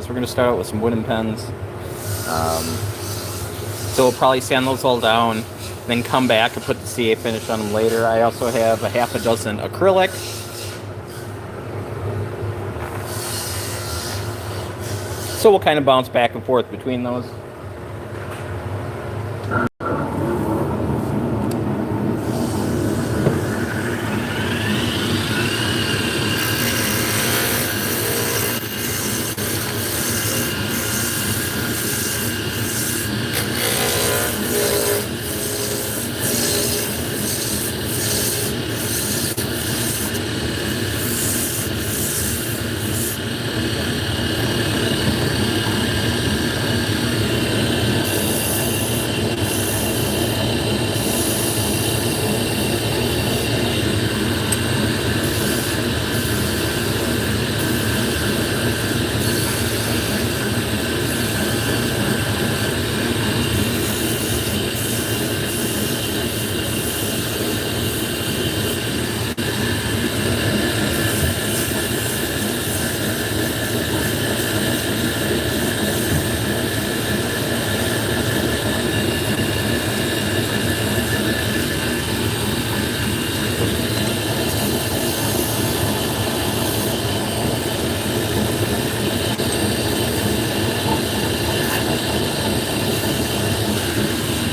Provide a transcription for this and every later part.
we're going to start out with some wooden pens. So we'll probably sand those all down, then come back and put the CA finish on them later. I also have a half a dozen acrylic. So we'll kind of bounce back and forth between those.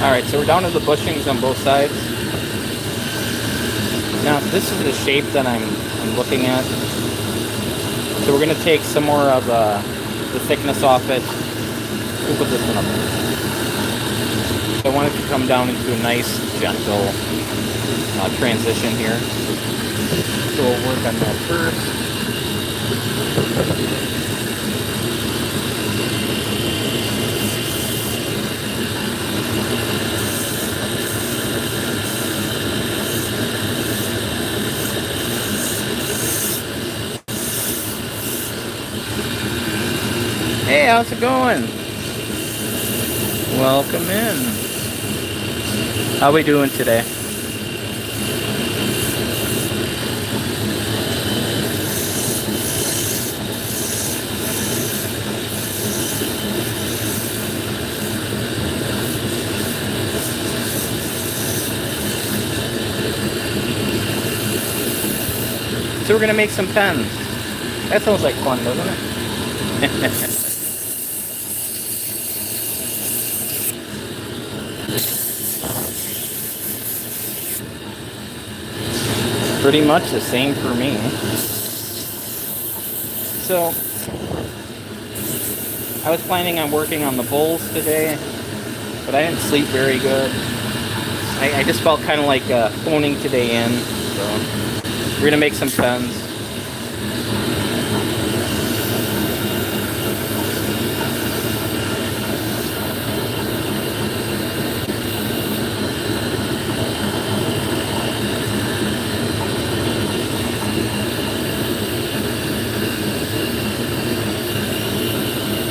Alright, so we're down to the bushings on both sides. Now, this is the shape that I'm looking at. So we're going to take some more of the thickness off it. We'll put this one up. So I want it to come down into a nice, gentle transition here. So we'll work on that first. Hey, how's it going? Welcome in. How we doing today? So we're gonna make some pens. That sounds like fun, doesn't it? Pretty much the same for me. So, I was planning on working on the bowls today, but I didn't sleep very good. I just felt kind of like phoning today in, so we're going to make some pens.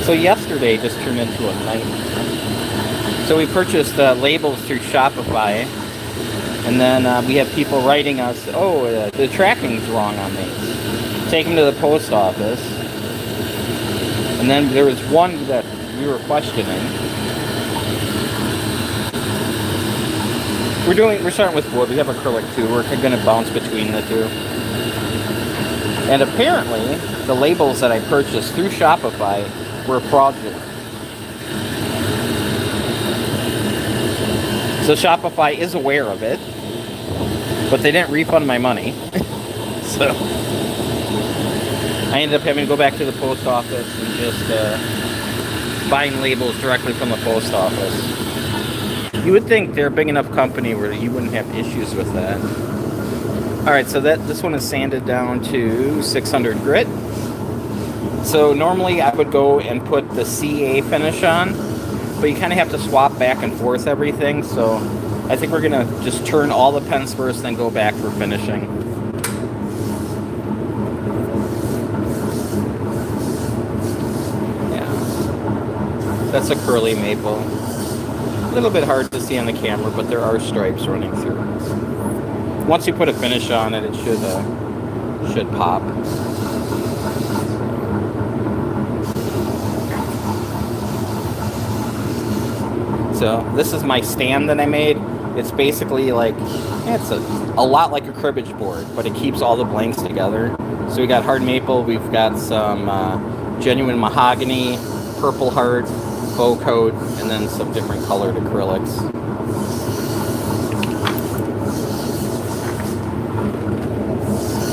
So yesterday just turned into a nightmare. So we purchased labels through Shopify, and then we have people writing us, oh, the tracking's wrong on these. Take them to the post office. And then there was one that we were questioning. We're starting with wood. We have acrylic too. We're going to bounce between the two. And apparently, the labels that I purchased through Shopify were fraudulent. So Shopify is aware of it, but they didn't refund my money. So I ended up having to go back to the post office and just buying labels directly from the post office. You would think they're a big enough company where you wouldn't have issues with that. Alright, so this one is sanded down to 600 grit. So normally I would go and put the CA finish on, but you kind of have to swap back and forth everything. So I think we're going to just turn all the pens first, then go back for finishing. Yeah, that's a curly maple. A little bit hard to see on the camera, but there are stripes running through. Once you put a finish on it, it should pop. So this is my stand that I made. It's basically like, it's a lot like a cribbage board, but it keeps all the blanks together. So we got hard maple, we've got some genuine mahogany, purple heart, bow coat, and then some different colored acrylics.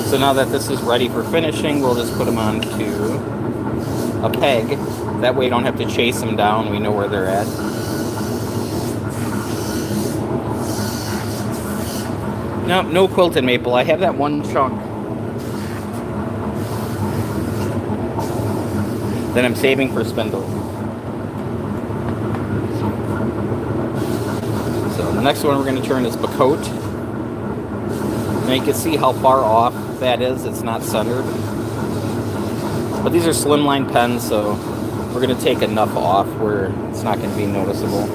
So now that this is ready for finishing, we'll just put them onto a peg. That way you don't have to chase them down, we know where they're at. Nope, no quilted maple. I have that one chunk that I'm saving for spindle. So the next one we're going to turn is Bacote. Now you can see how far off that is. It's not centered. But these are slimline pens, so we're going to take enough off where it's not going to be noticeable.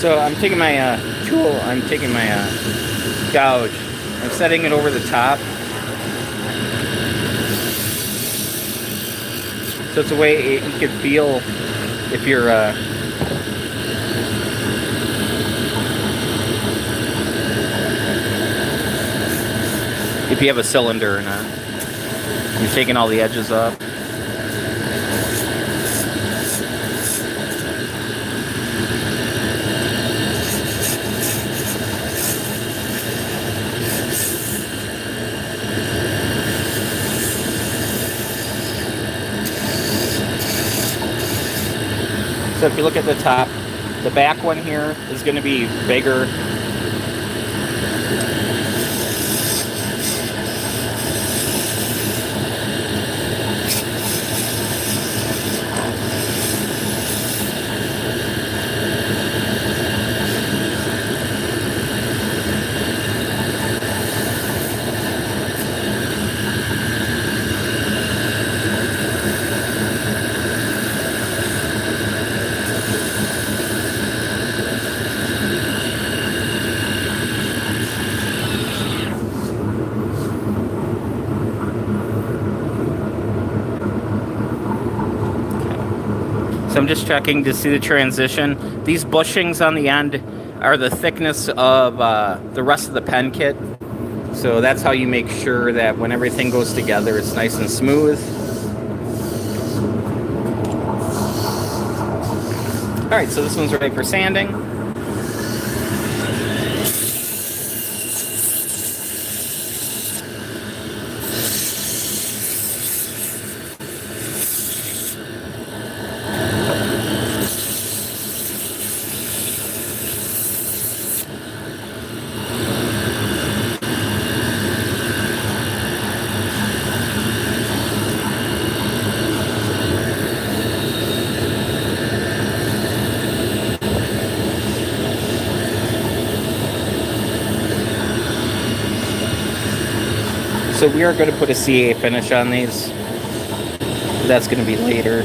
So I'm taking my tool, I'm taking my gouge, I'm setting it over the top. So it's a way you can feel if you're if you have a cylinder or not. You're taking all the edges off. So if you look at the top, the back one here is going to be bigger. So I'm just checking to see the transition. These bushings on the end are the thickness of the rest of the pen kit. So that's how you make sure that when everything goes together, it's nice and smooth. All right, so this one's ready for sanding. So we are going to put a CA finish on these. That's going to be later.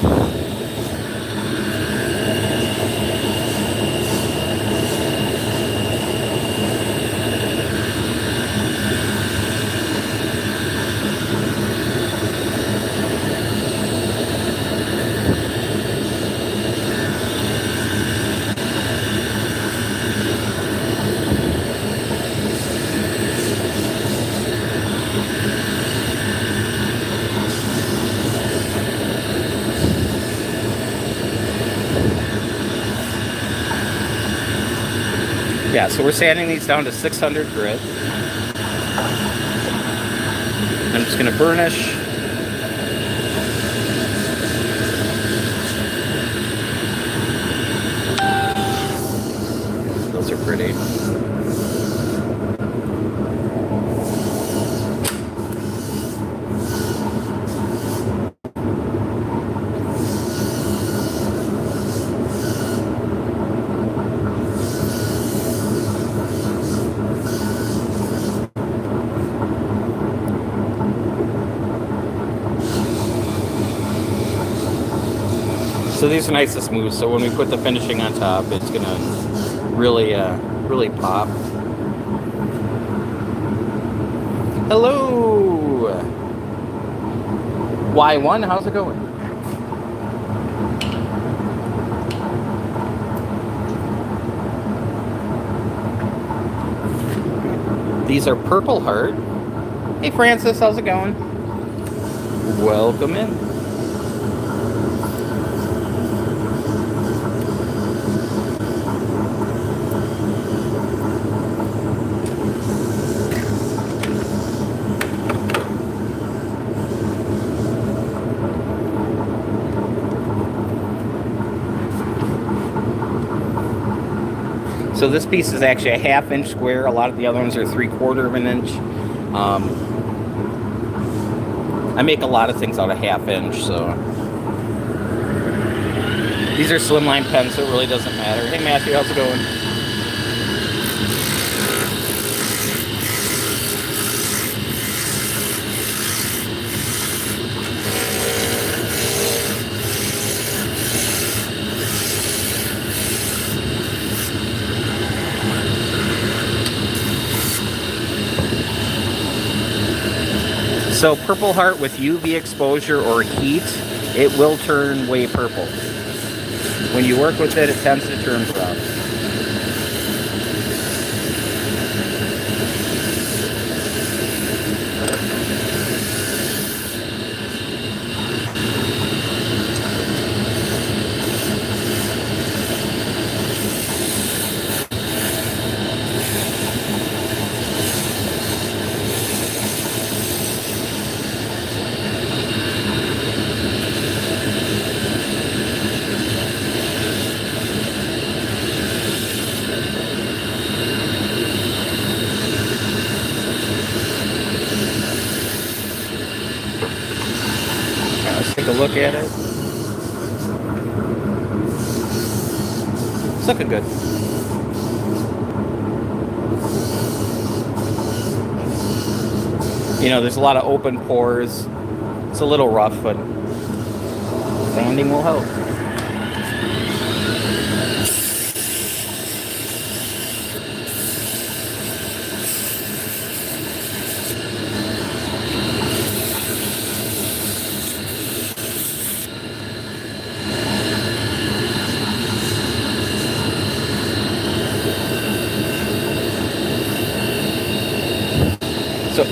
Yeah, so we're sanding these down to 600 grit. I'm just going to burnish So these are nice and smooth. So when we put the finishing on top, it's gonna really, really pop. Hello, Y1. How's it going? These are Purple Heart. Hey Francis, how's it going? Welcome in. So this piece is actually a 1/2 inch square. A lot of the other ones are 3/4 of an inch. I make a lot of things out of 1/2 inch, so. These are slimline pens, so it really doesn't matter. Hey Matthew, how's it going? So Purple Heart with UV exposure or heat, it will turn way purple. When you work with it, it tends to turn brown. Let's take a look at it. It's looking good. You know, there's a lot of open pores. It's a little rough, but sanding will help. So,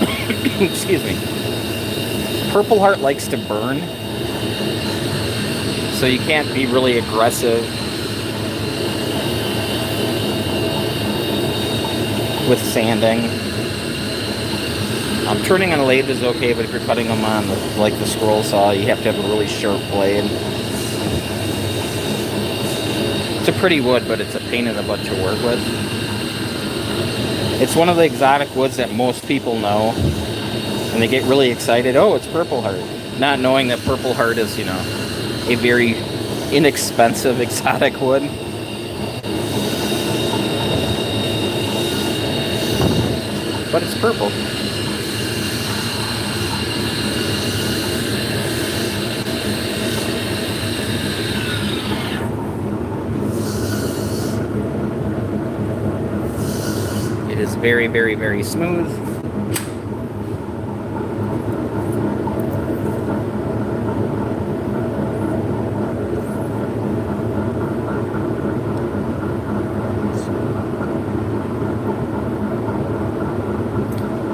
excuse me. Purple Heart likes to burn, so you can't be really aggressive with sanding. Turning on a lathe is okay, but if you're cutting them on the scroll saw, you have to have a really sharp blade. It's a pretty wood, but it's a pain in the butt to work with. It's one of the exotic woods that most people know, and they get really excited. Oh, it's Purple Heart, not knowing that Purple Heart is, you know, a very inexpensive exotic wood. But it's purple. It is very, very, very smooth.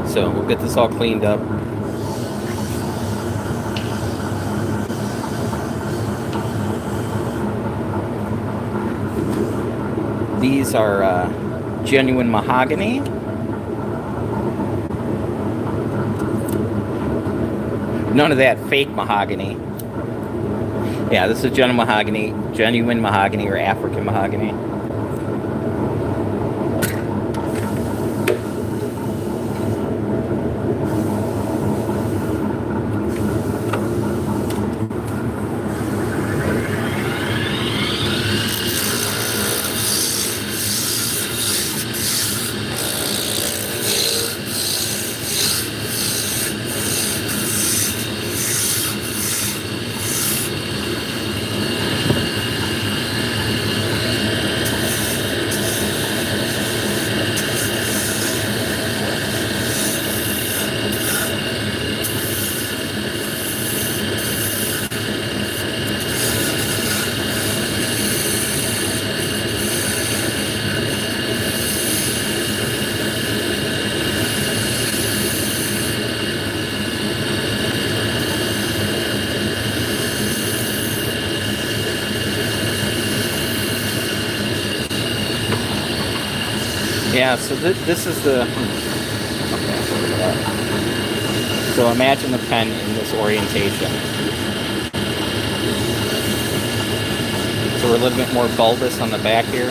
So we'll get this all cleaned up. These are genuine mahogany. None of that fake mahogany. Yeah, this is genuine mahogany or African mahogany. Yeah, so this is the... Okay, so imagine the pen in this orientation. So we're a little bit more bulbous on the back here.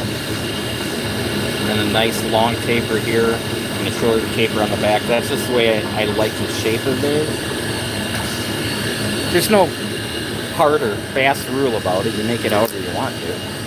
And a nice long taper here. And a shorter taper on the back. That's just the way I like the shape of it. There's no hard or fast rule about it. You make it however you want to.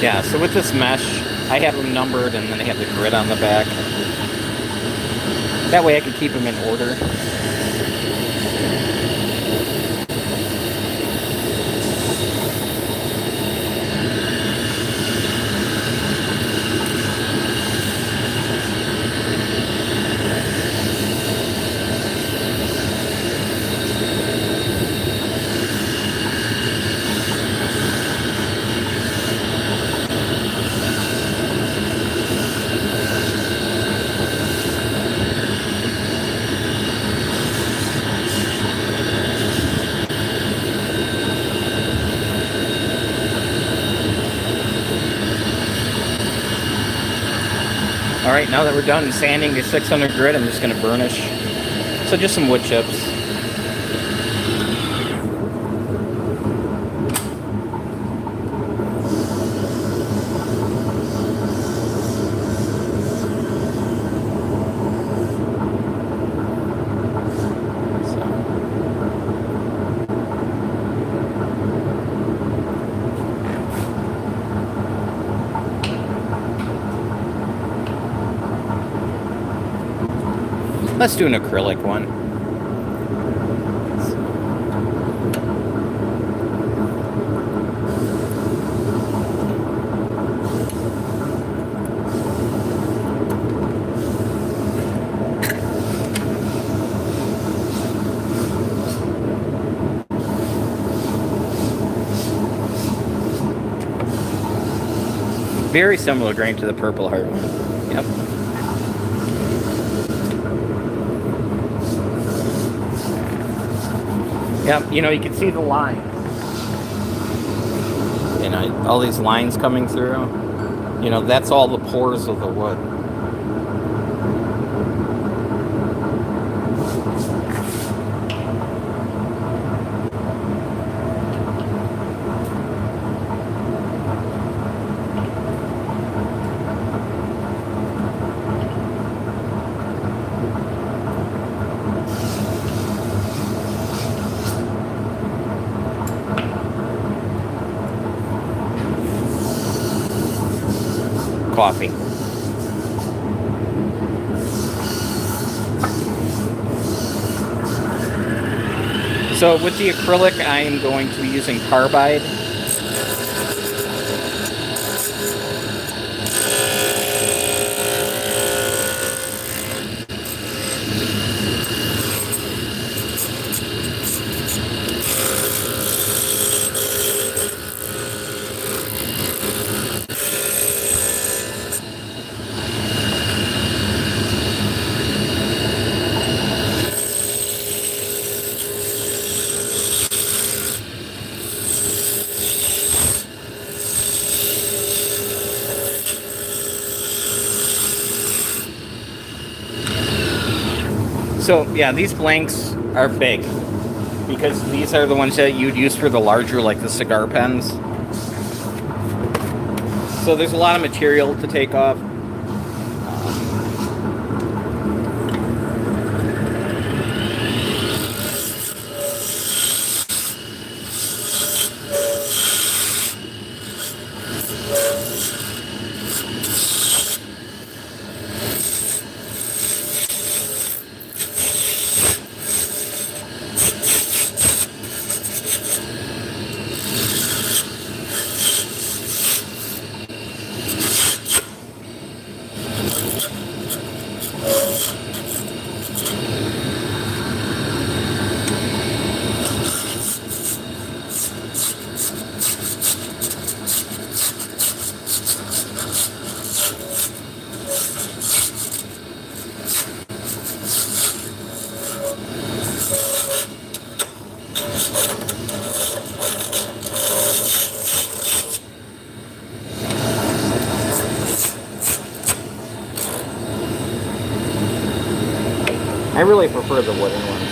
Yeah, so with this mesh, I have them numbered and then I have the grid on the back. That way I can keep them in order. Alright, now that we're done sanding the 600 grit, I'm just going to burnish. So just some wood chips. Let's do an acrylic one. Very similar grain to the Purple Heart one. Yep. Yep, you know, you can see the line. You know, all these lines coming through. You know, that's all the pores of the wood. Coffee. So with the acrylic, I am going to be using carbide. So yeah, these blanks are big because these are the ones that you'd use for the larger, like the cigar pens. So there's a lot of material to take off. I really prefer the wooden ones.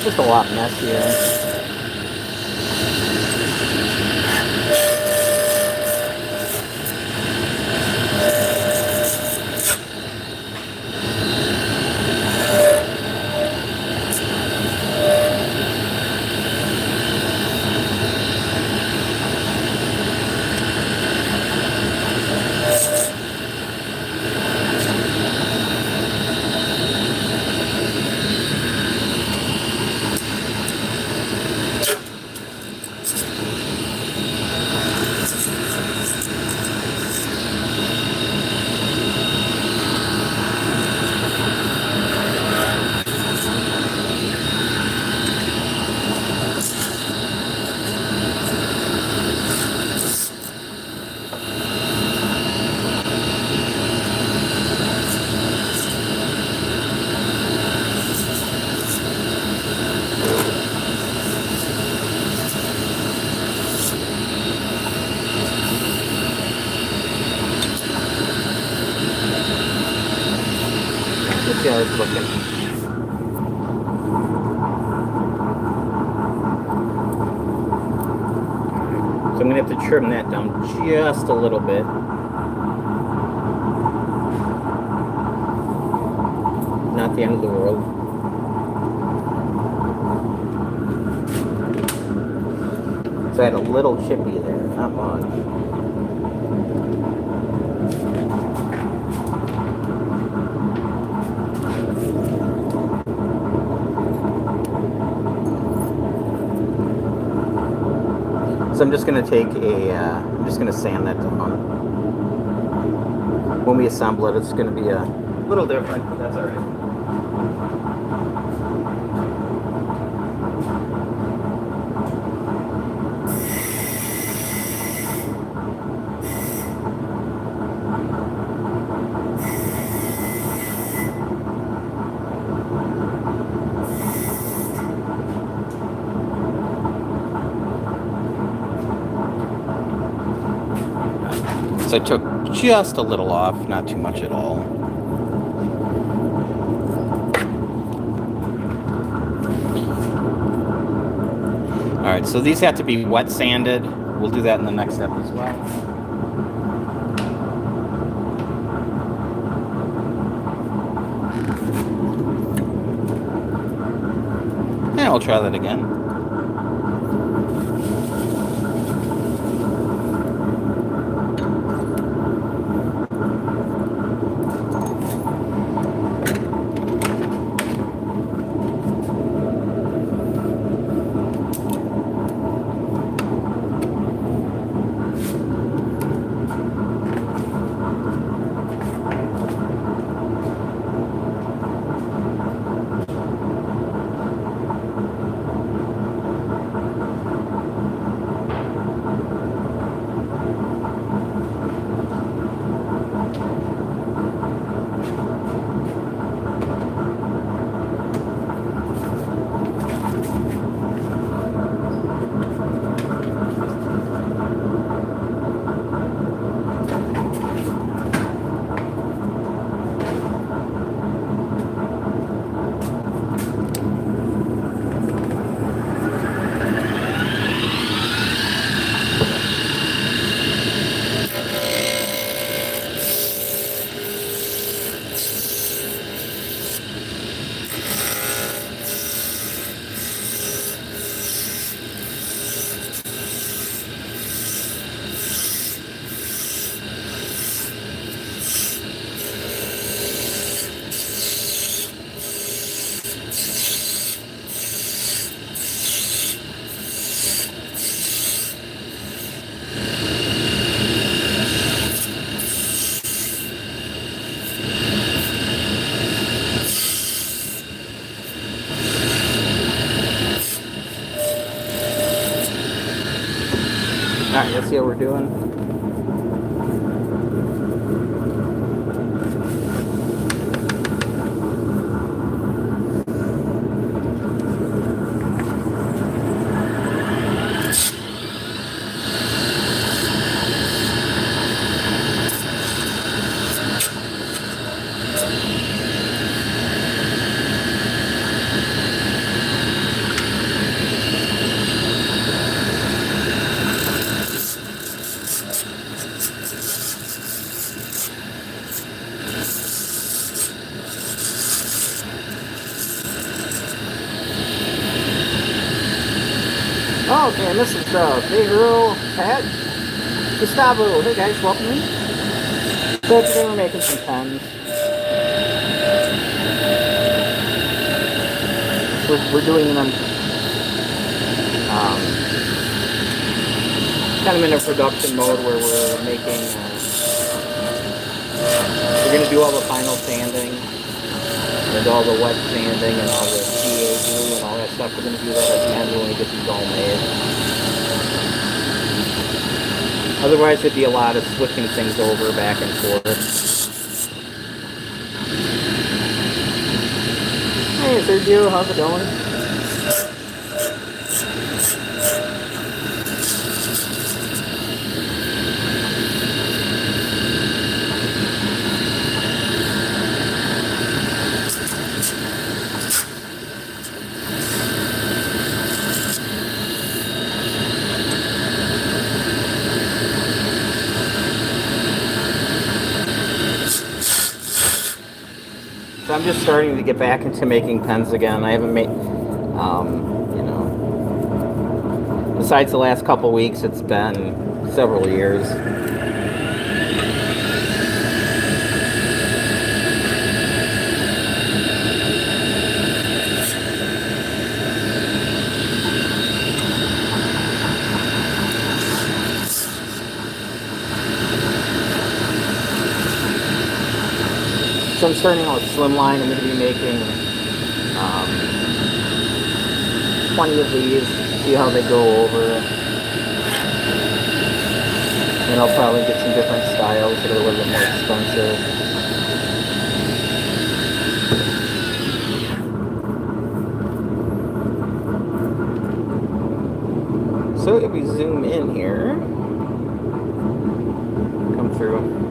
Just a lot messier. Let's see how it's looking. So I'm going to have to trim that down just a little bit. Not the end of the world. So I had a little chippy there, not much. So I'm just going to take I'm just going to sand that down. When we assemble it, it's going to be a little different, but that's all right. So I took just a little off, not too much at all. All right, so these have to be wet sanded. We'll do that in the next step as well. And I'll try that again. Alright, let's see how we're doing. Oh, okay, and this is Gabriel, Pat, Gustavo. Hey guys, welcome in. So today we're making some pens. We're doing them kind of in a production mode where we're making. We're gonna do all the final sanding and all the wet sanding and all the PA glue and all that stuff. We're gonna do that at the end when we get these all made. Otherwise, it'd be a lot of switching things over back and forth. Hey, Sergio, how's it going? So I'm just starting to get back into making pens again. I haven't made, besides the last couple weeks, it's been several years. So I'm starting out with slimline. I'm going to be making 20 of these, see how they go over. And I'll probably get some different styles that are a little bit more expensive. So if we zoom in here, come through.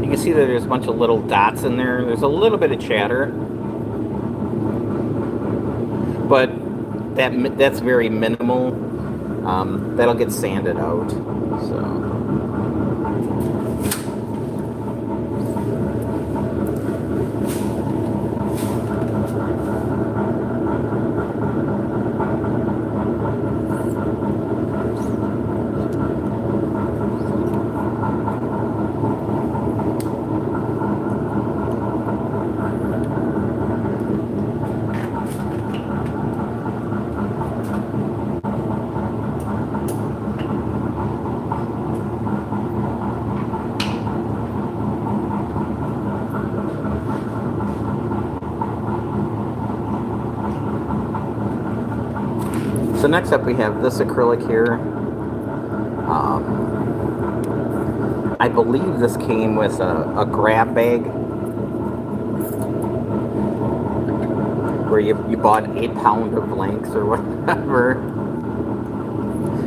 You can see that there's a bunch of little dots in there. There's a little bit of chatter, but that's very minimal. That'll get sanded out. So. So next up we have this acrylic here. I believe this came with a grab bag where you bought 8 pounds of blanks or whatever.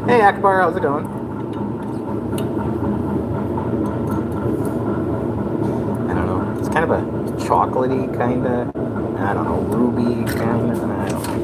Hey Akbar, how's it going? I don't know. It's kind of a chocolatey kind of, I don't know, ruby kind of, I don't know.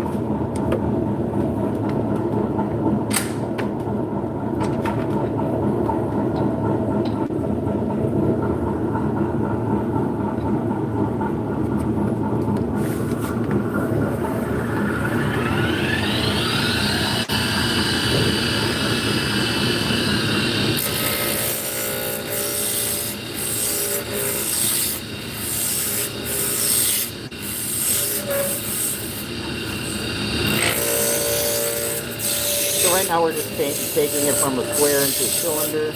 Right now we're just taking it from a square into a cylinder.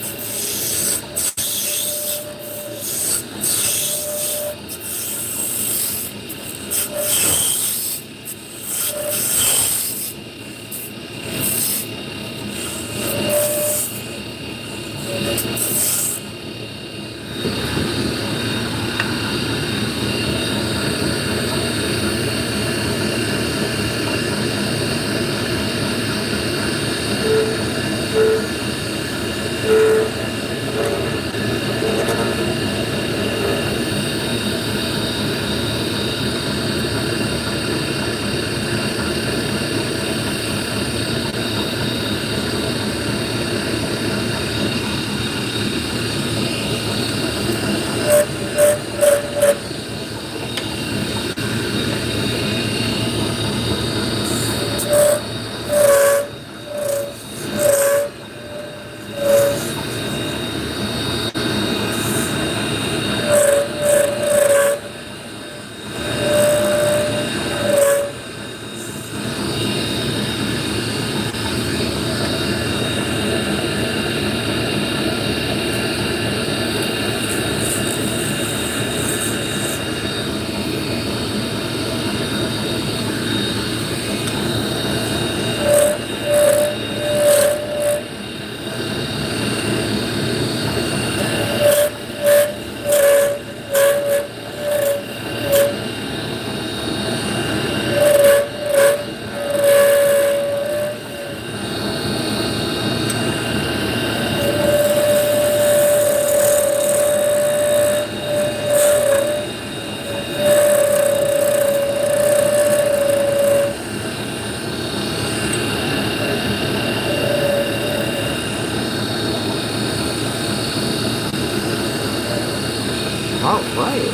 All right.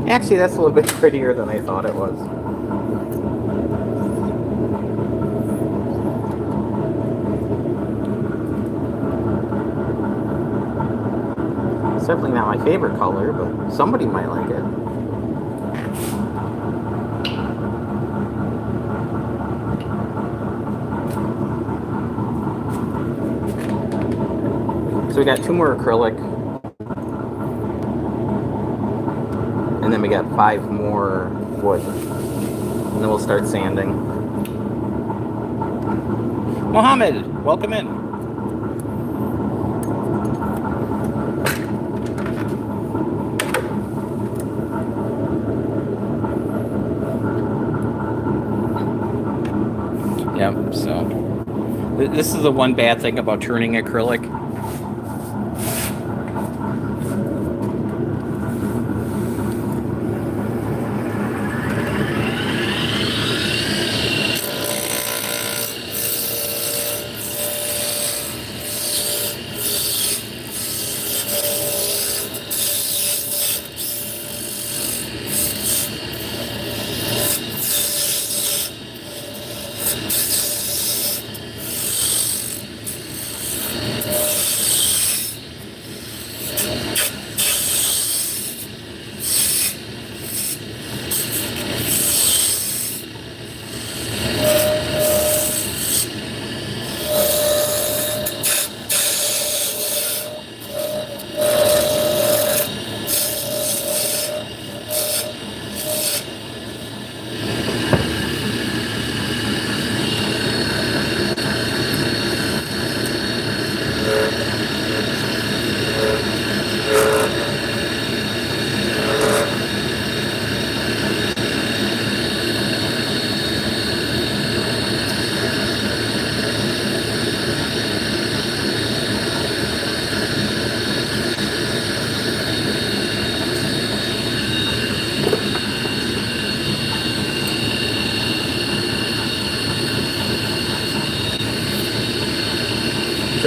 Actually, that's a little bit prettier than I thought it was. It's definitely not my favorite color, but somebody might like it. So we got 2 more acrylic. And then we got 5 more wood. And then we'll start sanding. Mohammed, welcome in. Yep, so this is the one bad thing about turning acrylic.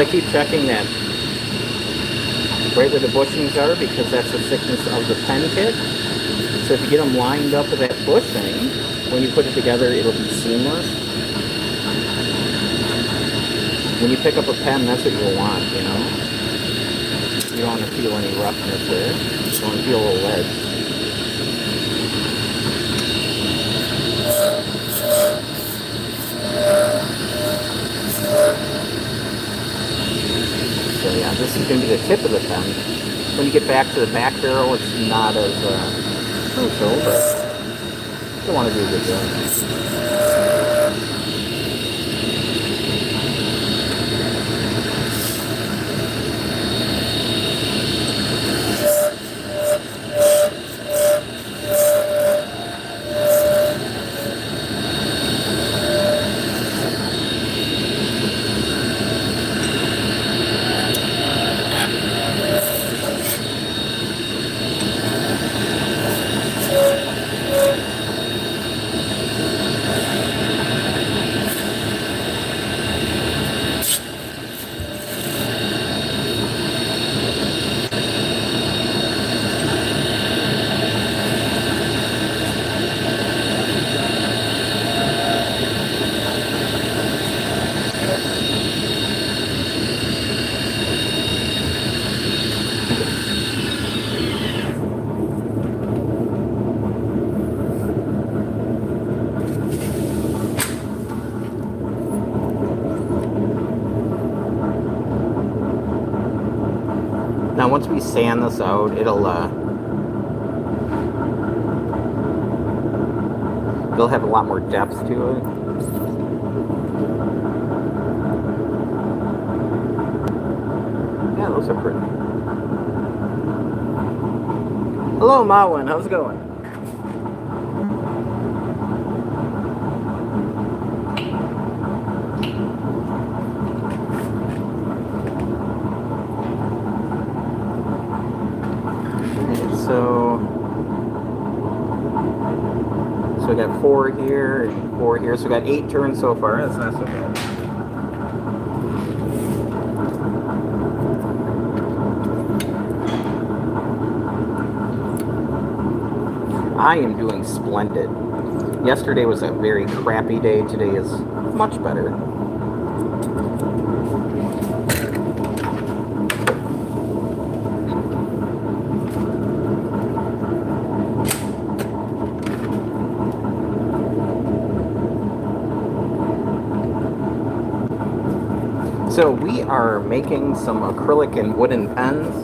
I keep checking that right where the bushings are because that's the thickness of the pen kit. So if you get them lined up with that bushing, when you put it together, it'll be seamless. When you pick up a pen, that's what you'll want, you know? You don't want to feel any roughness there. You want to feel a little lead. So yeah, this is going to be the tip of the pen. When you get back to the back barrel, it's not as crucial, but you still want to do a good job. Now once we sand this out, it'll have a lot more depth to it. Yeah, those are pretty. Hello, Mawin. How's it going? So we got 4 here and 4 here. So we got 8 turns so far. That's not so bad. I am doing splendid. Yesterday was a very crappy day. Today is much better. So we are making some acrylic and wooden pens.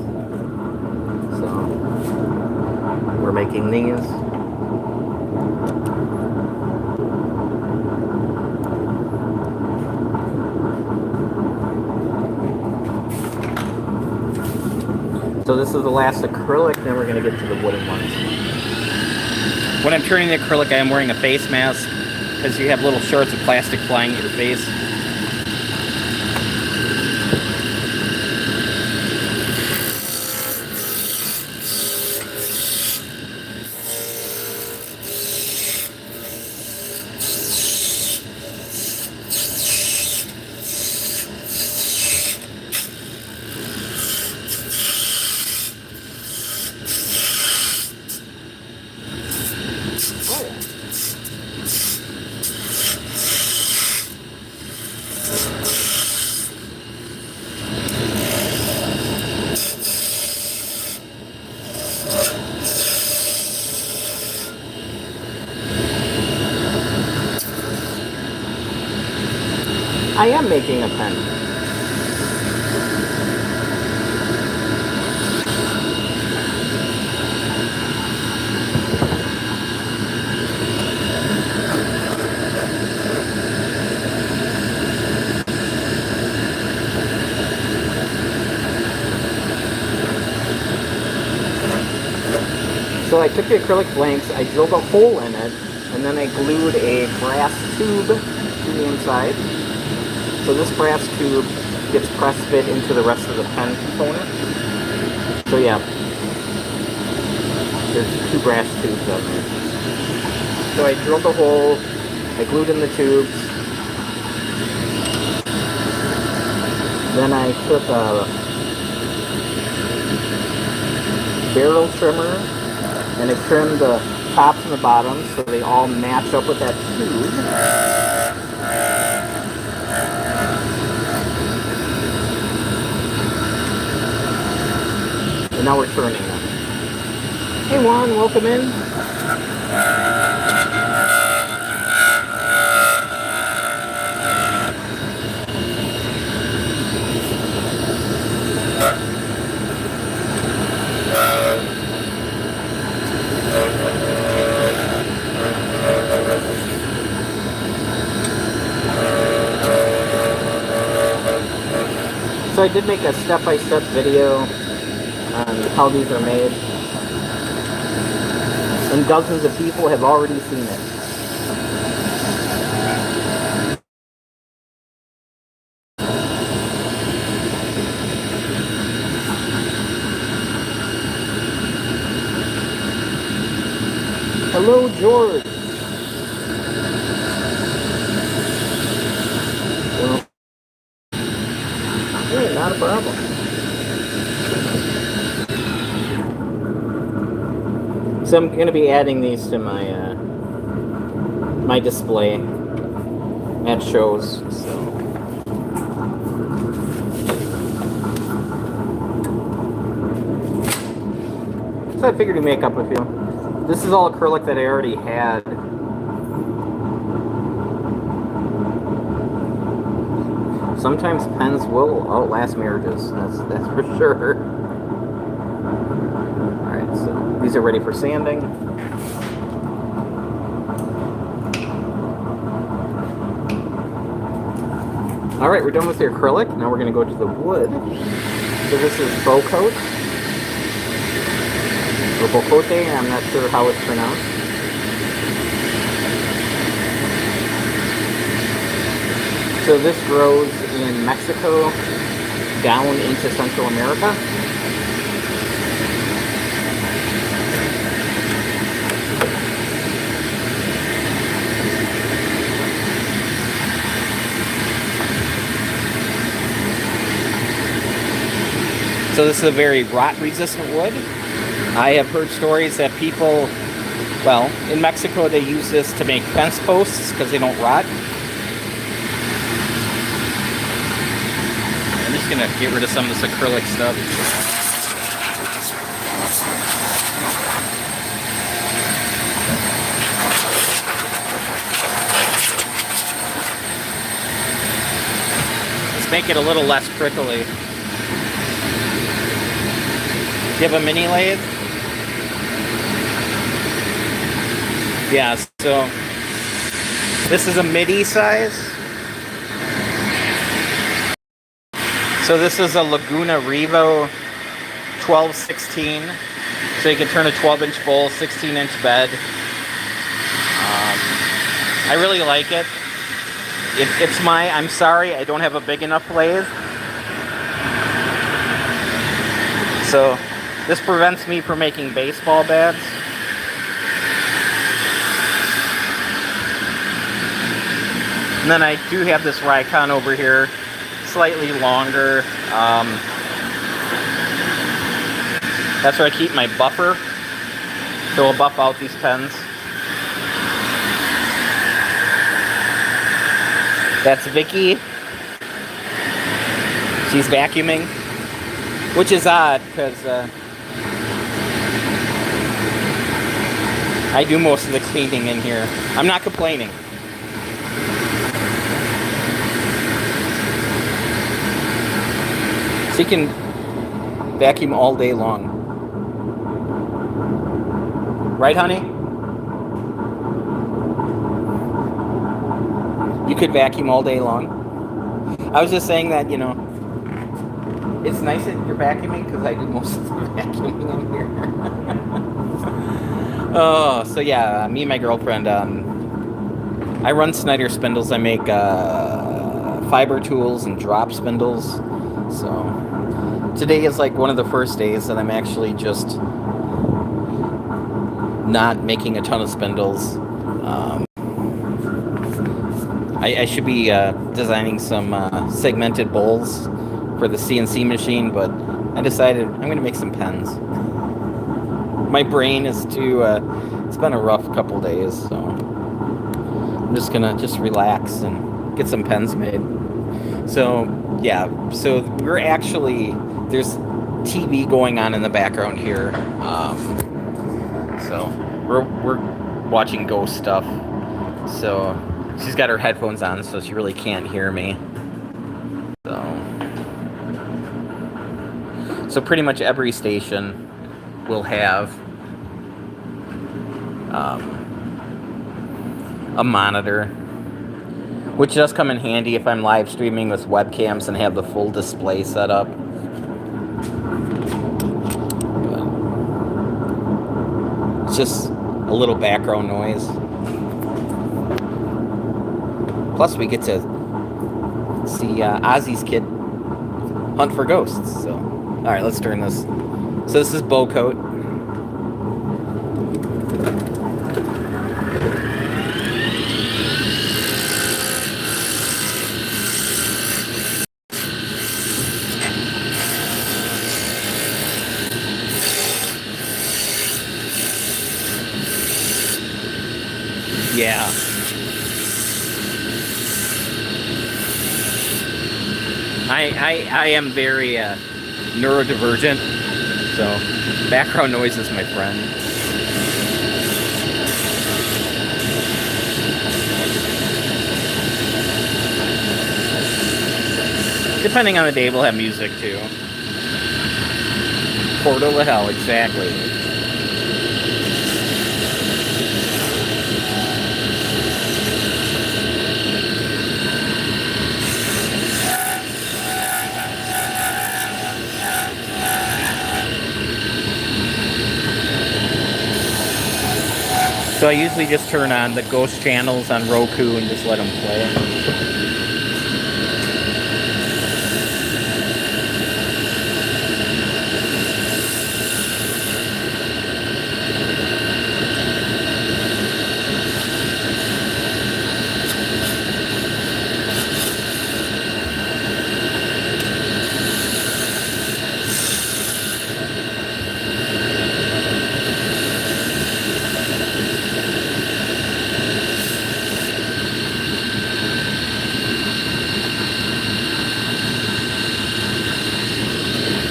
So we're making these. So this is the last acrylic, then we're going to get to the wooden ones. When I'm turning the acrylic, I am wearing a face mask because you have little shards of plastic flying at your face. I am making a pen. So I took the acrylic blanks, I drilled a hole in it, and then I glued a brass tube to the inside. So this brass tube gets press fit into the rest of the pen component. So yeah, there's 2 brass tubes on there. So I drilled a hole, I glued in the tubes, then I took a barrel trimmer and I trimmed the tops and the bottoms so they all match up with that tube. And now we're turning them. Hey Juan, welcome in. So I did make a step-by-step video on how these are made, and dozens of people have already seen it. Hello, George. Well, yeah, not a problem. So I'm going to be adding these to my my display at shows. So I figured to make up a few. This is all acrylic that I already had. Sometimes pens will outlast marriages. That's for sure. All right, so these are ready for sanding. All right, we're done with the acrylic. Now we're going to go to the wood. So this is bow coat. Or bocote, I'm not sure how it's pronounced. So this grows in Mexico down into Central America. So this is a very rot-resistant wood. I have heard stories that people Well, in Mexico they use this to make fence posts because they don't rot. I'm just gonna get rid of some of this acrylic stuff. Let's make it a little less prickly. Do you have a mini lathe? Yeah, so this is a midi size. So this is a Laguna Revo 1216. So you can turn a 12-inch bowl, 16-inch bed. I really like it. I'm sorry, I don't have a big enough lathe. So this prevents me from making baseball bats. And then I do have this Rikon over here, slightly longer. That's where I keep my buffer. So we'll buff out these pens. That's Vicky. She's vacuuming, which is odd because I do most of the cleaning in here. I'm not complaining. She can vacuum all day long. Right, honey? You could vacuum all day long. I was just saying that, you know, it's nice that you're vacuuming because I do most of the vacuuming in here. Oh, so yeah, me and my girlfriend, I run Snyder spindles. I make fiber tools and drop spindles. So today is like one of the first days that I'm actually just not making a ton of spindles. I should be designing some segmented bowls for the CNC machine, but I decided I'm going to make some pens. My brain is too, it's been a rough couple days, so I'm just going to relax and get some pens made. So, yeah, so we're actually, there's TV going on in the background here. So we're watching ghost stuff. So she's got her headphones on, so she really can't hear me. So pretty much every station will have a monitor, which does come in handy if I'm live streaming with webcams and have the full display set up. But it's just a little background noise. Plus, we get to see Ozzy's kid hunt for ghosts. So, all right, let's turn this. So this is bow coat. Yeah. I am very neurodivergent, so background noise is my friend. Depending on the day, we'll have music too. Portal to hell, exactly. So I usually just turn on the ghost channels on Roku and just let them play.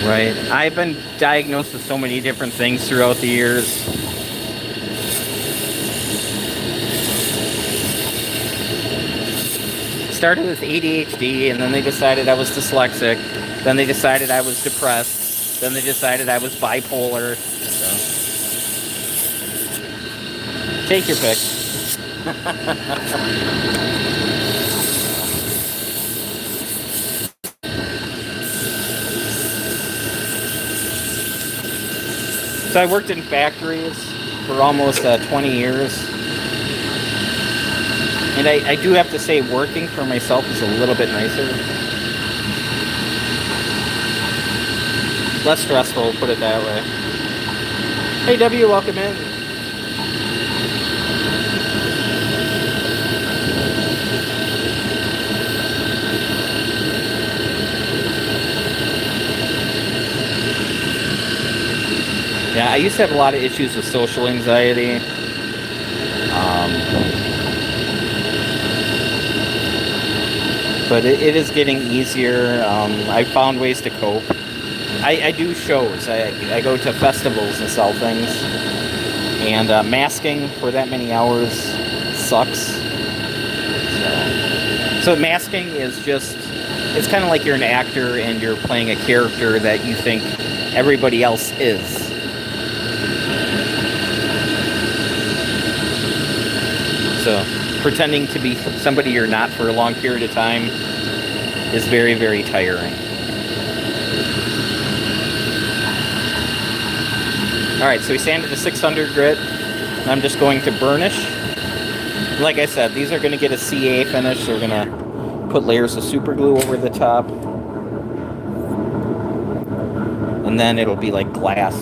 Right. I've been diagnosed with so many different things throughout the years. Started with ADHD, and then they decided I was dyslexic. Then they decided I was depressed. Then they decided I was bipolar. So, take your pick. So I worked in factories for almost 20 years. And I do have to say, working for myself is a little bit nicer. Less stressful, put it that way. Hey W, welcome in. Yeah, I used to have a lot of issues with social anxiety. But it is getting easier. I found ways to cope. I do shows. I go to festivals and sell things. And masking for that many hours sucks. So masking is just, it's kind of like you're an actor and you're playing a character that you think everybody else is. So pretending to be somebody you're not for a long period of time is very, very tiring. Alright, so we sanded the 600 grit. And I'm just going to burnish. Like I said, these are going to get a CA finish. So we're going to put layers of super glue over the top. And then it'll be like glass.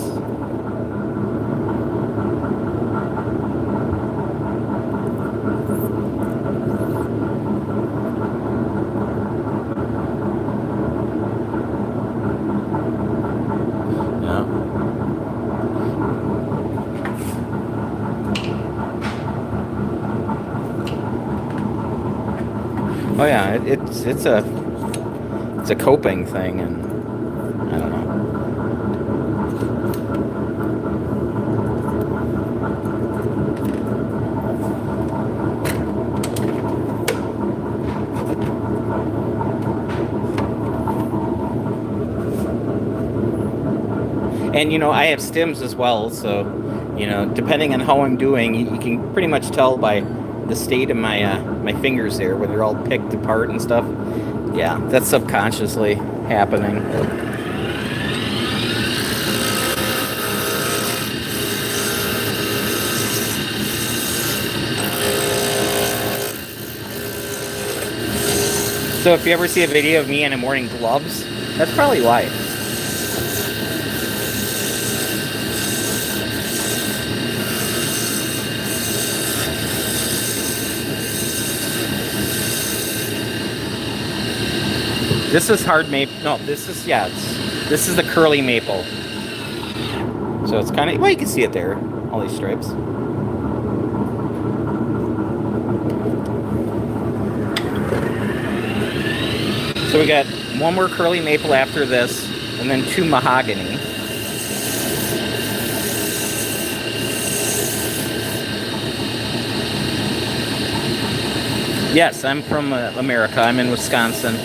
Oh yeah, it's a coping thing, and I don't know. And you know, I have stims as well, so you know, depending on how I'm doing, you can pretty much tell by the state of my my fingers there, where they're all picked apart and stuff. Yeah, that's subconsciously happening. So if you ever see a video of me and I'm wearing gloves, that's probably why. This is hard maple. No, this is, yeah, this is the curly maple. So it's kind of, well, you can see it there, all these stripes. So we got one more curly maple after this, and then 2 mahogany. Yes, I'm from America. I'm in Wisconsin.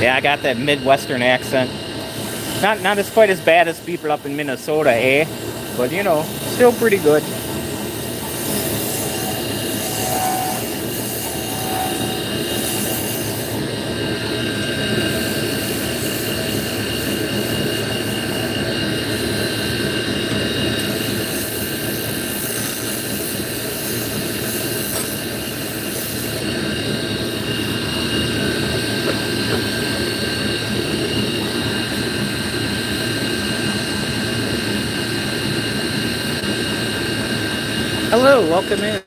Yeah, I got that Midwestern accent. Not as quite as bad as people up in Minnesota, eh? But you know, still pretty good. Hello, welcome in.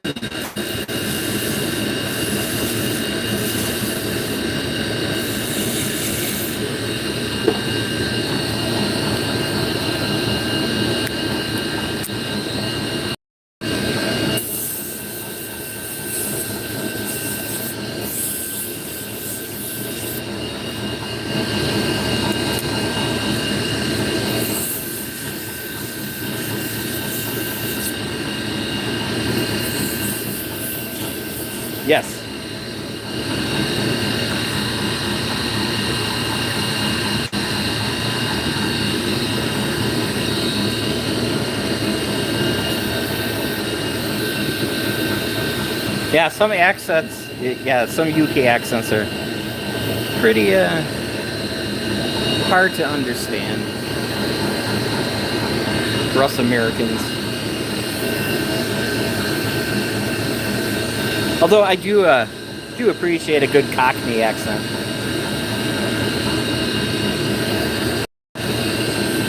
Yes. Yeah, some accents, yeah, some UK accents are pretty hard to understand for us Americans. Although I do appreciate a good Cockney accent.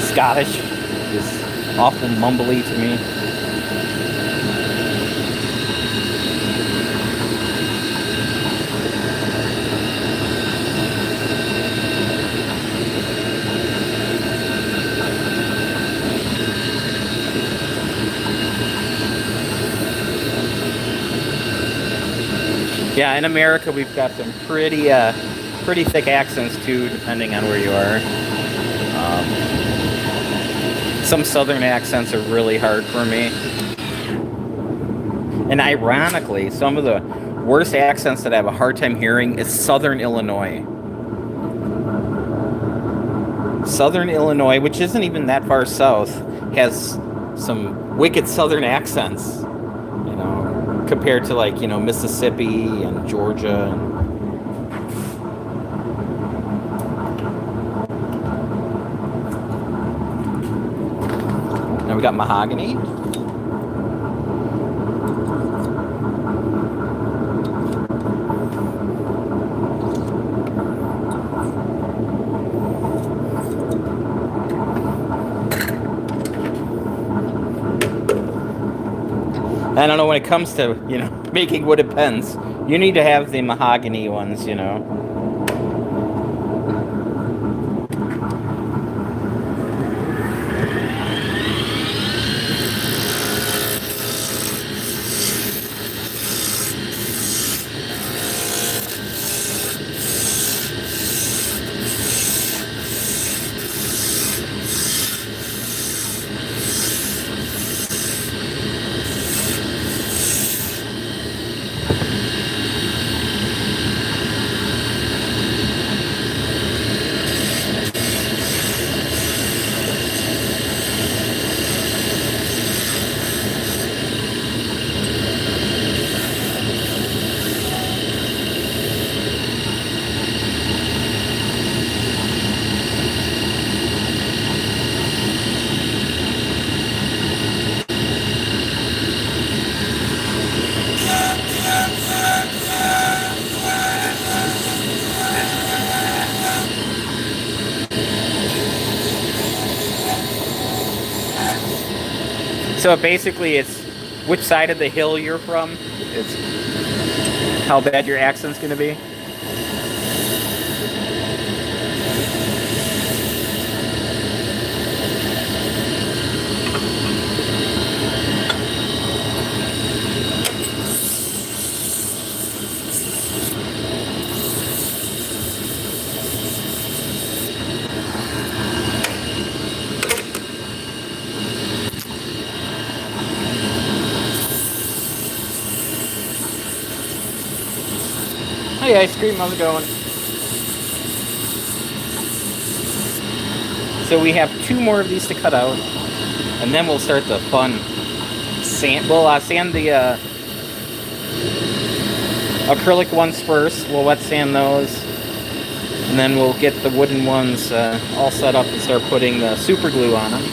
Scottish is awful mumbly to me. Yeah, in America we've got some pretty thick accents too, depending on where you are. Some southern accents are really hard for me. And ironically, some of the worst accents that I have a hard time hearing is Southern Illinois. Southern Illinois, which isn't even that far south, has some wicked southern accents, you know, compared to like, you know, Mississippi and Georgia. Now we got mahogany. I don't know, when it comes to, you know, making wooden pens, you need to have the mahogany ones, you know. So basically it's which side of the hill you're from. It's how bad your accent's going to be. Hey, ice cream, how's it going? So we have 2 more of these to cut out, and then we'll start the fun sand. We'll sand the acrylic ones first. We'll wet sand those, and then we'll get the wooden ones all set up and start putting the super glue on them.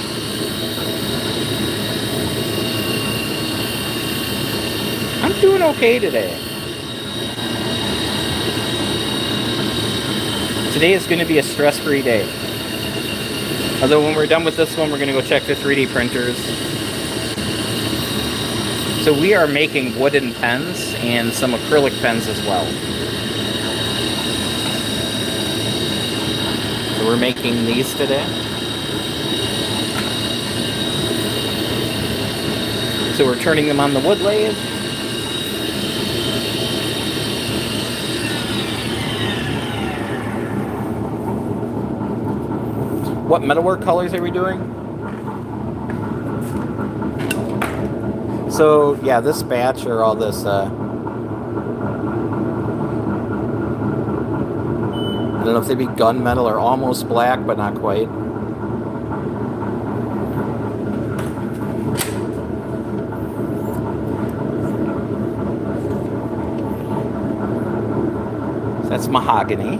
I'm doing okay today. Today is going to be a stress-free day. Although when we're done with this one, we're going to go check the 3D printers. So we are making wooden pens and some acrylic pens as well. So we're making these today. So we're turning them on the wood lathe. What metalwork colors are we doing? So yeah, this batch or all this I don't know if they'd be gunmetal or almost black, but not quite. So that's mahogany.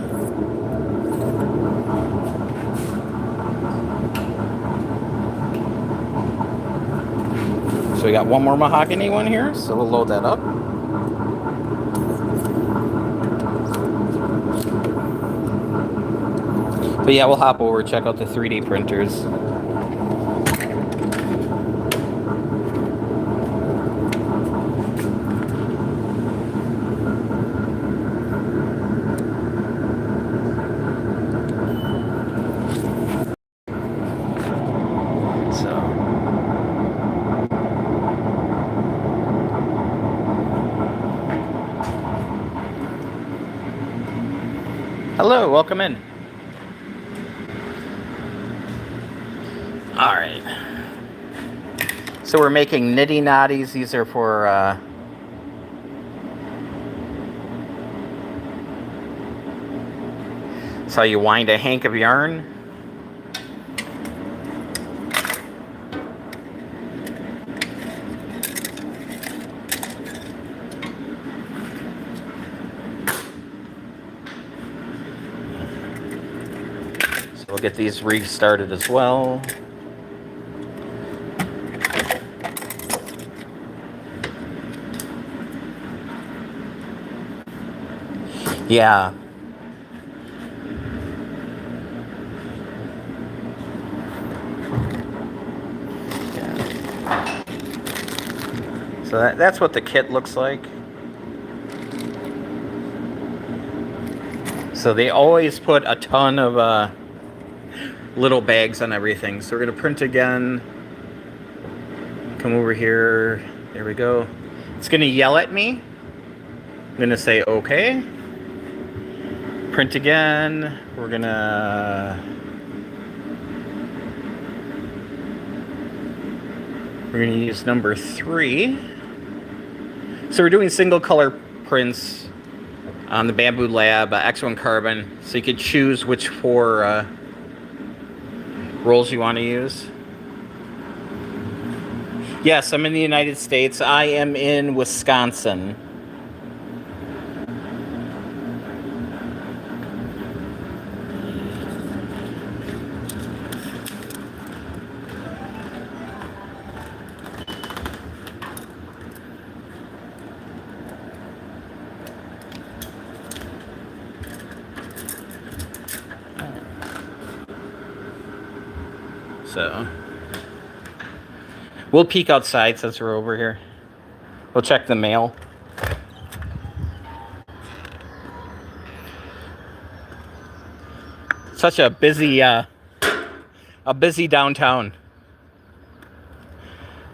So we got one more mahogany one here, so we'll load that up. But yeah, we'll hop over, check out the 3D printers. Hello, welcome in. All right. So we're making nitty knotties. These are for that's how you wind a hank of yarn. So we'll get these restarted as well. Yeah. So that's what the kit looks like. So they always put a ton of little bags on everything. So we're going to print again. Come over here. There we go. It's going to yell at me. I'm going to say okay. Print again. We're going to use number 3. So we're doing single color prints on the Bamboo Lab X1 Carbon. So you could choose which 4 rolls you want to use. Yes, I'm in the United States. I am in Wisconsin. So we'll peek outside since we're over here. We'll check the mail. Such a busy downtown.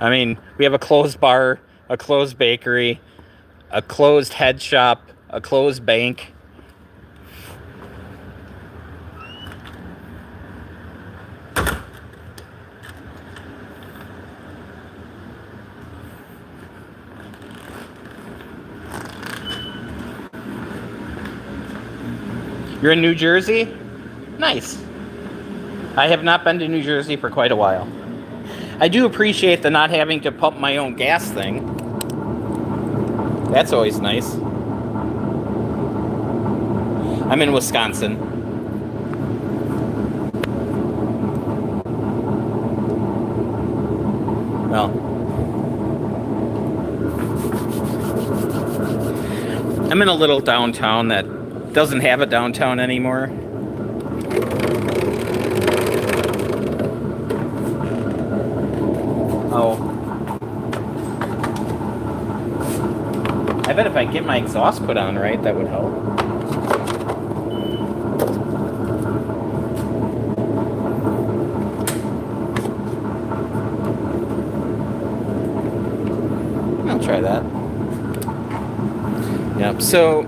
I mean, we have a closed bar, a closed bakery, a closed head shop, a closed bank. You're in New Jersey? Nice. I have not been to New Jersey for quite a while. I do appreciate the not having to pump my own gas thing. That's always nice. I'm in Wisconsin. Well, I'm in a little downtown that doesn't have a downtown anymore. Oh. bet if I get my exhaust put on right, that would help. I'll try that. Yep, so,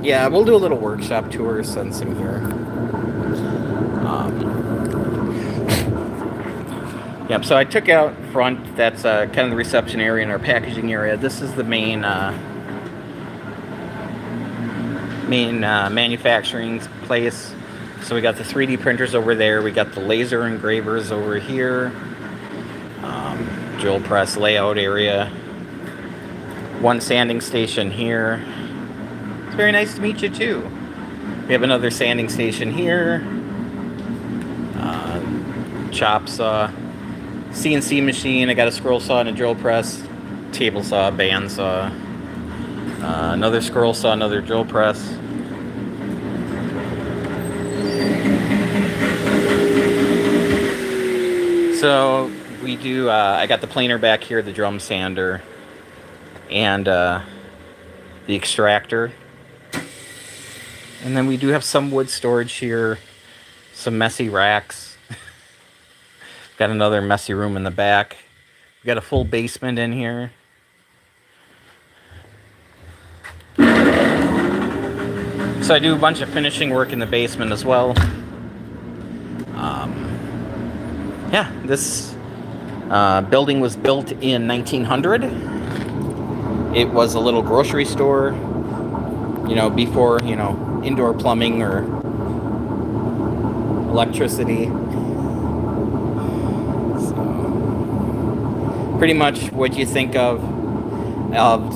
yeah, we'll do a little workshop tour since I'm here. Yep, so I took out front, that's kind of the reception area and our packaging area. This is the main manufacturing place. So we got the 3D printers over there, we got the laser engravers over here, drill press layout area, one sanding station here. It's very nice to meet you too. We have another sanding station here, chop saw, CNC machine. I got a scroll saw and a drill press, table saw, band saw, another scroll saw, another drill press. So we do, I got the planer back here, the drum sander, and the extractor. And then we do have some wood storage here, some messy racks. Got another messy room in the back. We got a full basement in here. So I do a bunch of finishing work in the basement as well. Yeah, this building was built in 1900. It was a little grocery store, you know, before, you know, indoor plumbing or electricity. So, pretty much what you think of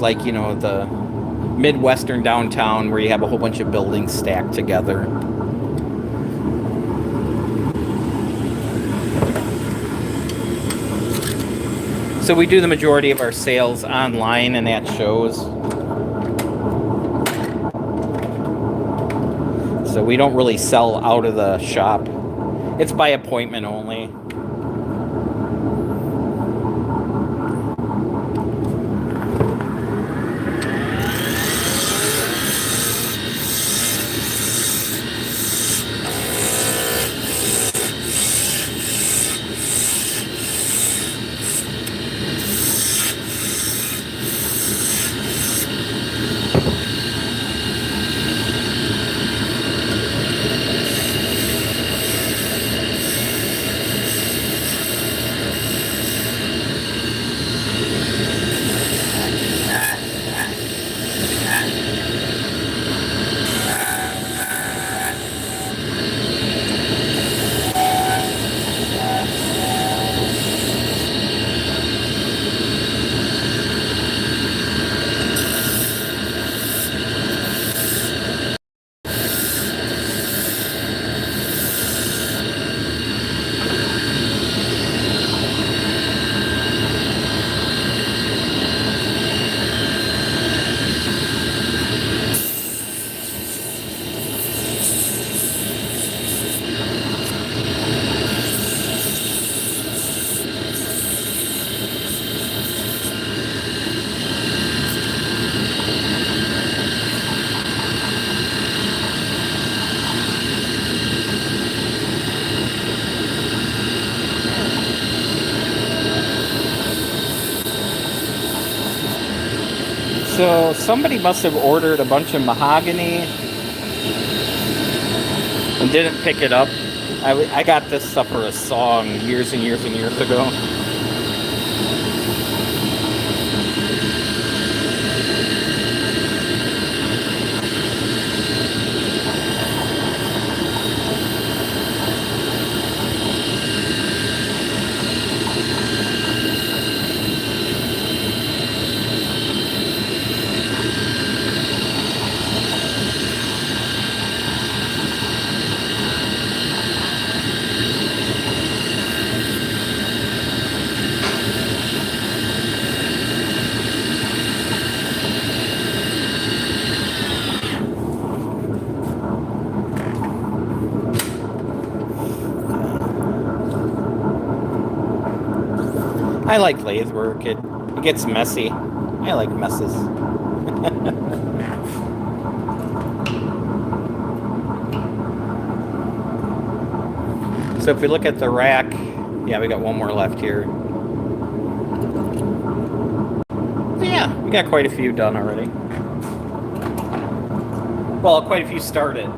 like, you know, the Midwestern downtown where you have a whole bunch of buildings stacked together. So we do the majority of our sales online and at shows. So we don't really sell out of the shop. It's by appointment only. So somebody must have ordered a bunch of mahogany and didn't pick it up. I got this stuff for a song years and years and years ago. I like lathe work. It gets messy. I like messes. So if we look at the rack, yeah, we got one more left here. But yeah, we got quite a few done already. Well, quite a few started.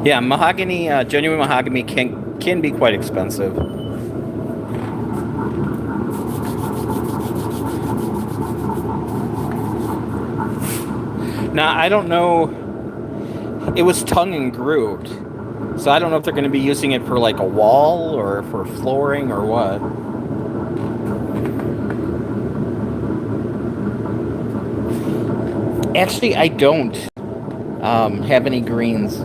Yeah, mahogany, genuine mahogany can be quite expensive. Now, I don't know. It was tongue and grooved. So I don't know if they're going to be using it for like a wall or for flooring or what. Actually, I don't have any greens.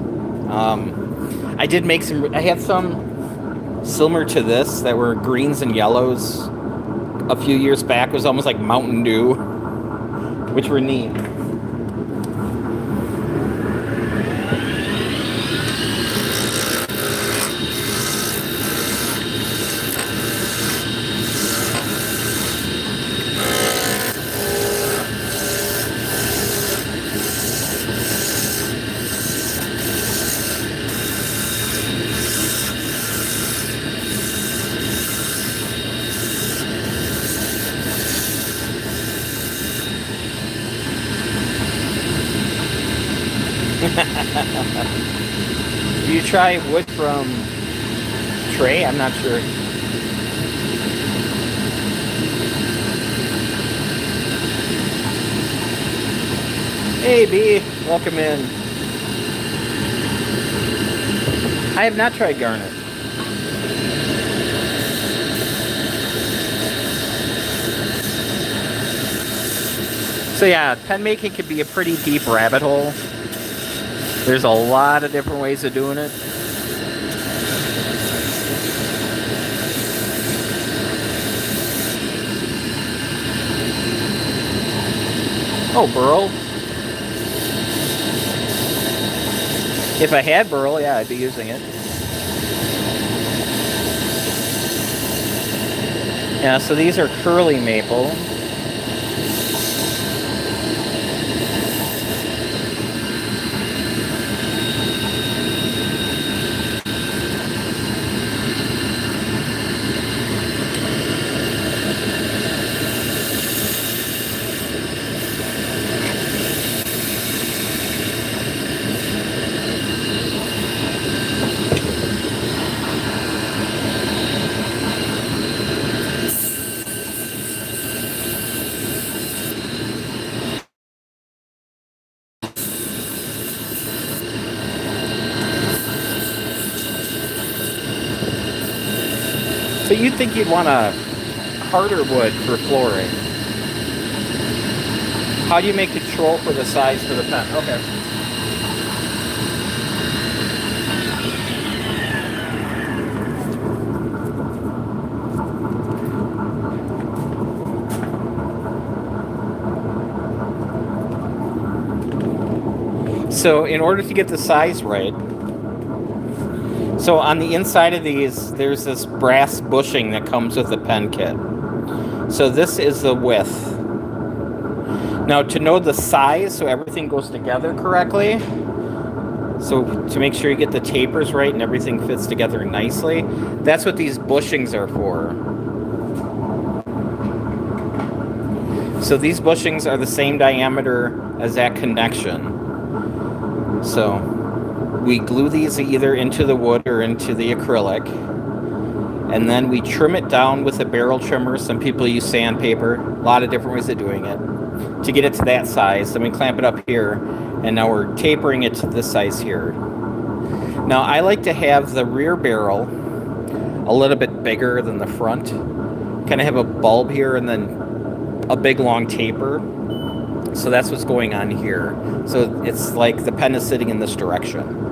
I did make some. I had some similar to this that were greens and yellows a few years back. It was almost like Mountain Dew, which were neat. Do you try wood from Trey? I'm not sure. Hey B, welcome in. I have not tried garnet. So yeah, pen making can be a pretty deep rabbit hole. There's a lot of different ways of doing it. Oh, burl. If I had burl, yeah, I'd be using it. Yeah, so these are curly maple. So you'd think you'd want a harder wood for flooring. How do you make control for the size for the pen? Okay. So in order to get the size right, so on the inside of these, there's this brass bushing that comes with the pen kit. So this is the width. Now to know the size, so everything goes together correctly, so to make sure you get the tapers right and everything fits together nicely, that's what these bushings are for. So these bushings are the same diameter as that connection. So we glue these either into the wood or into the acrylic, and then we trim it down with a barrel trimmer. Some people use sandpaper, a lot of different ways of doing it, to get it to that size. Then we clamp it up here, and now we're tapering it to this size here. Now I like to have the rear barrel a little bit bigger than the front. Kind of have a bulb here and then a big long taper. So that's what's going on here. So it's like the pen is sitting in this direction.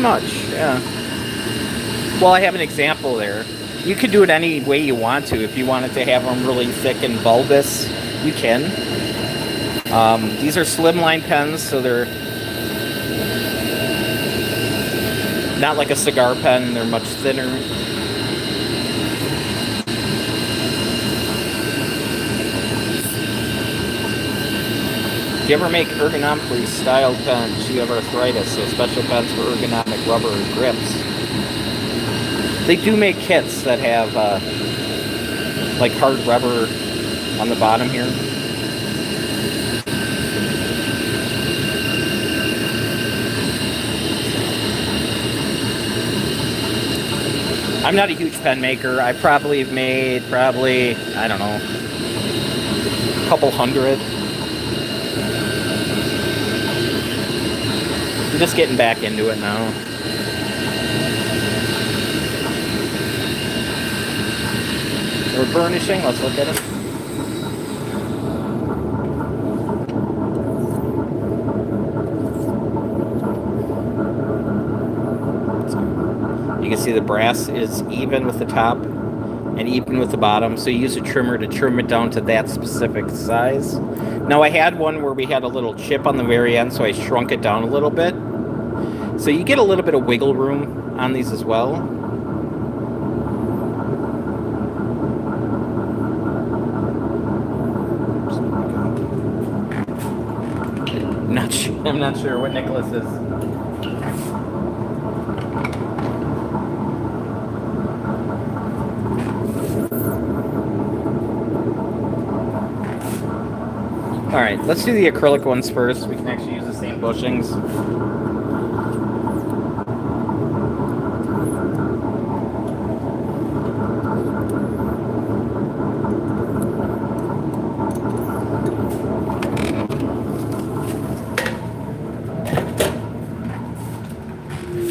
much, yeah. Well, I have an example there. You could do it any way you want to. If you wanted to have them really thick and bulbous, you can. These are slimline pens, so they're not like a cigar pen. They're much thinner. Do you ever make ergonomically styled pens? You have arthritis, so special pens for ergonomic rubber grips. They do make kits that have like hard rubber on the bottom here. I'm not a huge pen maker. I probably have made I don't know, a couple hundred. I'm just getting back into it now. We're burnishing. Let's look at it. You can see the brass is even with the top and even with the bottom. So you use a trimmer to trim it down to that specific size. Now I had one where we had a little chip on the very end, so I shrunk it down a little bit. So you get a little bit of wiggle room on these as well. I'm not sure what Nicholas is. All right, let's do the acrylic ones first. We can actually use the same bushings.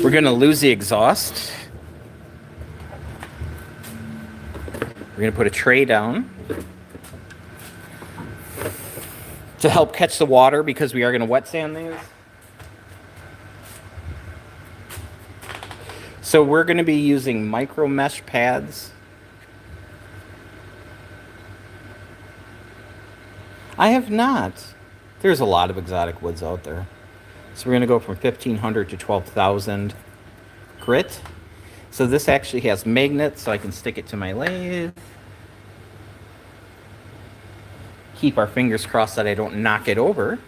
We're going to lose the exhaust. We're going to put a tray down to help catch the water because we are going to wet sand these. So we're going to be using micro mesh pads. I have not. There's a lot of exotic woods out there. So we're going to go from 1,500 to 12,000 grit. So this actually has magnets, so I can stick it to my lathe. Keep our fingers crossed that I don't knock it over.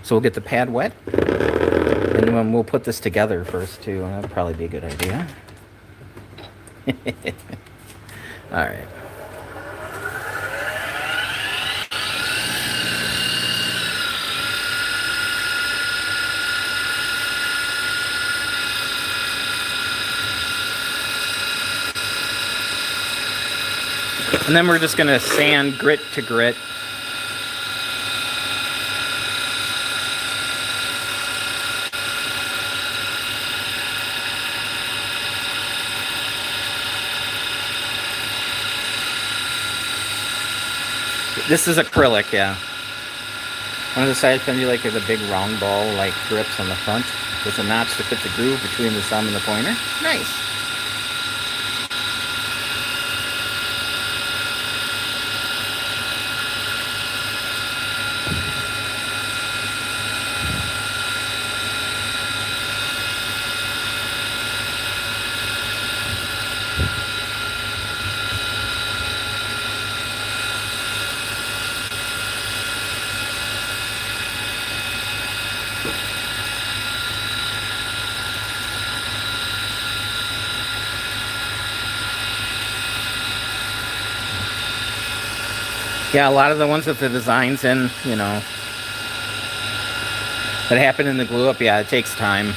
So we'll get the pad wet. And then we'll put this together first too. That'll probably be a good idea. All right. And then we're just going to sand grit to grit. This is acrylic, yeah. One of the side pens you like is a big round ball like grips on the front with a notch to fit the groove between the thumb and the pointer. Nice. Yeah, a lot of the ones with the designs in, you know, that happen in the glue up, yeah, it takes time.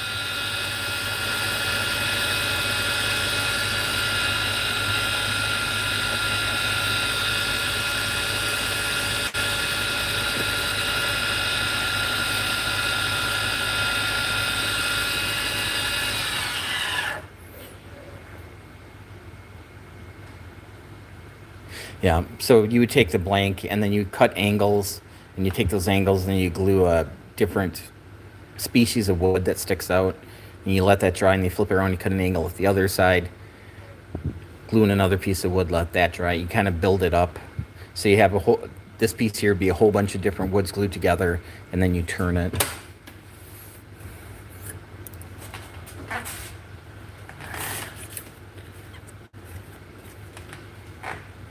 Yeah, so you would take the blank and then you cut angles and you take those angles and then you glue a different species of wood that sticks out, and you let that dry, and you flip it around, you cut an angle with the other side, glue in another piece of wood, let that dry. You kind of build it up. So you have a whole, this piece here be a whole bunch of different woods glued together, and then you turn it.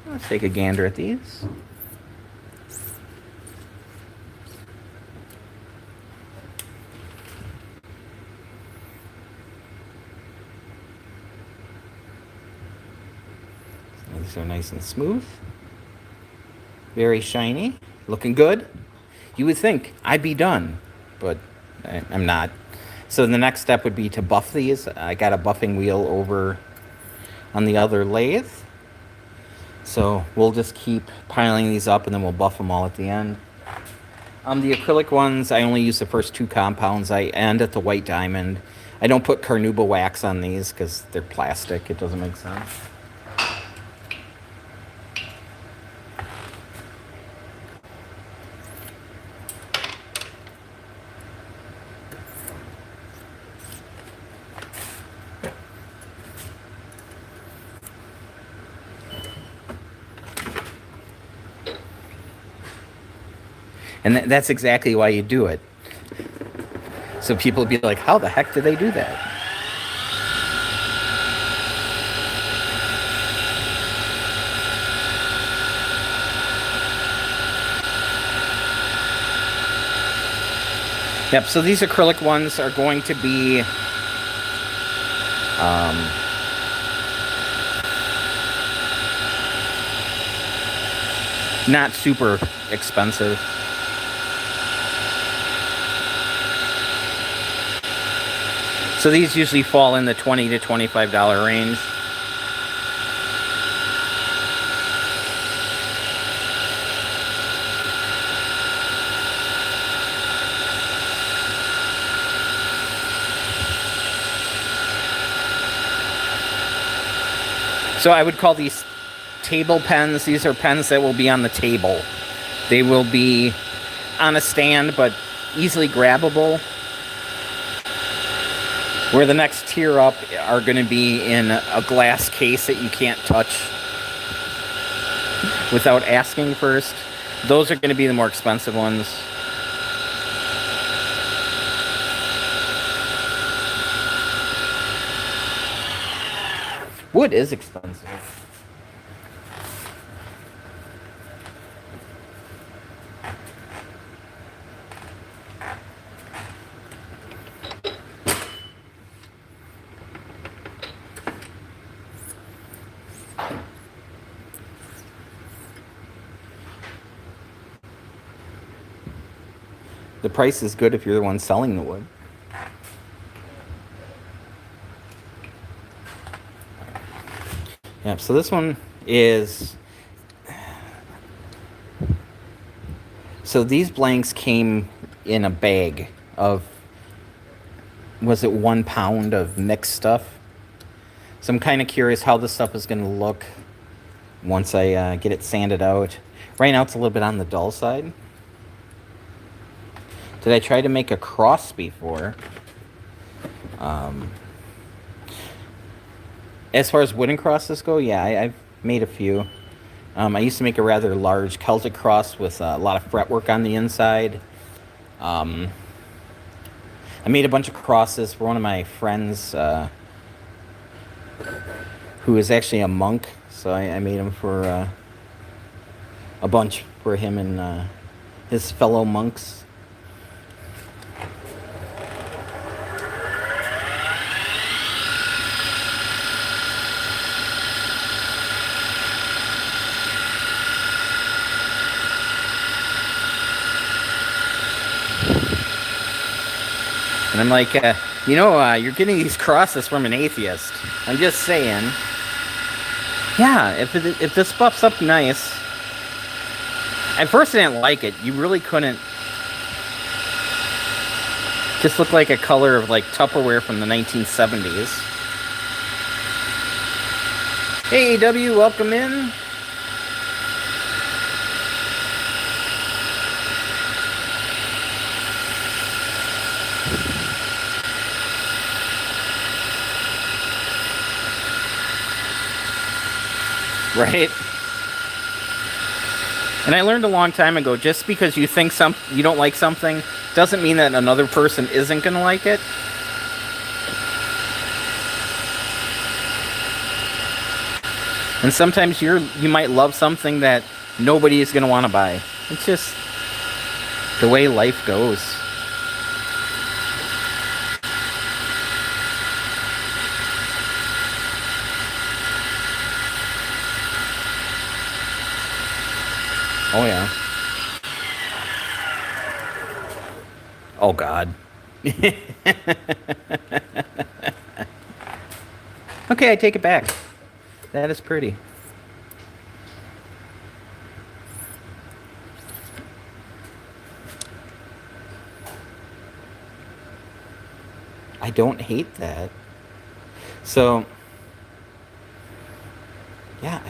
Let's take a gander at these. These are nice and smooth. Very shiny. Looking good. You would think I'd be done, but I'm not. So the next step would be to buff these. I got a buffing wheel over on the other lathe. So we'll just keep piling these up, and then we'll buff them all at the end. The acrylic ones, I only use the first 2 compounds. I end at the white diamond. I don't put carnauba wax on these because they're plastic. It doesn't make sense. And that's exactly why you do it. So people will be like, how the heck did they do that? Yep, so these acrylic ones are going to be not super expensive. So these usually fall in the $20 to $25 range. So I would call these table pens. These are pens that will be on the table. They will be on a stand, but easily grabbable. Where the next tier up are going to be in a glass case that you can't touch without asking first. Those are going to be the more expensive ones. Wood is expensive. The price is good if you're the one selling the wood. Yeah, so this one is... So these blanks came in a bag of... Was it 1 pound of mixed stuff? So I'm kind of curious how this stuff is going to look once I get it sanded out. Right now it's a little bit on the dull side. Did I try to make a cross before? As far as wooden crosses go, yeah, I've made a few. I used to make a rather large Celtic cross with a lot of fretwork on the inside. I made a bunch of crosses for one of my friends who is actually a monk. So I made them for a bunch for him and his fellow monks. And I'm like, you're getting these crosses from an atheist. I'm just saying. Yeah, if this buffs up nice. At first I didn't like it. You really couldn't. Just looked like a color of like Tupperware from the 1970s. Hey, W, welcome in. Right? And I learned a long time ago, just because you think you don't like something doesn't mean that another person isn't going to like it. And sometimes you might love something that nobody is going to want to buy. It's just the way life goes. Oh yeah. Oh God. Okay, I take it back. That is pretty. I don't hate that. So, yeah,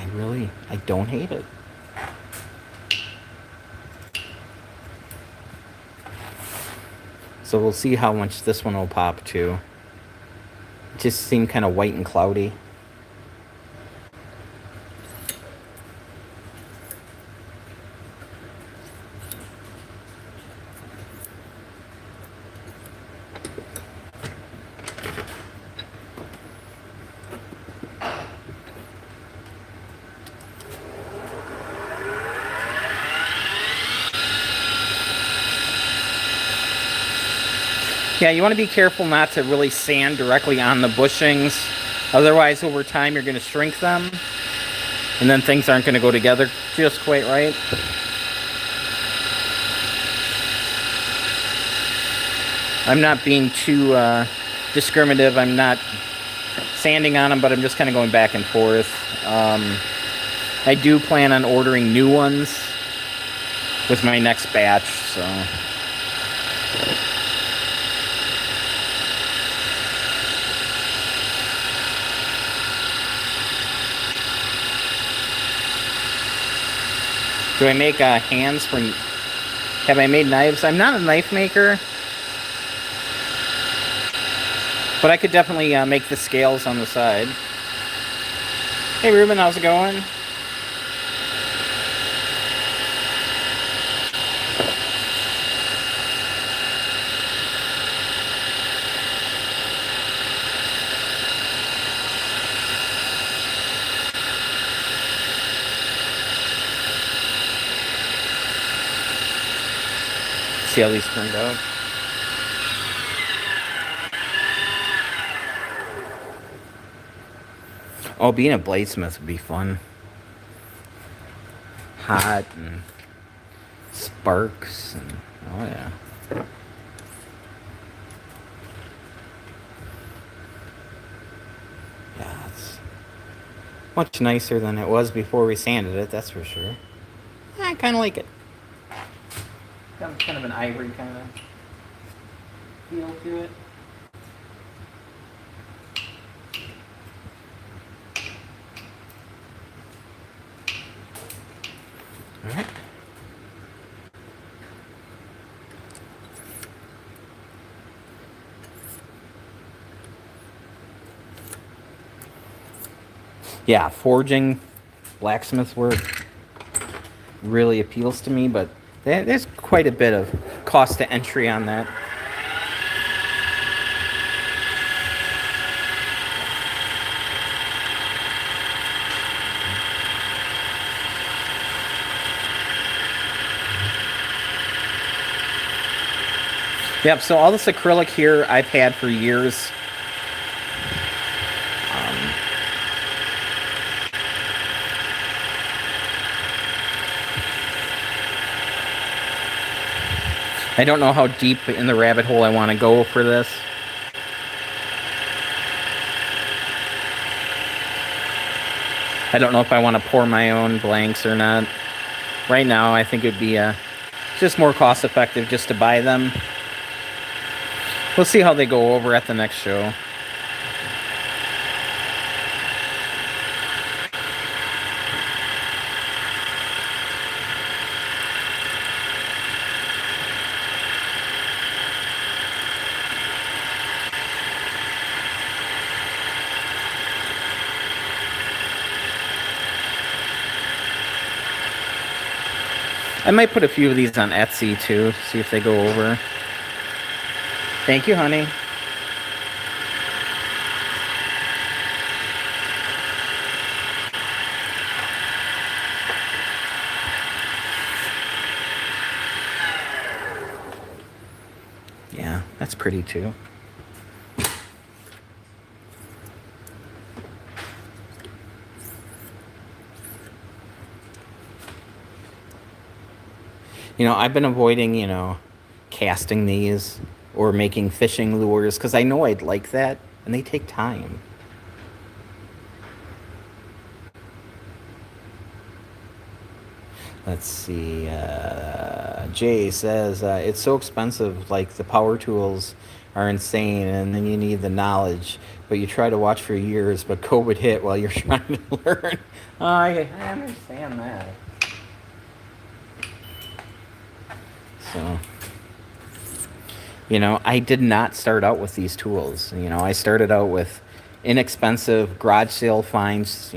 I don't hate it. So we'll see how much this one will pop too. It just seemed kind of white and cloudy. Yeah, you want to be careful not to really sand directly on the bushings. Otherwise, over time, you're going to shrink them. And then things aren't going to go together just quite right. I'm not being too discriminative. I'm not sanding on them, but I'm just kind of going back and forth. I do plan on ordering new ones with my next batch, so... Do I make hands for... Have I made knives? I'm not a knife maker. But I could definitely make the scales on the side. Hey Ruben, how's it going? See how these turned out. Oh, being a bladesmith would be fun. Hot and sparks and oh yeah. Yeah, it's much nicer than it was before we sanded it, that's for sure. I kind of like it. Got kind of an ivory kind of feel to it. All right. Yeah, forging, blacksmith work really appeals to me, but there's quite a bit of cost to entry on that. Yep, so all this acrylic here I've had for years. I don't know how deep in the rabbit hole I want to go for this. I don't know if I want to pour my own blanks or not. Right now, I think it would be just more cost effective just to buy them. We'll see how they go over at the next show. I might put a few of these on Etsy too, see if they go over. Thank you, honey. Yeah, that's pretty too. You know, I've been avoiding, casting these or making fishing lures because I know I'd like that and they take time. Let's see. Jay says it's so expensive. Like the power tools are insane, and then you need the knowledge. But you try to watch for years, but COVID hit while you're trying to learn. I understand that. So, I did not start out with these tools. I started out with inexpensive garage sale finds.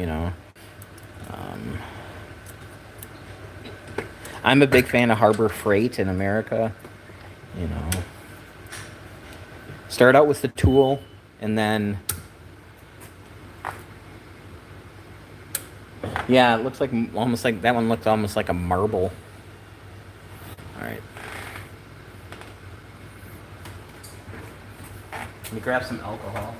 I'm a big fan of Harbor Freight in America. Start out with the tool and then, yeah, it looks like almost like that one looked almost like a marble. All right. Let me grab some alcohol.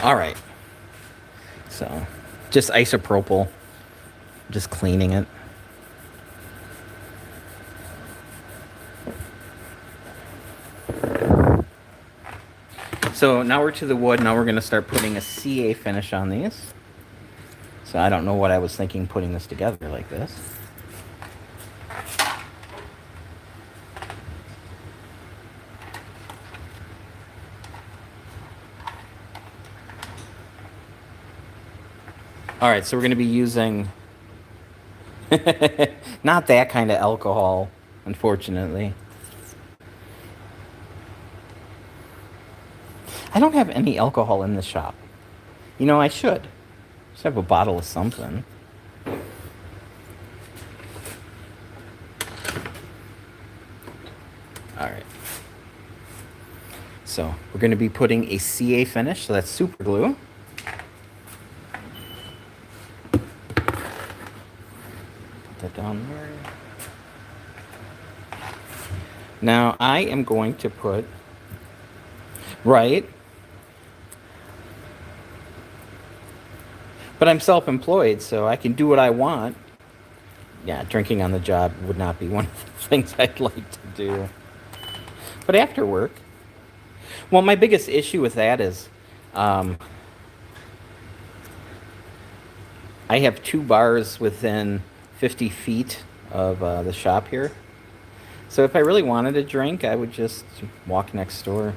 All right. So, just isopropyl. Just cleaning it. So now we're to the wood. Now we're going to start putting a CA finish on these. So I don't know what I was thinking putting this together like this. All right, so we're going to be using not that kind of alcohol, unfortunately. I don't have any alcohol in the shop. I should. Just have a bottle of something. All right. So we're going to be putting a CA finish, so that's super glue. Put that down there. Now I am going to put, right? But I'm self-employed, so I can do what I want. Yeah, drinking on the job would not be one of the things I'd like to do. But after work. Well, my biggest issue with that is I have 2 bars within 50 feet of the shop here. So if I really wanted a drink, I would just walk next door.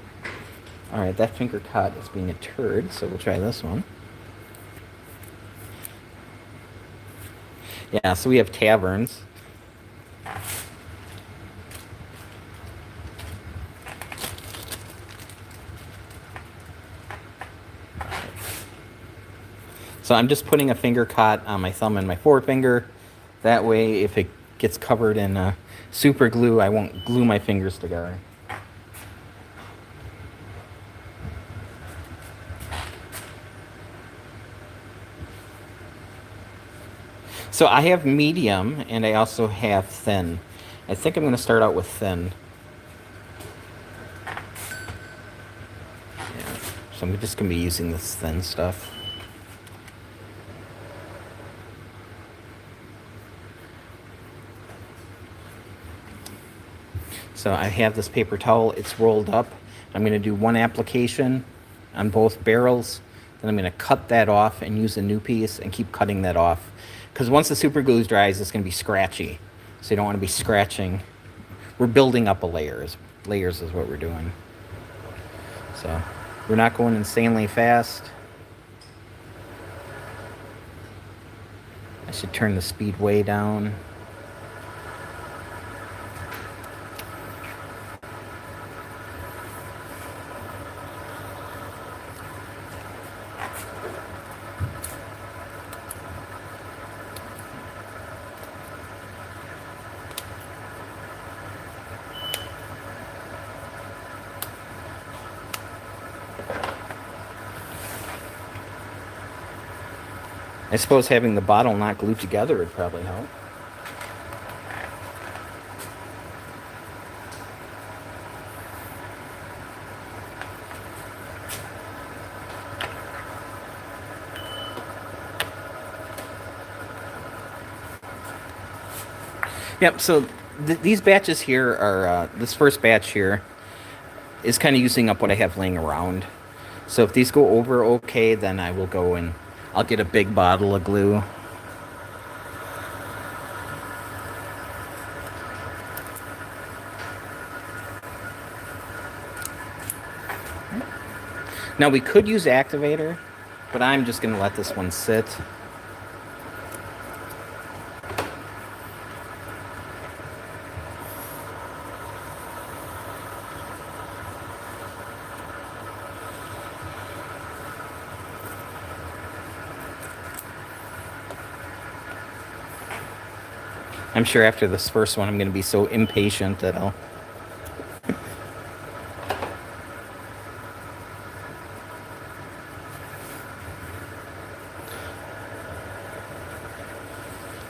All right, that finger cut is being a turd, so we'll try this one. Yeah, so we have taverns. So I'm just putting a finger cut on my thumb and my forefinger. That way, if it gets covered in super glue, I won't glue my fingers together. So I have medium and I also have thin. I think I'm going to start out with thin. Yeah. So I'm just going to be using this thin stuff. So I have this paper towel, it's rolled up. I'm going to do one application on both barrels. Then I'm going to cut that off and use a new piece and keep cutting that off. Because once the super glue dries, it's going to be scratchy. So you don't want to be scratching. We're building up a layers. Layers is what we're doing. So we're not going insanely fast. I should turn the speed way down. I suppose having the bottle not glued together would probably help. Yep, so these batches here are, this first batch here is kind of using up what I have laying around. So if these go over okay, then I will go and I'll get a big bottle of glue. Now we could use activator, but I'm just going to let this one sit. I'm sure after this first one, I'm going to be so impatient that I'll...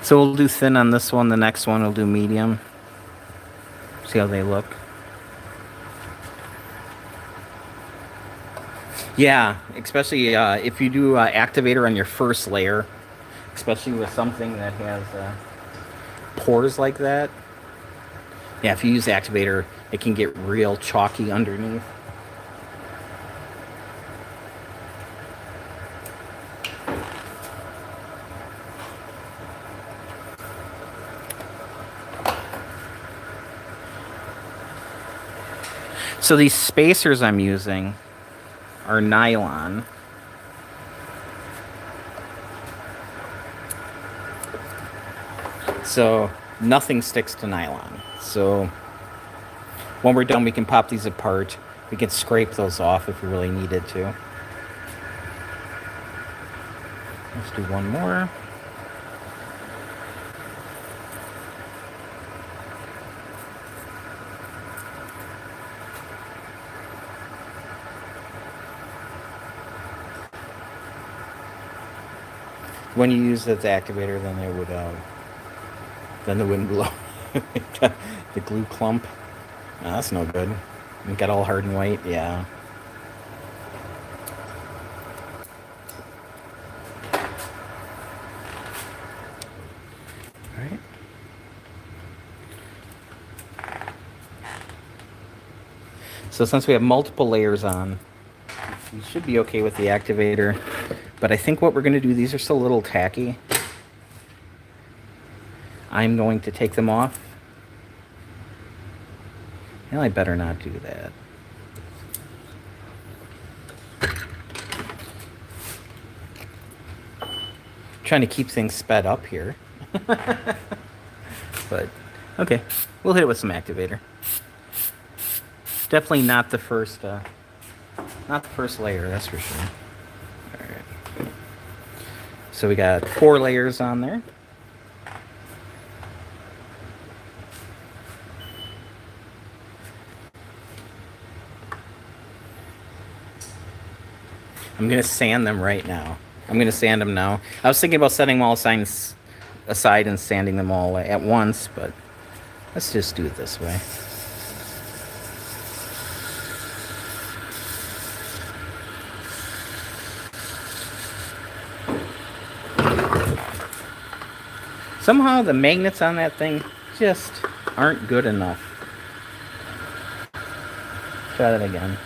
So we'll do thin on this one. The next one we'll do medium. See how they look. Yeah, especially if you do activator on your first layer, especially with something that has pores like that. Yeah, if you use activator, it can get real chalky underneath. So these spacers I'm using are nylon. So nothing sticks to nylon. So when we're done, we can pop these apart. We can scrape those off if we really needed to. Let's do one more. When you use this activator, then it would, then the wind blow. The glue clump. Oh, that's no good. It got all hard and white. Yeah. All right. So since we have multiple layers on, we should be okay with the activator. But I think what we're going to do, these are still a little tacky. I'm going to take them off. And I better not do that. Trying to keep things sped up here. But, okay. We'll hit it with some activator. Definitely not the first layer, that's for sure. All right. So we got 4 layers on there. I'm going to sand them right now. I'm going to sand them now. I was thinking about setting them all aside and sanding them all at once, but let's just do it this way. Somehow the magnets on that thing just aren't good enough. Try that again.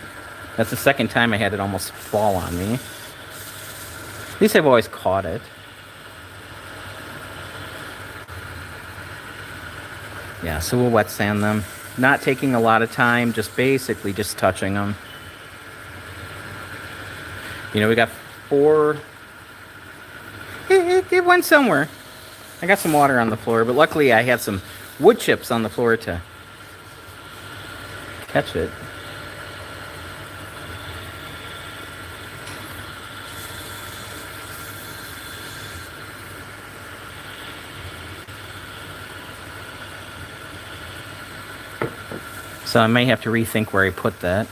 That's the second time I had it almost fall on me. At least I've always caught it. Yeah, so we'll wet sand them. Not taking a lot of time, just basically just touching them. You know, we got 4. It went somewhere. I got some water on the floor, but luckily I had some wood chips on the floor to catch it. So I may have to rethink where I put that.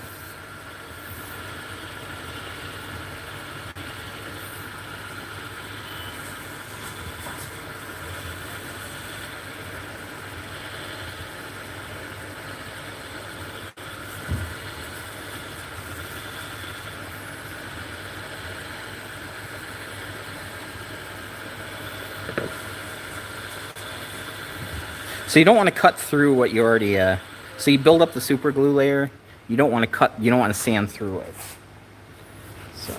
So you don't want to cut through what you already, so you build up the super glue layer. You don't want to cut, you don't want to sand through it. So.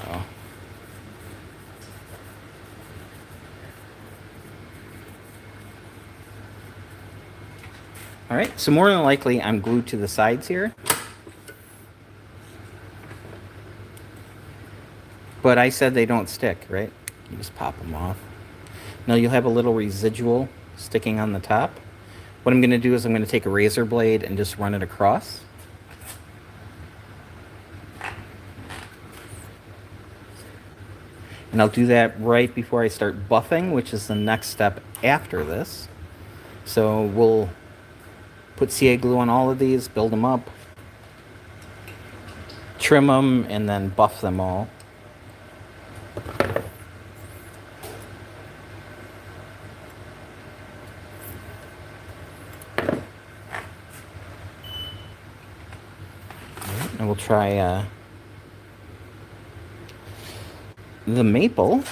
All right, so more than likely I'm glued to the sides here. But I said they don't stick, right? You just pop them off. Now you'll have a little residual sticking on the top. What I'm going to do is I'm going to take a razor blade and just run it across. And I'll do that right before I start buffing, which is the next step after this. So we'll put CA glue on all of these, build them up, trim them, and then buff them all. And we'll try the maple.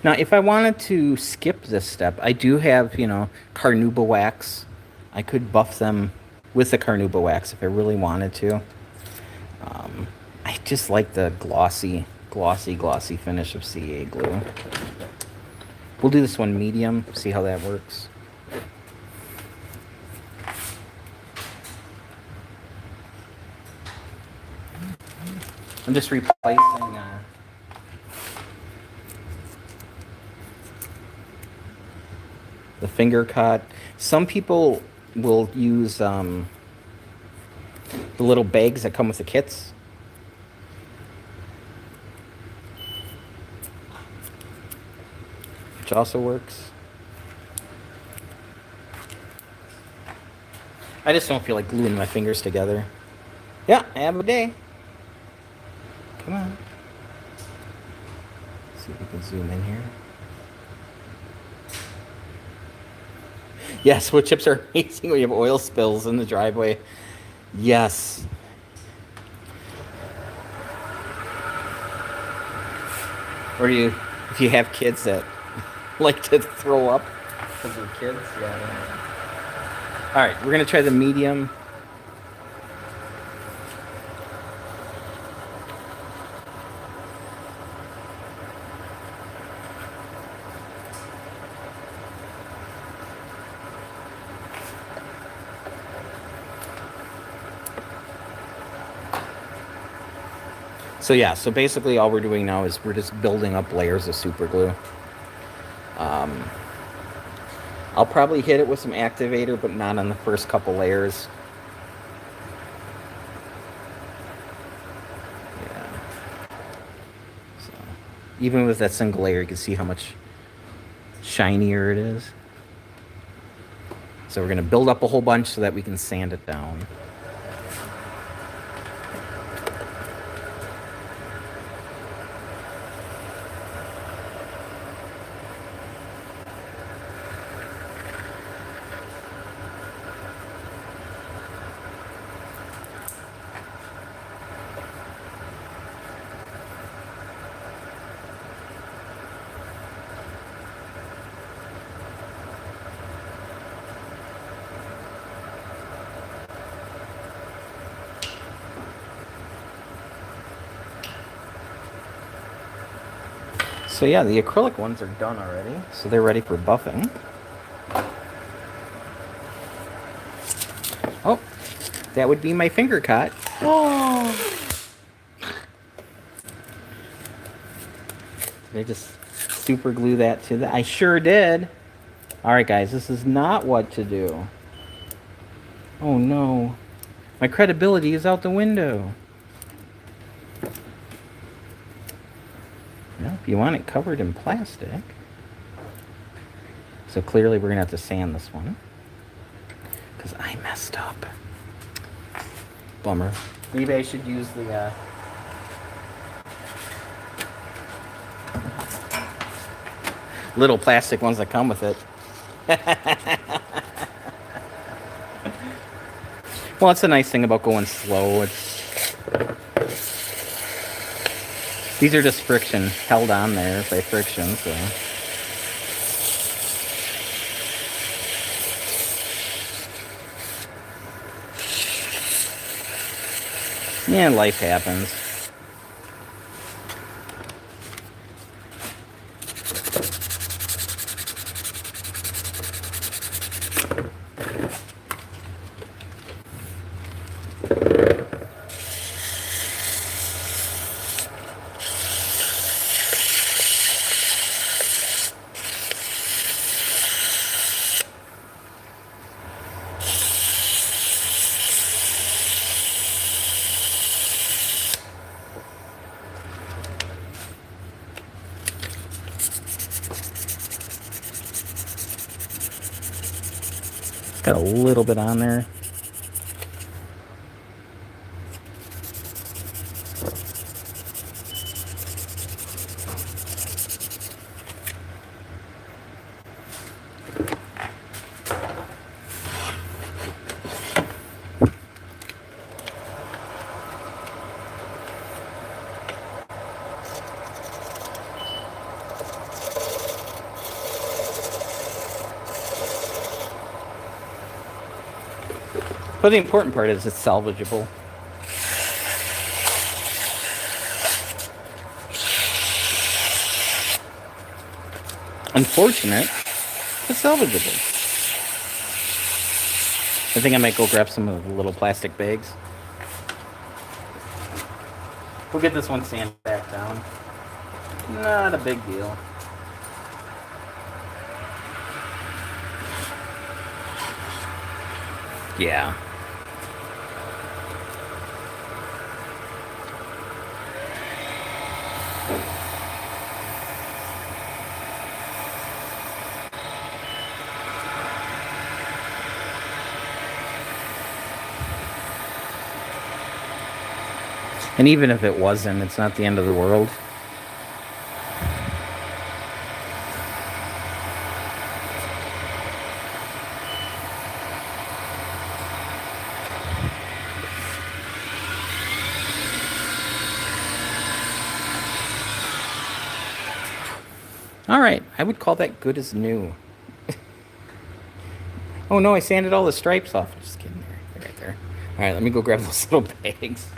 Now, if I wanted to skip this step, I do have, you know, carnauba wax. I could buff them with the carnauba wax if I really wanted to. I just like the glossy finish of CA glue. We'll do this one medium, see how that works. I'm just replacing the finger cut. Some people will use the little bags that come with the kits. Which also works. I just don't feel like gluing my fingers together. Yeah, have a day. Come on. Let's see if we can zoom in here. Yes, wood chips are amazing when you have oil spills in the driveway. Yes. Or if you have kids that like to throw up because they're kids, yeah. All right, we're gonna try the medium. So yeah, so basically all we're doing now is we're just building up layers of super glue. I'll probably hit it with some activator, but not on the first couple layers. Yeah. So even with that single layer, you can see how much shinier it is. So we're gonna build up a whole bunch so that we can sand it down. So yeah, the acrylic ones are done already, so they're ready for buffing. That would be my finger cut. Oh. Did I just super glue that to the... I sure did. All right, guys, this is not what to do. Oh, no. My credibility is out the window. Well, if you want it covered in plastic. So clearly we're going to have to sand this one. Because I messed up. Bummer. Maybe I should use the... little plastic ones that come with it. Well, that's the nice thing about going slow. These are just friction, held on there by friction, so... Yeah, life happens. Got a little bit on there. But the important part is it's salvageable. Unfortunate, it's salvageable. I think I might go grab some of the little plastic bags. We'll get this one sanded back down. Not a big deal. Yeah. And even if it wasn't, it's not the end of the world. All right, I would call that good as new. Oh no, I sanded all the stripes off. Just kidding. They're right there. All right, let me go grab those little bags.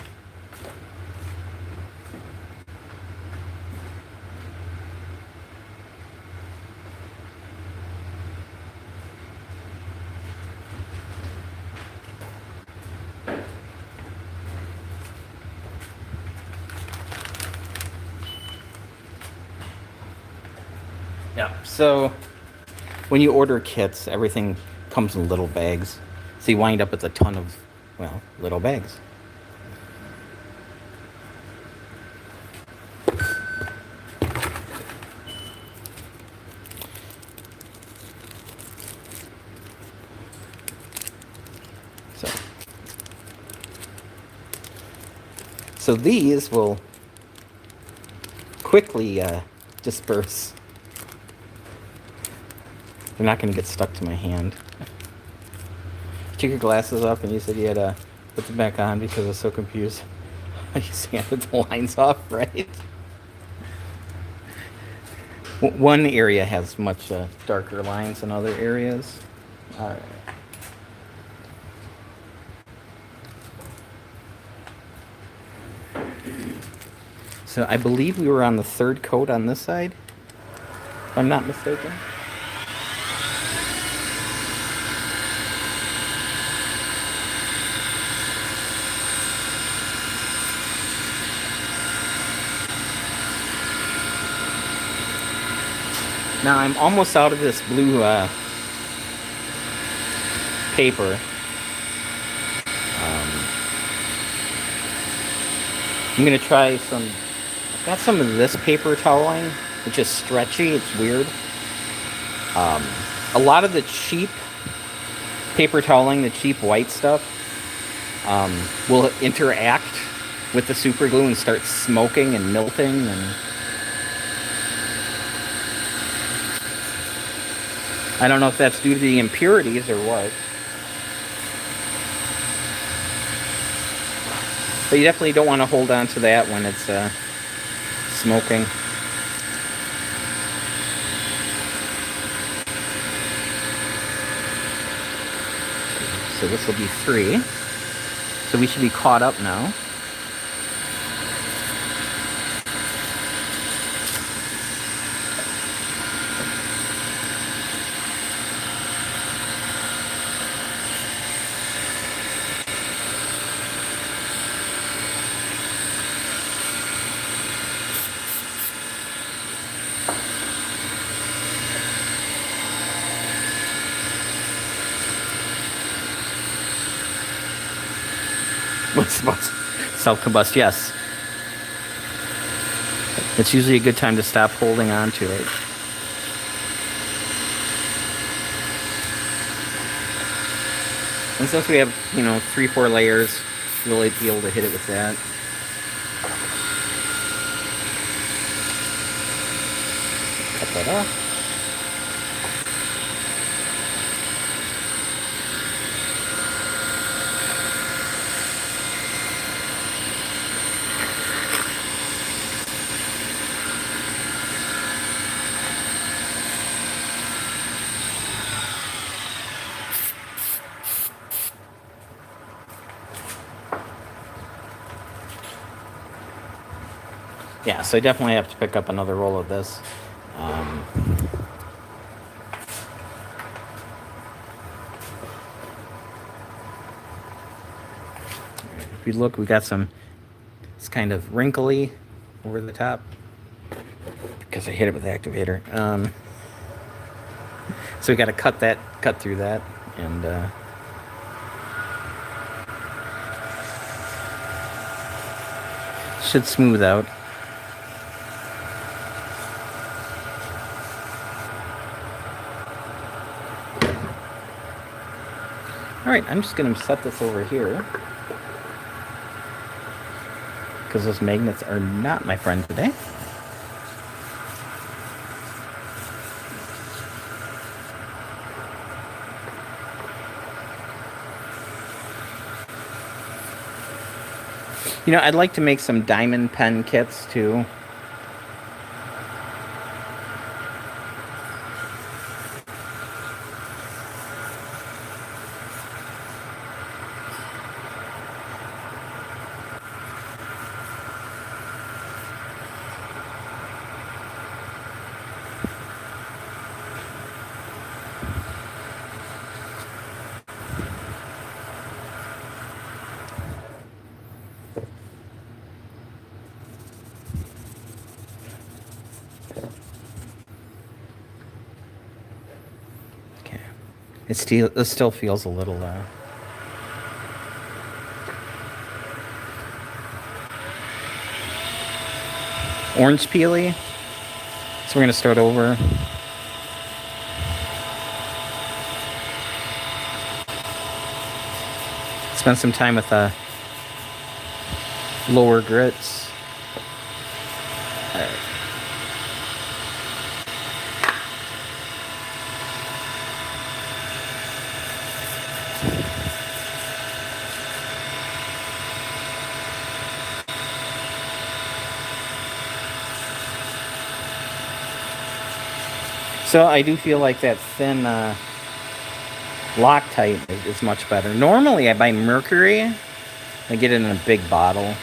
Yeah, so when you order kits, everything comes in little bags. So you wind up with a ton of, well, little bags. So these will quickly disperse. They're not going to get stuck to my hand. You took your glasses off and you said you had to put them back on because I was so confused. You sanded the lines off, right? One area has much darker lines than other areas. All right. So I believe we were on the third coat on this side, if I'm not mistaken. Now I'm almost out of this blue paper. I'm gonna try some. I've got some of this paper toweling, which is stretchy. It's weird. A lot of the cheap paper toweling, the cheap white stuff, will interact with the super glue and start smoking and melting, and I don't know if that's due to the impurities or what. But you definitely don't want to hold on to that when it's smoking. So this will be 3. So we should be caught up now. What's self-combust? Yes. It's usually a good time to stop holding on to it. And since we have, 3-4 layers, we'll be able to hit it with that. Cut that off. Yeah, so I definitely have to pick up another roll of this. If you look, we got some, it's kind of wrinkly over the top because I hit it with the activator. So we got to cut through that, and should smooth out. All right, I'm just going to set this over here because those magnets are not my friend today. I'd like to make some diamond pen kits too. It still feels a little orange peely. So we're going to start over. Spend some time with lower grits. All right. So I do feel like that thin Loctite is much better. Normally I buy Mercury. I get it in a big bottle.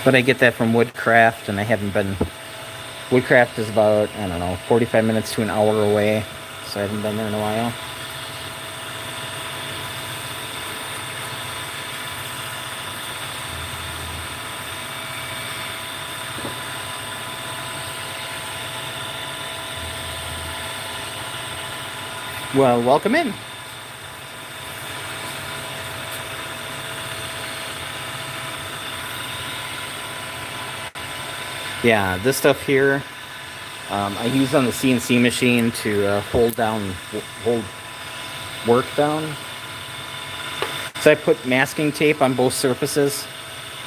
But I get that from Woodcraft, and I haven't been... Woodcraft is about, 45 minutes to an hour away. So I haven't been there in a while. Well, welcome in. Yeah, this stuff here, I use on the CNC machine to hold work down. So I put masking tape on both surfaces,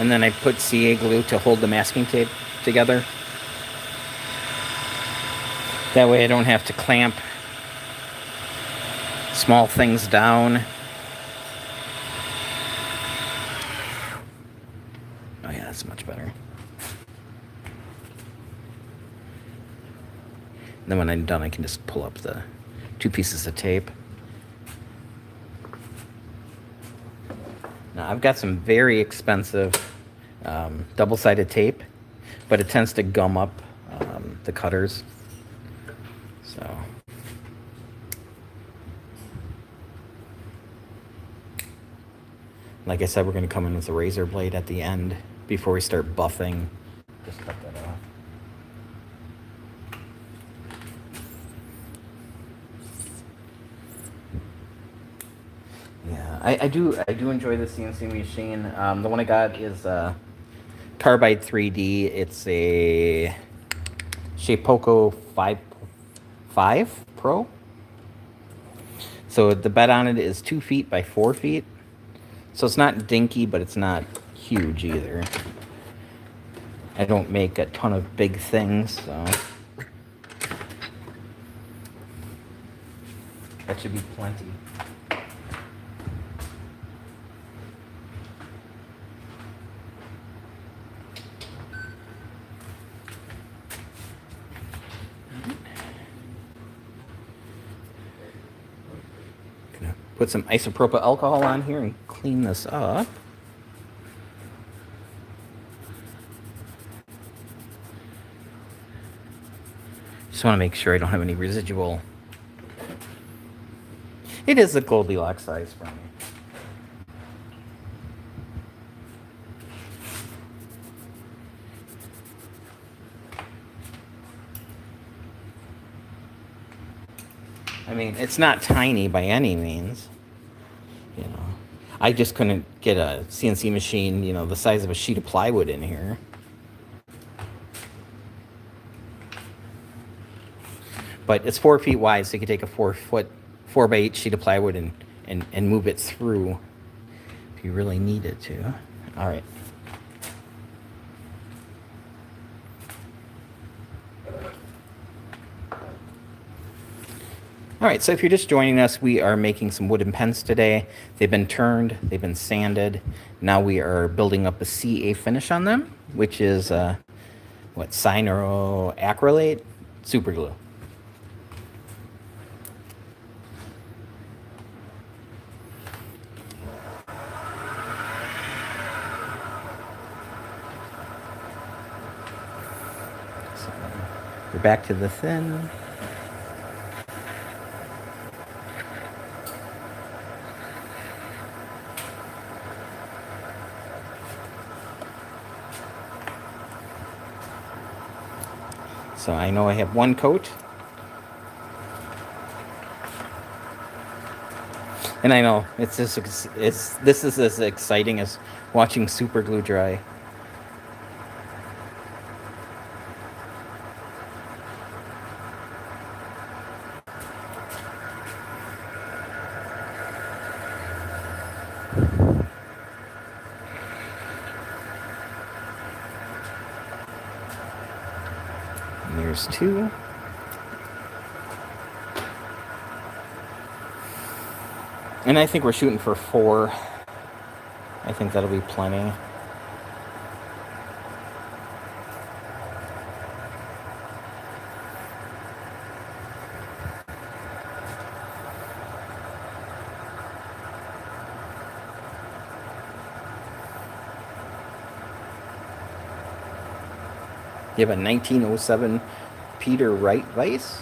and then I put CA glue to hold the masking tape together. That way I don't have to clamp small things down. Oh yeah, that's much better. And then when I'm done, I can just pull up the 2 pieces of tape. Now I've got some very expensive double-sided tape, but it tends to gum up the cutters. So like I said, we're going to come in with a razor blade at the end before we start buffing. Just cut that off. Yeah, I do enjoy the CNC machine. The one I got is Carbide 3D. It's a Shapeoko 5 Pro. So the bed on it is 2 feet by 4 feet. So it's not dinky, but it's not huge either. I don't make a ton of big things, so that should be plenty. Gonna put some isopropyl alcohol on here and clean this up. Just want to make sure I don't have any residual. It is the Goldilocks size for me. I mean, it's not tiny by any means. You know, I just couldn't get a CNC machine, you know, the size of a sheet of plywood in here. But it's 4 feet wide, so you can take a 4 by 8 sheet of plywood and move it through if you really needed to. All right. All right, so if you're just joining us, we are making some wooden pens today. They've been turned, they've been sanded. Now we are building up a CA finish on them, which is cyanoacrylate super glue. So we're back to the thin. So I know I have one coat. And I know this is as exciting as watching super glue dry. And there's 2. And I think we're shooting for 4. I think that'll be plenty. You have a 1907 Peter Wright vise.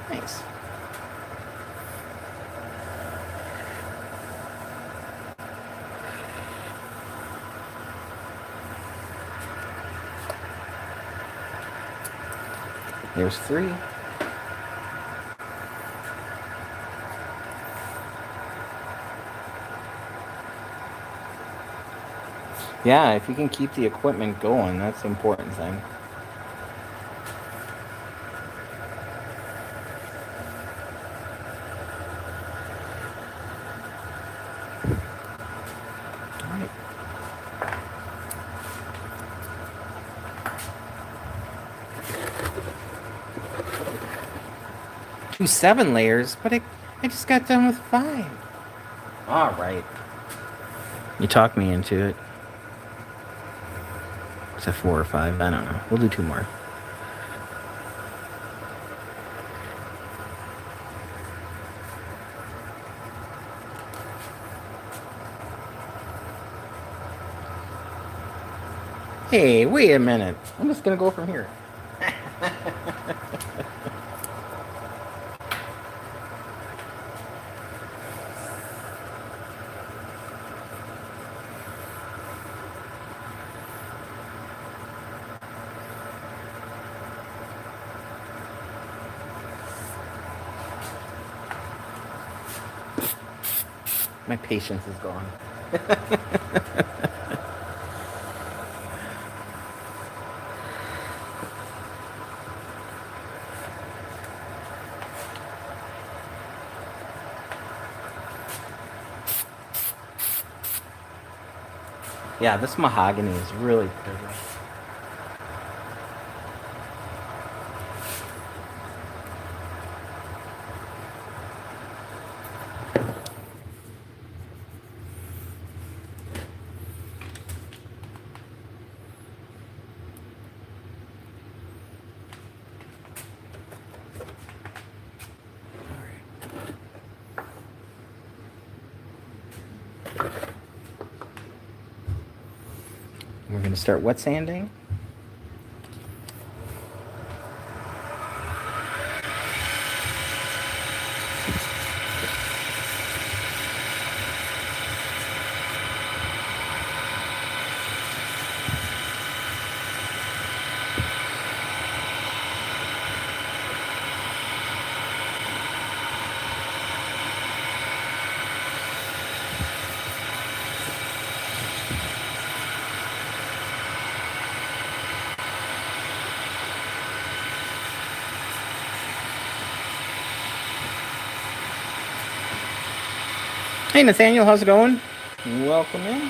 Nice. There's 3. Yeah, if you can keep the equipment going, that's the important thing. All right. 7 layers, but I just got done with 5. All right. You talked me into it. Is that 4 or 5? I don't know. We'll do 2 more. Hey, wait a minute. I'm just gonna go from here. My patience is gone. Yeah, this mahogany is really pretty. We're going to start wet sanding. Hey Nathaniel, how's it going? Welcome in.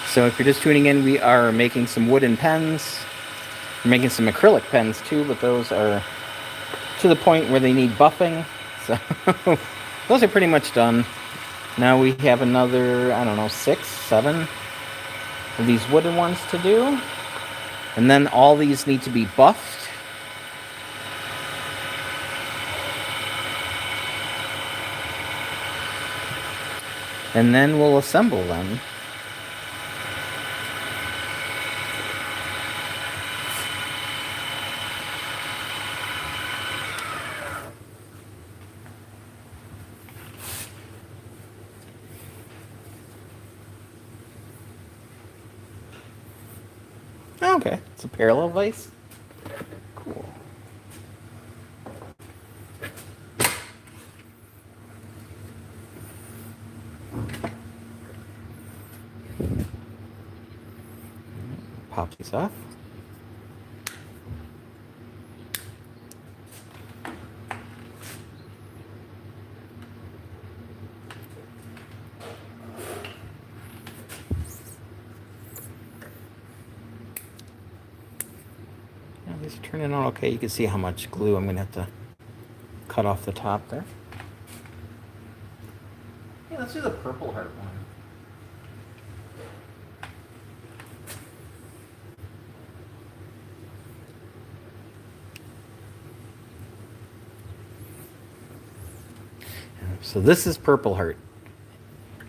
So if you're just tuning in, we are making some wooden pens. We're making some acrylic pens too, but those are to the point where they need buffing. So those are pretty much done. Now we have another, I don't know, 6, 7 of these wooden ones to do. And then all these need to be buffed. And then we'll assemble them. Okay, it's a parallel vise. Cool. Pop these off. These are turning out okay. You can see how much glue I'm going to have to cut off the top there. Hey, let's do the Purple Heart one. So this is Purple Heart.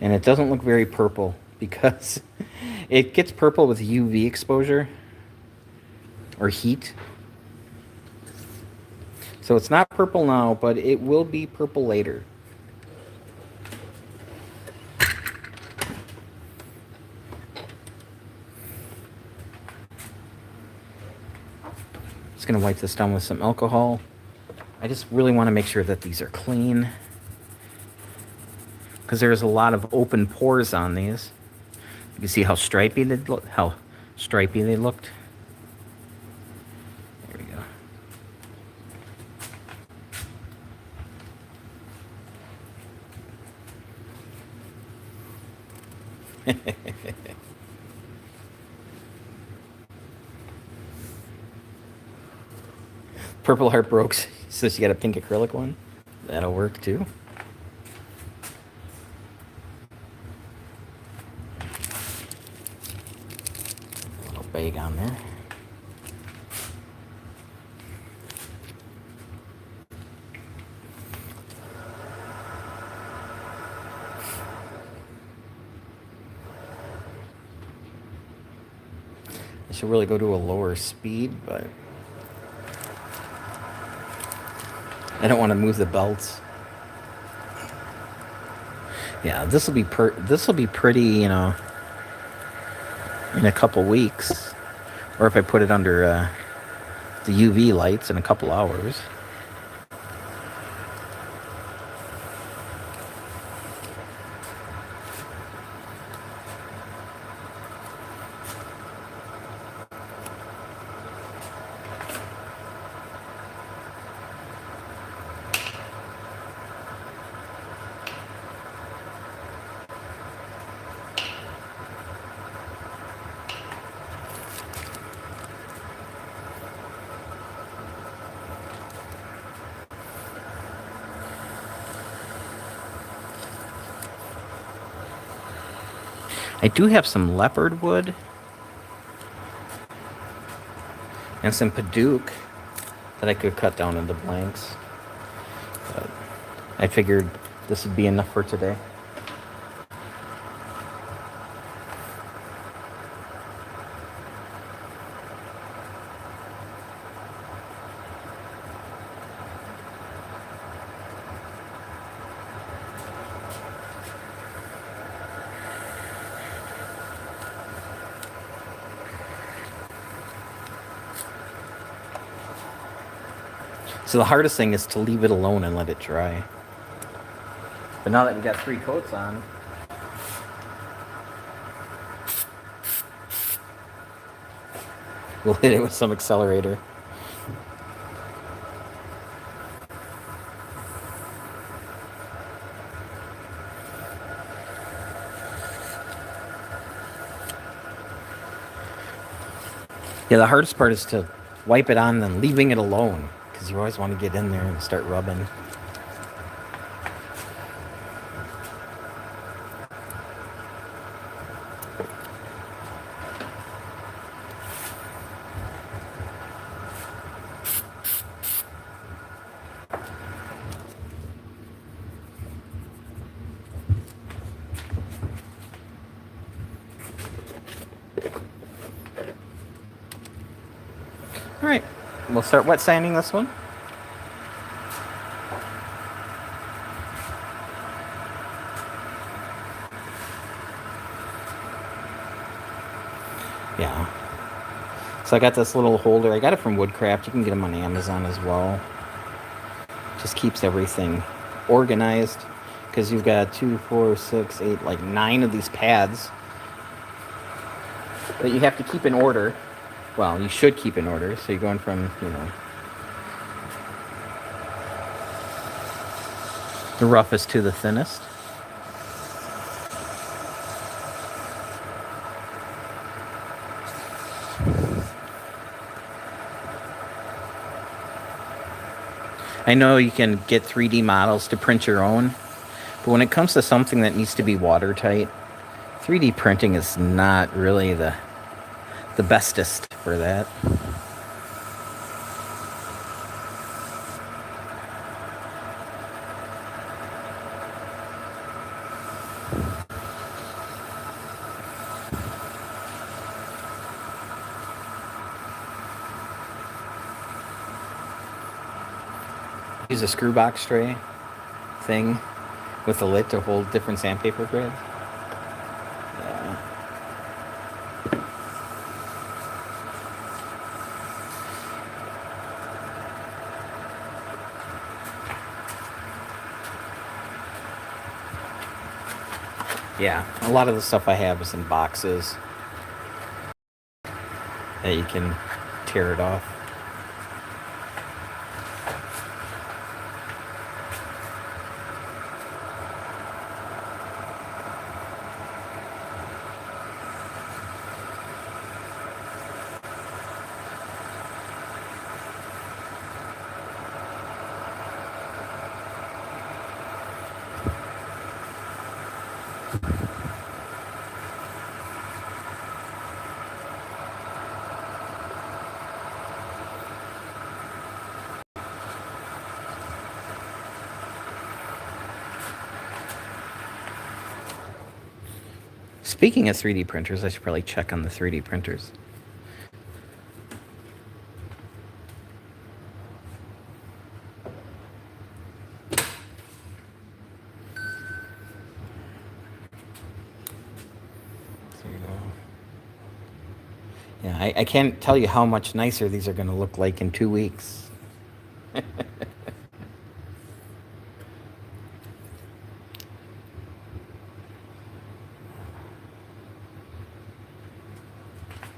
And it doesn't look very purple because it gets purple with UV exposure or heat. So it's not purple now, but it will be purple later. going to wipe this down with some alcohol. I just really want to make sure that these are clean, because there's a lot of open pores on these. You can see how stripy they looked. There we go. Purple Heart broke. Says you got a pink acrylic one. That'll work too. A little bag on there. I should really go to a lower speed, but I don't want to move the belts. Yeah, this will be pretty, you know, in a couple weeks, or if I put it under the UV lights in a couple hours. I do have some leopard wood and some Paduke that I could cut down into blanks. But I figured this would be enough for today. So the hardest thing is to leave it alone and let it dry. But now that we got 3 coats on, we'll hit it with some accelerator. Yeah, the hardest part is to wipe it on and then leaving it alone, because you always want to get in there and start rubbing. All right, we'll start wet sanding this one. Yeah. So I got this little holder. I got it from Woodcraft. You can get them on Amazon as well. Just keeps everything organized, because you've got 2, 4, 6, 8, like 9 of these pads that you have to keep in order. Well, you should keep in order. So you're going from, you know, the roughest to the thinnest. I know you can get 3D models to print your own, but when it comes to something that needs to be watertight, 3D printing is not really the bestest for that. Use a screw box tray thing with a lid to hold different sandpaper grids. Yeah. Yeah, a lot of the stuff I have is in boxes that you can tear it off. Speaking of 3D printers, I should probably check on the 3D printers. Yeah, I can't tell you how much nicer these are going to look like in 2 weeks.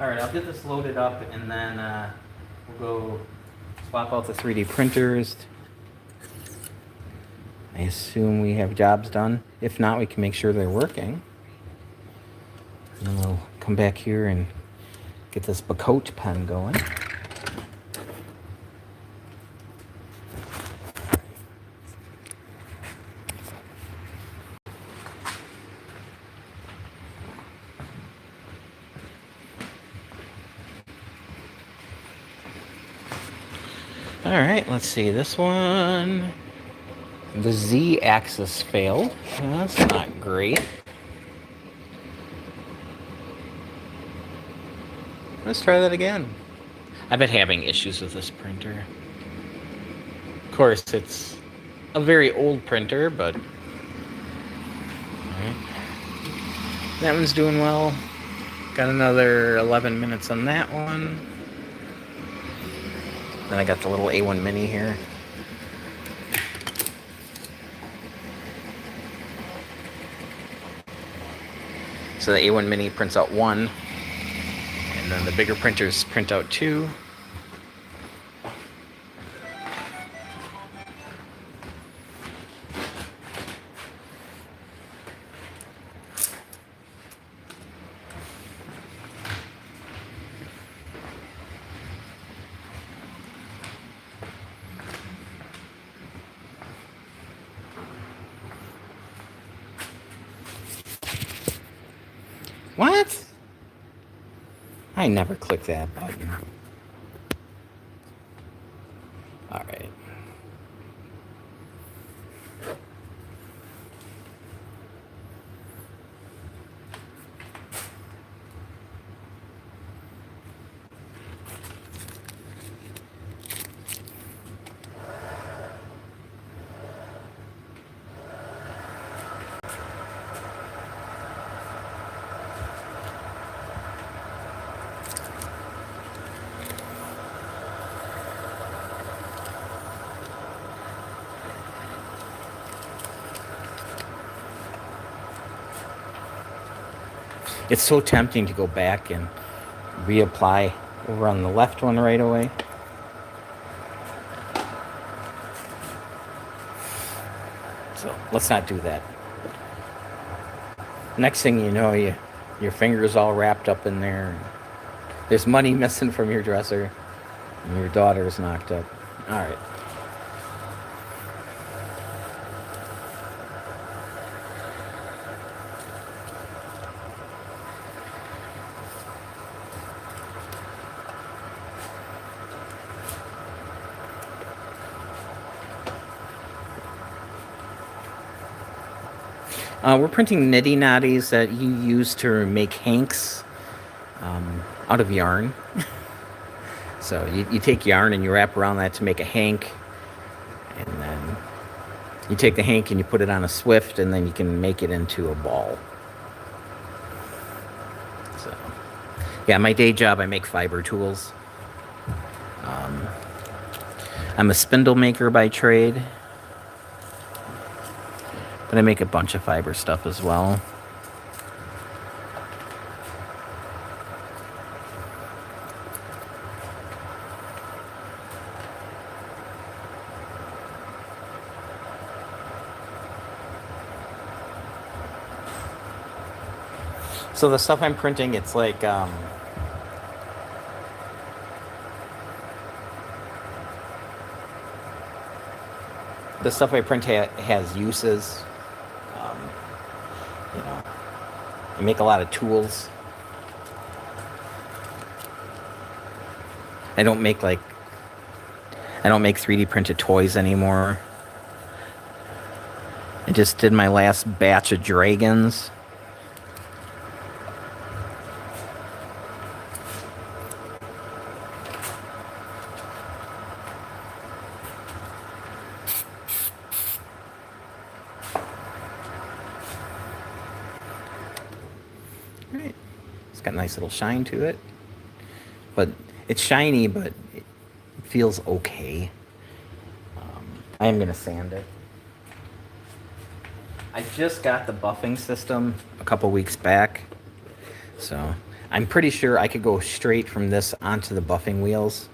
All right, I'll get this loaded up, and then we'll go swap out the 3D printers. I assume we have jobs done. If not, we can make sure they're working. And then we'll come back here and get this Bacote pen going. All right, let's see. This one, the Z-axis failed. That's not great. Let's try that again. I've been having issues with this printer. Of course, it's a very old printer, but right. That one's doing well. Got another 11 minutes on that one. Then I got the little A1 Mini here. So the A1 Mini prints out 1, and then the bigger printers print out 2. What? I never clicked that button. All right. It's so tempting to go back and reapply over on the left one right away. So let's not do that. Next thing you know, your finger's all wrapped up in there. There's money missing from your dresser, and your daughter's knocked up. All right. We're printing nitty knotties that you use to make hanks out of yarn. So you take yarn and you wrap around that to make a hank, and then you take the hank and you put it on a Swift, and then you can make it into a ball. So yeah, my day job, I make fiber tools. I'm a spindle maker by trade, but I make a bunch of fiber stuff as well. So the stuff I'm printing, it's like the stuff I print has uses. Um, you know, I make a lot of tools. I don't make 3D printed toys anymore. I just did my last batch of dragons. Right. It's got a nice little shine to it. But it's shiny, but it feels okay. I am going to sand it. I just got the buffing system a couple weeks back. So I'm pretty sure I could go straight from this onto the buffing wheels.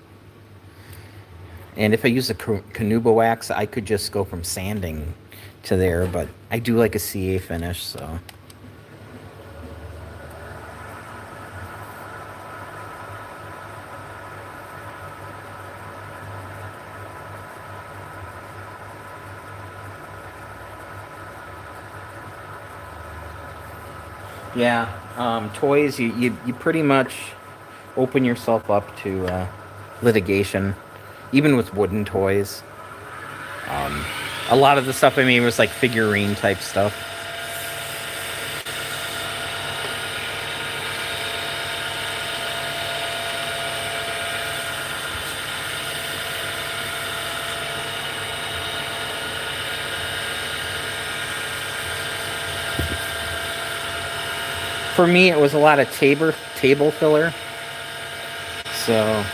And if I use the Canuba wax, I could just go from sanding to there. But I do like a CA finish, so... Yeah, toys, you pretty much open yourself up to litigation, even with wooden toys. A lot of the stuff I made was like figurine type stuff. For me, it was a lot of table filler. So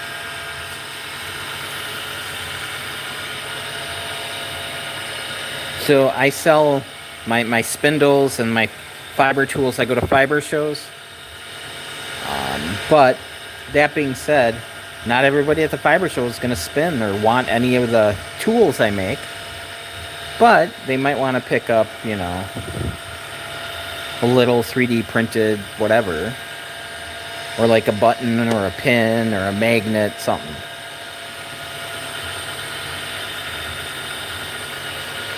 I sell my spindles and my fiber tools. I go to fiber shows. But that being said, not everybody at the fiber show is going to spin or want any of the tools I make. But they might want to pick up, a little 3D printed whatever, or like a button or a pin or a magnet, something.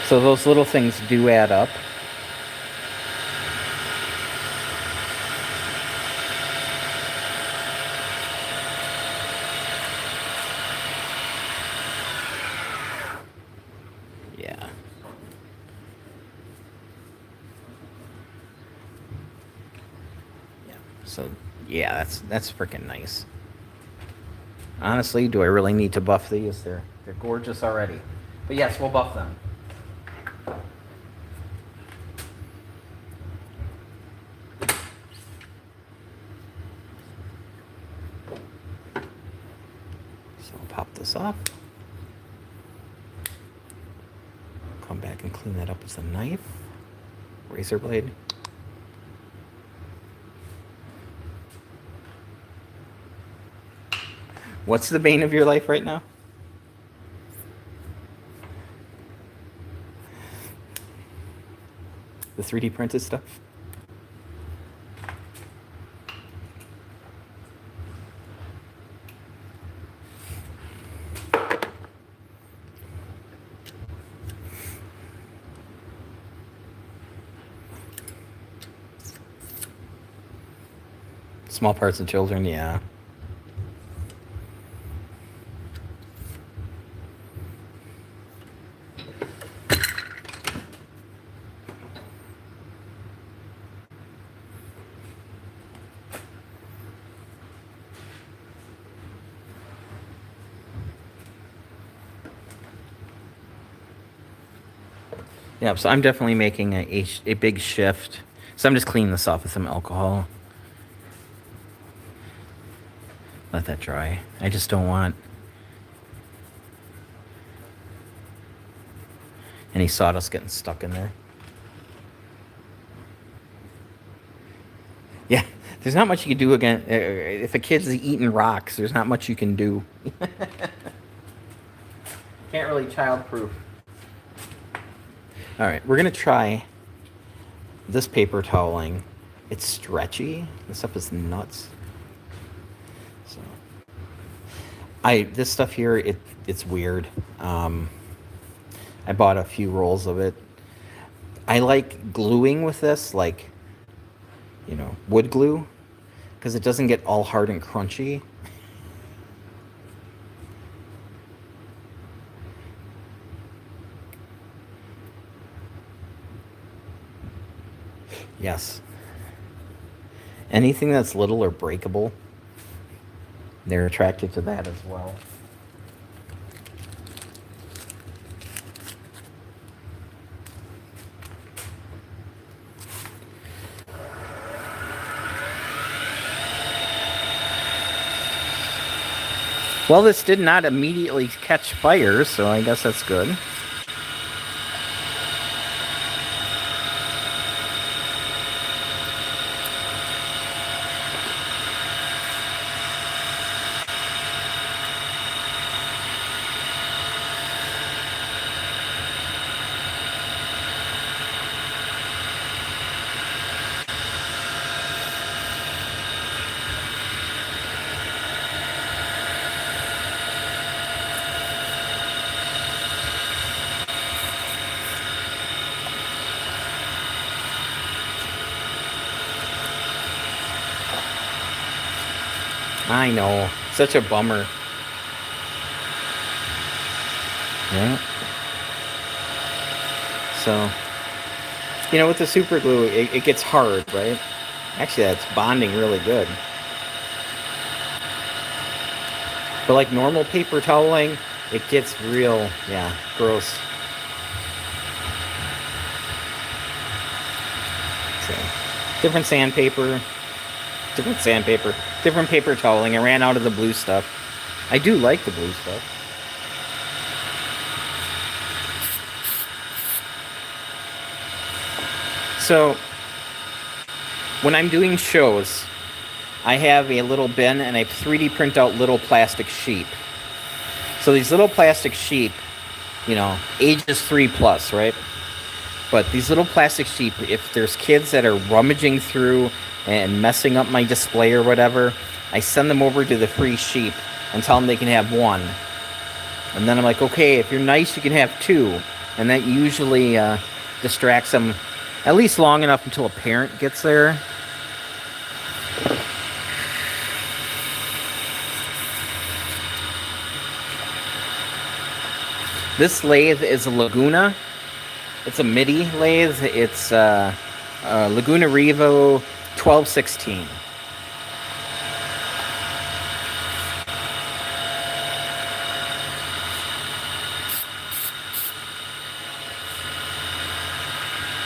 So those little things do add up. Yeah. So, yeah, that's freaking nice. Honestly, do I really need to buff these? They're gorgeous already. But yes, we'll buff them. So I'll pop this off. Come back and clean that up with a knife. Razor blade. What's the bane of your life right now? The 3D printed stuff? Small parts of children, yeah. Yeah, so I'm definitely making a big shift. So I'm just cleaning this off with some alcohol. Let that dry. I just don't want any sawdust getting stuck in there. Yeah, there's not much you can do again. If a kid's eating rocks, there's not much you can do. Can't really childproof. All right, we're going to try this paper toweling It's stretchy. This stuff is nuts. So this stuff here, it's weird. I bought a few rolls of it. I like gluing with this, like, wood glue, because it doesn't get all hard and crunchy. Yes. Anything that's little or breakable, they're attracted to that as well. Well, this did not immediately catch fire, so I guess that's good. I know. Such a bummer. Yeah. So, with the super glue, it gets hard, right? Actually, that's bonding really good. But like normal paper toweling, it gets real, gross. So, different sandpaper, different paper toweling. I ran out of the blue stuff. I do like the blue stuff. So, when I'm doing shows, I have a little bin and I 3D print out little plastic sheep. So these little plastic sheep, ages 3+, right? But these little plastic sheep, if there's kids that are rummaging through and messing up my display or whatever, I send them over to the free sheep and tell them they can have one. And then I'm like, okay, if you're nice, you can have two. And that usually distracts them at least long enough until a parent gets there. This lathe is a Laguna. It's a MIDI lathe. It's Laguna Revo 1216.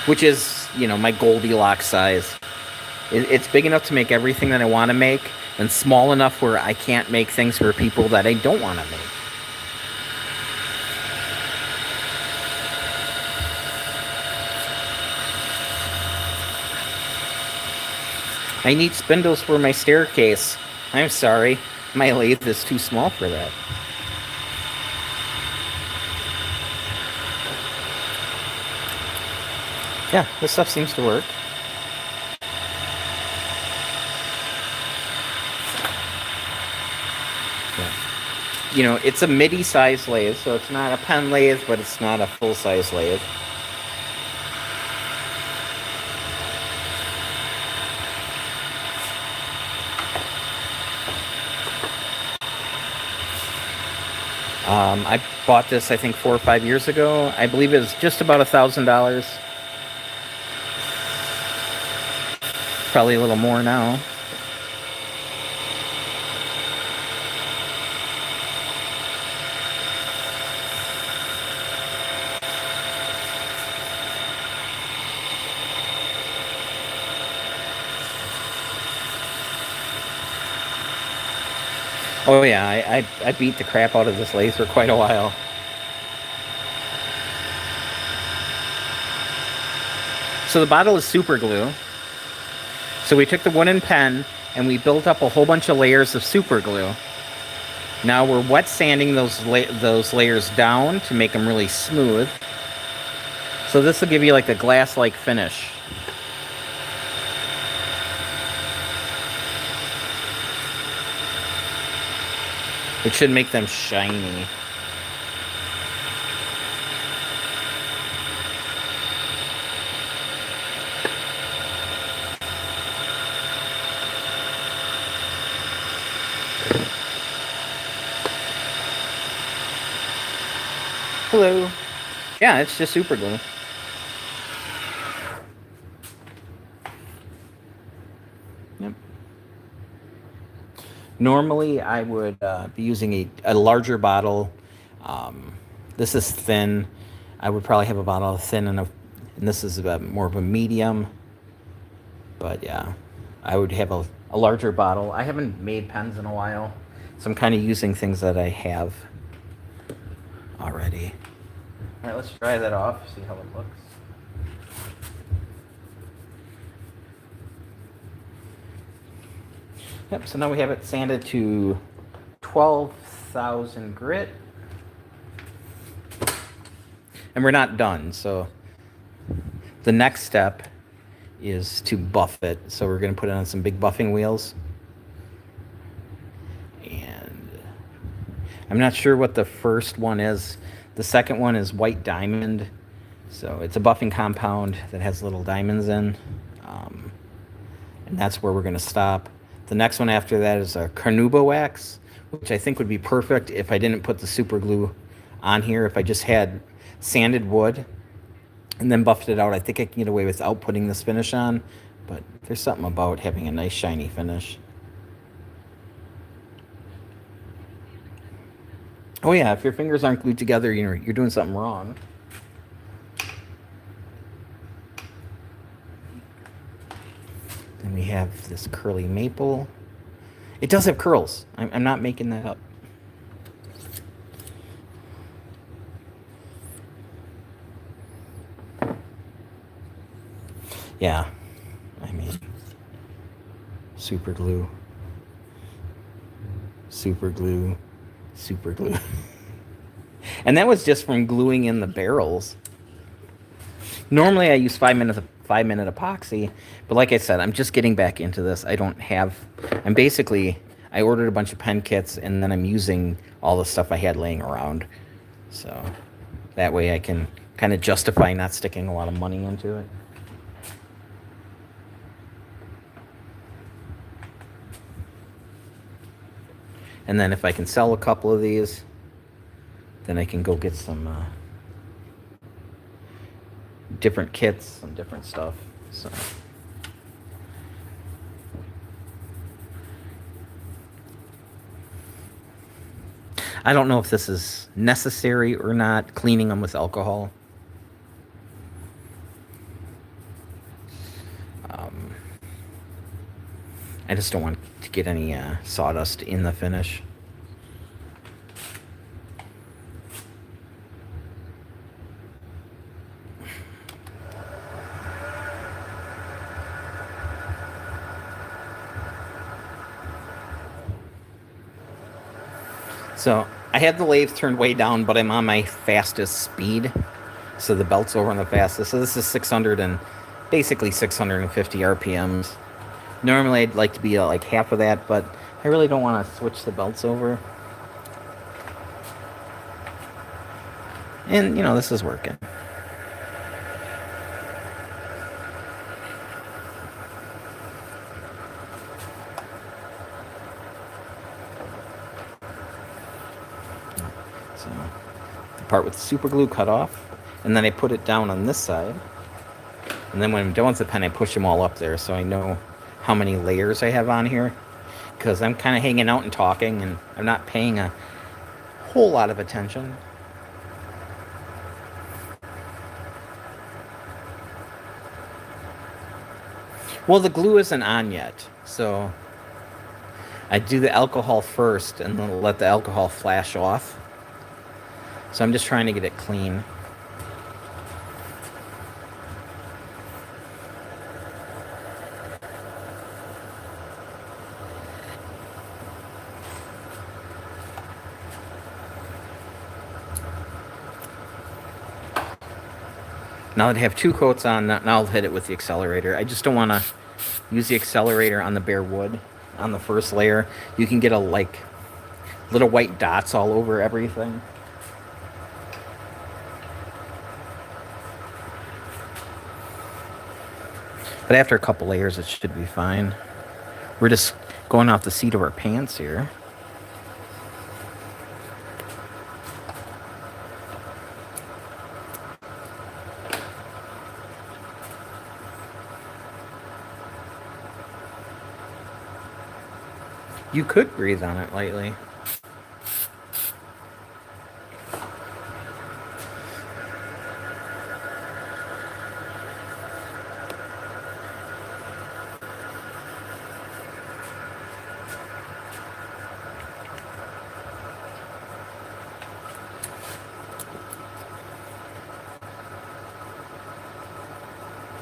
Which is, my Goldilocks size. It's big enough to make everything that I want to make, and small enough where I can't make things for people that I don't want to make. I need spindles for my staircase. I'm sorry, my lathe is too small for that. Yeah, this stuff seems to work. Yeah. It's a MIDI size lathe, so it's not a pen lathe, but it's not a full-size lathe. I bought this, I think, 4 or 5 years ago. I believe it was just about $1,000. Probably a little more now. Oh yeah, I beat the crap out of this lathe for quite a while. So the bottle is super glue. So we took the wooden pen and we built up a whole bunch of layers of super glue. Now we're wet sanding those layers down to make them really smooth. So this will give you like a glass-like finish. It should make them shiny. Hello. Yeah, it's just super glue. Yep. Normally, I would be using a larger bottle. This is thin. I would probably have a bottle of thin and this is more of a medium. But yeah, I would have a larger bottle. I haven't made pens in a while, so I'm kind of using things that I have already. All right, let's dry that off, see how it looks. Yep, so now we have it sanded to 12,000 grit. And we're not done, so the next step is to buff it. So we're going to put it on some big buffing wheels. And I'm not sure what the first one is. The second one is white diamond. So it's a buffing compound that has little diamonds in. And that's where we're going to stop. The next one after that is a carnauba wax, which I think would be perfect if I didn't put the super glue on here. If I just had sanded wood and then buffed it out, I think I can get away without putting this finish on. But there's something about having a nice shiny finish. Oh yeah, if your fingers aren't glued together, you're doing something wrong. Then we have this curly maple. It does have curls. I'm not making that up. Yeah, I mean, super glue, super glue, super glue. And that was just from gluing in the barrels. Normally I use 5-minute epoxy, but like I said, I'm just getting back into this. I ordered a bunch of pen kits, and then I'm using all the stuff I had laying around. So that way I can kind of justify not sticking a lot of money into it. And then if I can sell a couple of these, then I can go get some different kits, some different stuff. So I don't know if this is necessary or not, cleaning them with alcohol. I just don't want to get any sawdust in the finish. So I had the lathe turned way down, but I'm on my fastest speed. So the belt's over on the fastest. So this is basically 650 RPMs. Normally I'd like to be like half of that, but I really don't want to switch the belts over. And, this is working. So the part with the super glue cut off, and then I put it down on this side. And then when I'm done with the pen, I push them all up there so I know how many layers I have on here, because I'm kind of hanging out and talking, and I'm not paying a whole lot of attention. Well, the glue isn't on yet, so I do the alcohol first and then let the alcohol flash off. So I'm just trying to get it clean. Now that I have 2 coats on, now I'll hit it with the accelerator. I just don't want to use the accelerator on the bare wood on the first layer. You can get a Little white dots all over everything. But after a couple layers, it should be fine. We're just going off the seat of our pants here. You could breathe on it lightly.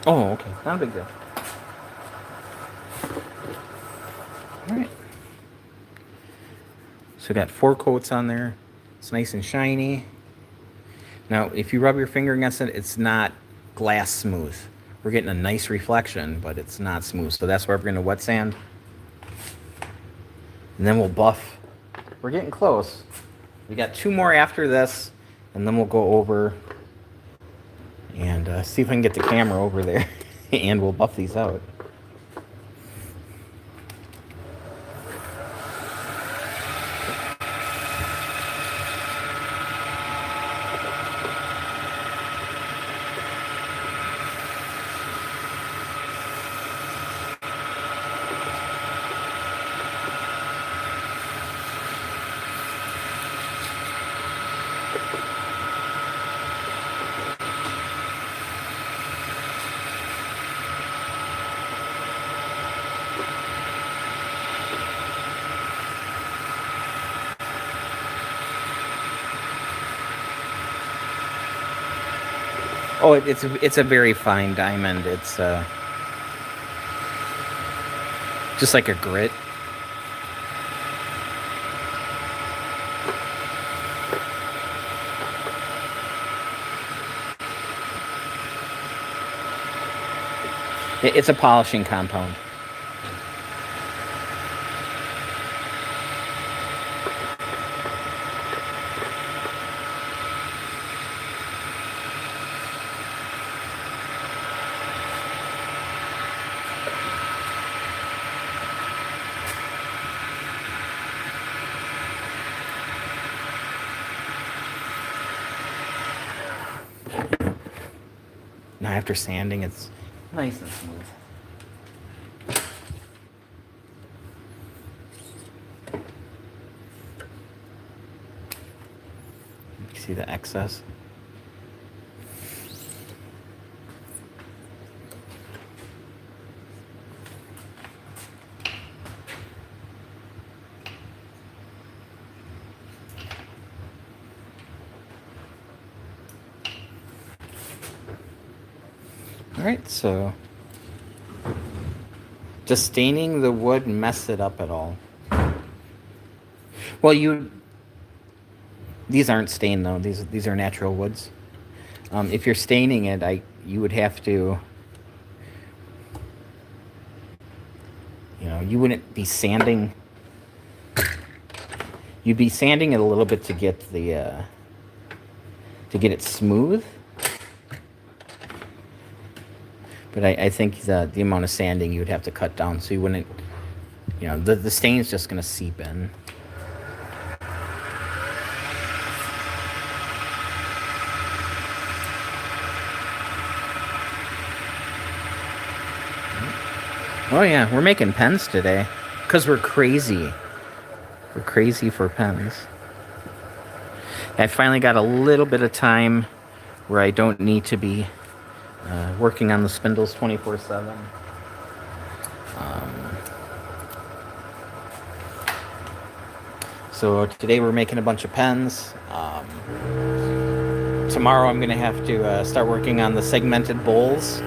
Oh, okay. Not a big deal. All right. So we got 4 coats on there. It's nice and shiny. Now, if you rub your finger against it, it's not glass smooth. We're getting a nice reflection, but it's not smooth. So that's why we're going to wet sand. And then we'll buff. We're getting close. We got 2 more after this, and then we'll go over and see if I can get the camera over there, and we'll buff these out. Oh, it's a very fine diamond. It's just like a grit. It's a polishing compound. Now after sanding, it's nice and smooth. You see the excess? Alright, so does staining the wood mess it up at all? Well, these aren't stained though. These are natural woods. If you're staining it, you would have to, you wouldn't be sanding. You'd be sanding it a little bit to get it smooth. But I think the amount of sanding you would have to cut down, so you wouldn't, the stain's just going to seep in. Oh yeah, we're making pens today, because we're crazy. We're crazy for pens. I finally got a little bit of time where I don't need to be working on the spindles 24/7. So today we're making a bunch of pens. Tomorrow I'm going to have to start working on the segmented bowls.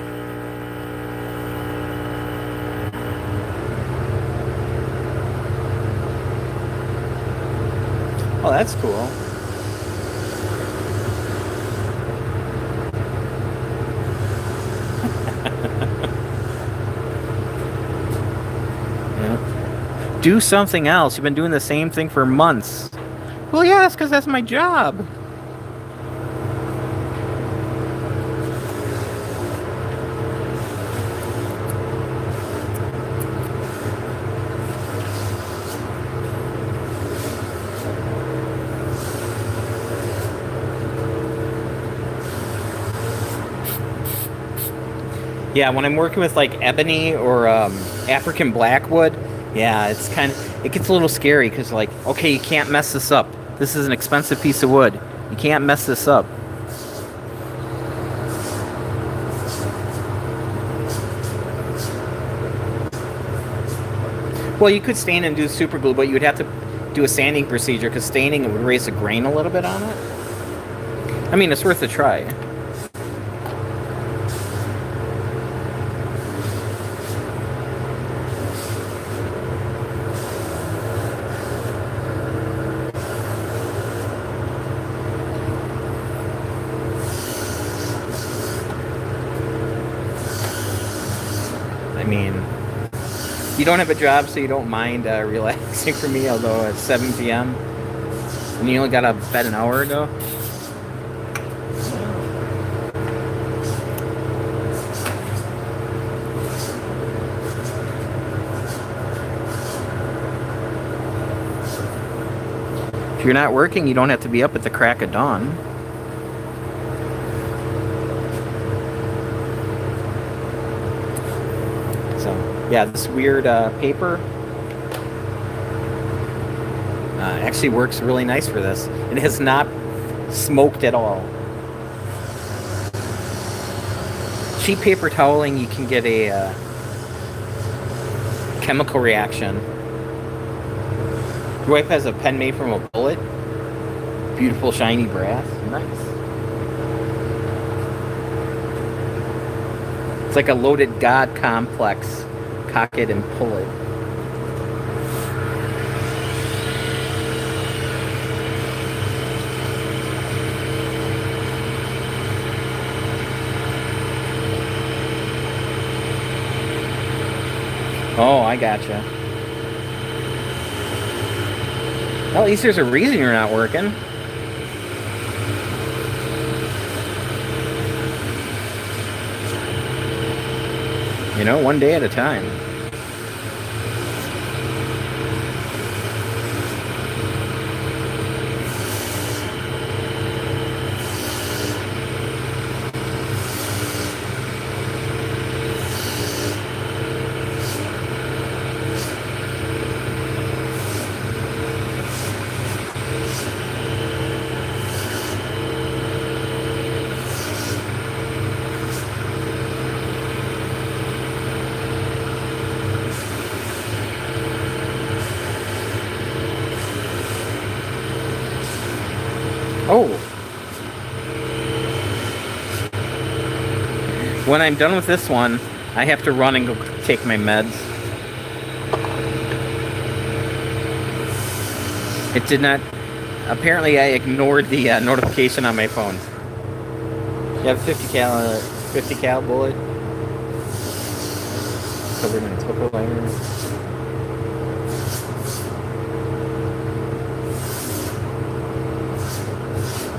Oh, that's cool. Do something else. You've been doing the same thing for months. Well, yeah, that's because that's my job. Yeah, when I'm working with like ebony or African blackwood, yeah, it gets a little scary because like, okay, you can't mess this up. This is an expensive piece of wood. You can't mess this up. Well, you could stain and do super glue, but you would have to do a sanding procedure because staining it would raise the grain a little bit on it. I mean, it's worth a try. I mean, you don't have a job, so you don't mind relaxing for me, although it's 7 p.m. and you only got out of bed an hour ago. If you're not working, you don't have to be up at the crack of dawn. So, yeah, this weird paper actually works really nice for this. It has not smoked at all. Cheap paper toweling, you can get a chemical reaction. Your wife has a pen made from a bullet. Beautiful shiny brass. Nice. It's like a loaded god complex. Cock it and pull it. Oh, I gotcha. Well, at least there's a reason you're not working. You know, one day at a time. Oh. When I'm done with this one, I have to run and go take my meds. It did not... Apparently I ignored the notification on my phone. You have a 50 cal bullet. Covered in Tupperware.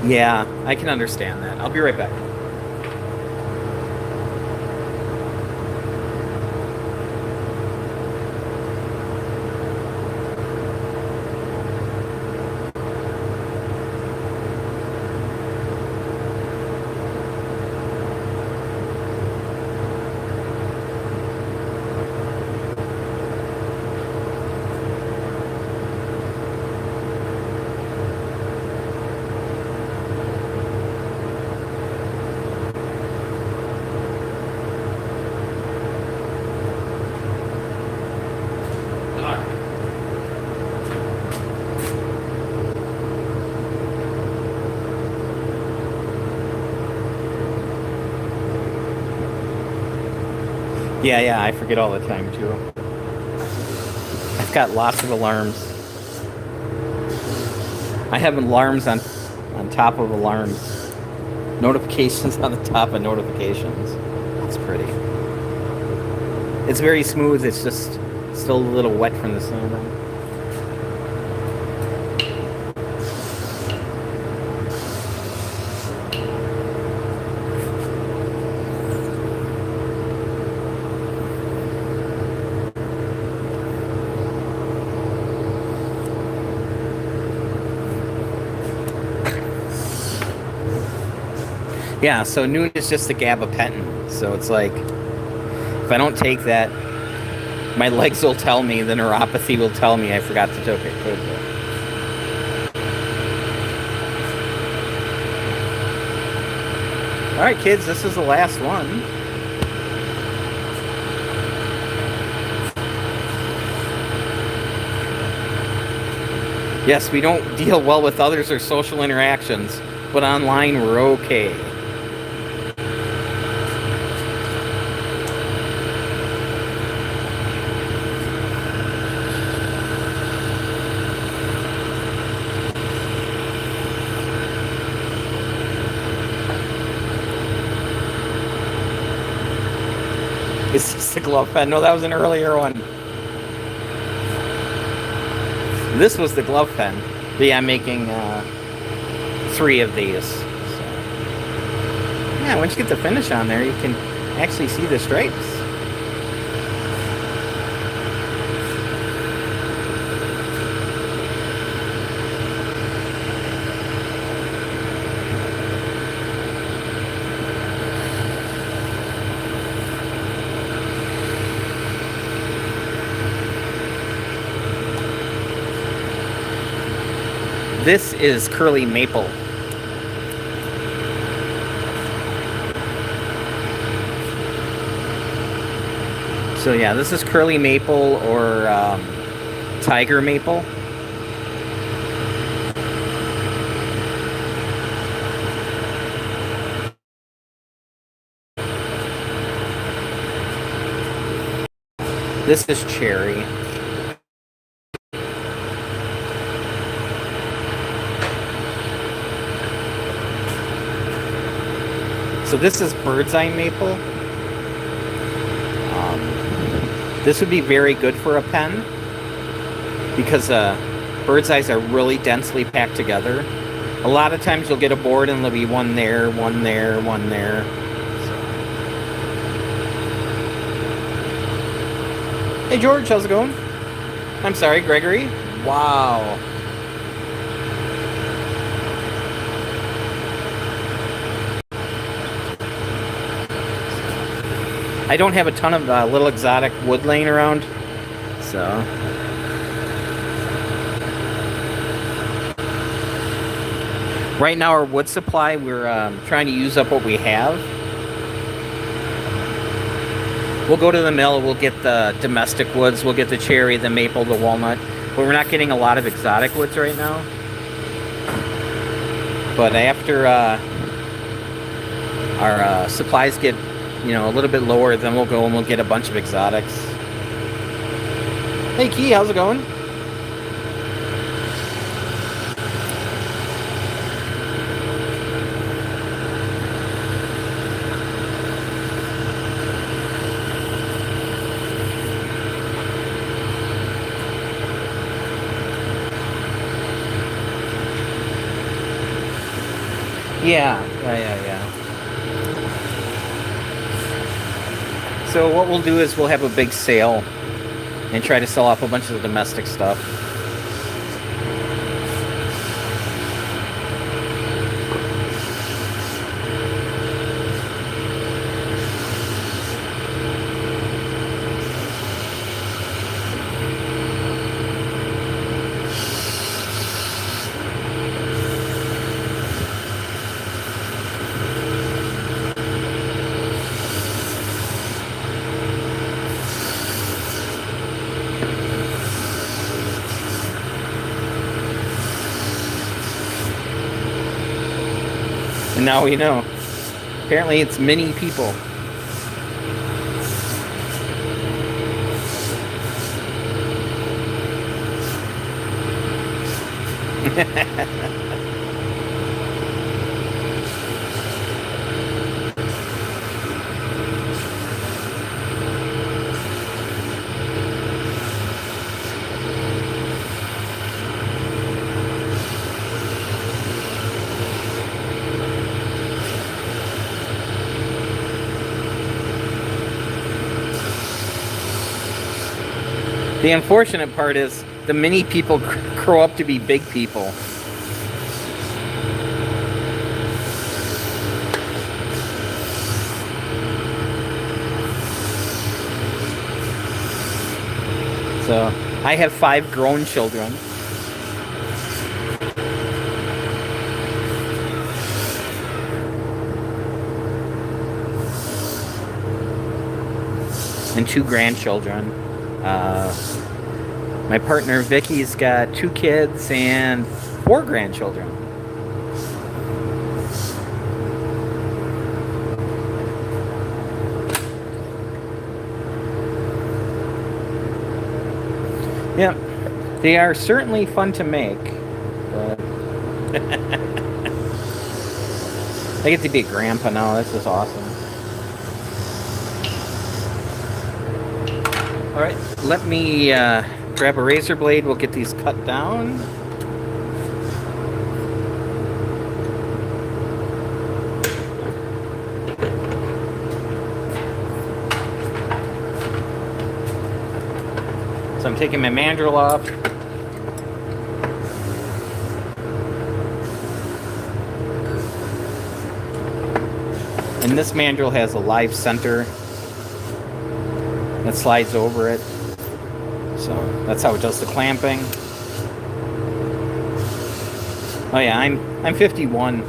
Yeah, I can understand that. I'll be right back. Yeah, I forget all the time too. I've got lots of alarms. I have alarms on top of alarms. Notifications on the top of notifications. It's pretty. It's very smooth. It's just Still a little wet from the sanding. Yeah, so noon is just a gabapentin. So it's like, if I don't take that, my legs will tell me, the neuropathy will tell me I forgot to take it. All right, kids, this is the last one. Yes, we don't deal well with others or social interactions, but online we're okay. Is this the glove pen? No, that was an earlier one. This was the glove pen. But yeah, I'm making 3 of these. So. Yeah, once you get the finish on there, you can actually see the stripes. This is curly maple. So yeah, this is curly maple or tiger maple. This is cherry. So this is bird's eye maple. This would be very good for a pen because bird's eyes are really densely packed together. A lot of times you'll get a board and there'll be one there, one there, one there. Hey George, how's it going? I'm sorry, Gregory. Wow. I don't have a ton of little exotic wood laying around, so. Right now our wood supply, we're trying to use up what we have. We'll go to the mill, we'll get the domestic woods, we'll get the cherry, the maple, the walnut, but we're not getting a lot of exotic woods right now. But after our supplies get, you know, a little bit lower, then we'll go and we'll get a bunch of exotics. Hey Key, how's it going? Yeah. So what we'll do is we'll have a big sale and try to sell off a bunch of the domestic stuff. And now we know. Apparently it's many people. The unfortunate part is the mini people grow up to be big people. So I have 5 grown children. And 2 grandchildren. My partner Vicky's got 2 kids and 4 grandchildren. Yeah, they are certainly fun to make. But I get to be a grandpa now. This is awesome. All right, let me grab a razor blade. We'll get these cut down. So I'm taking my mandrel off. And this mandrel has a live center that slides over it. So that's how it does the clamping. Oh yeah, I'm 51.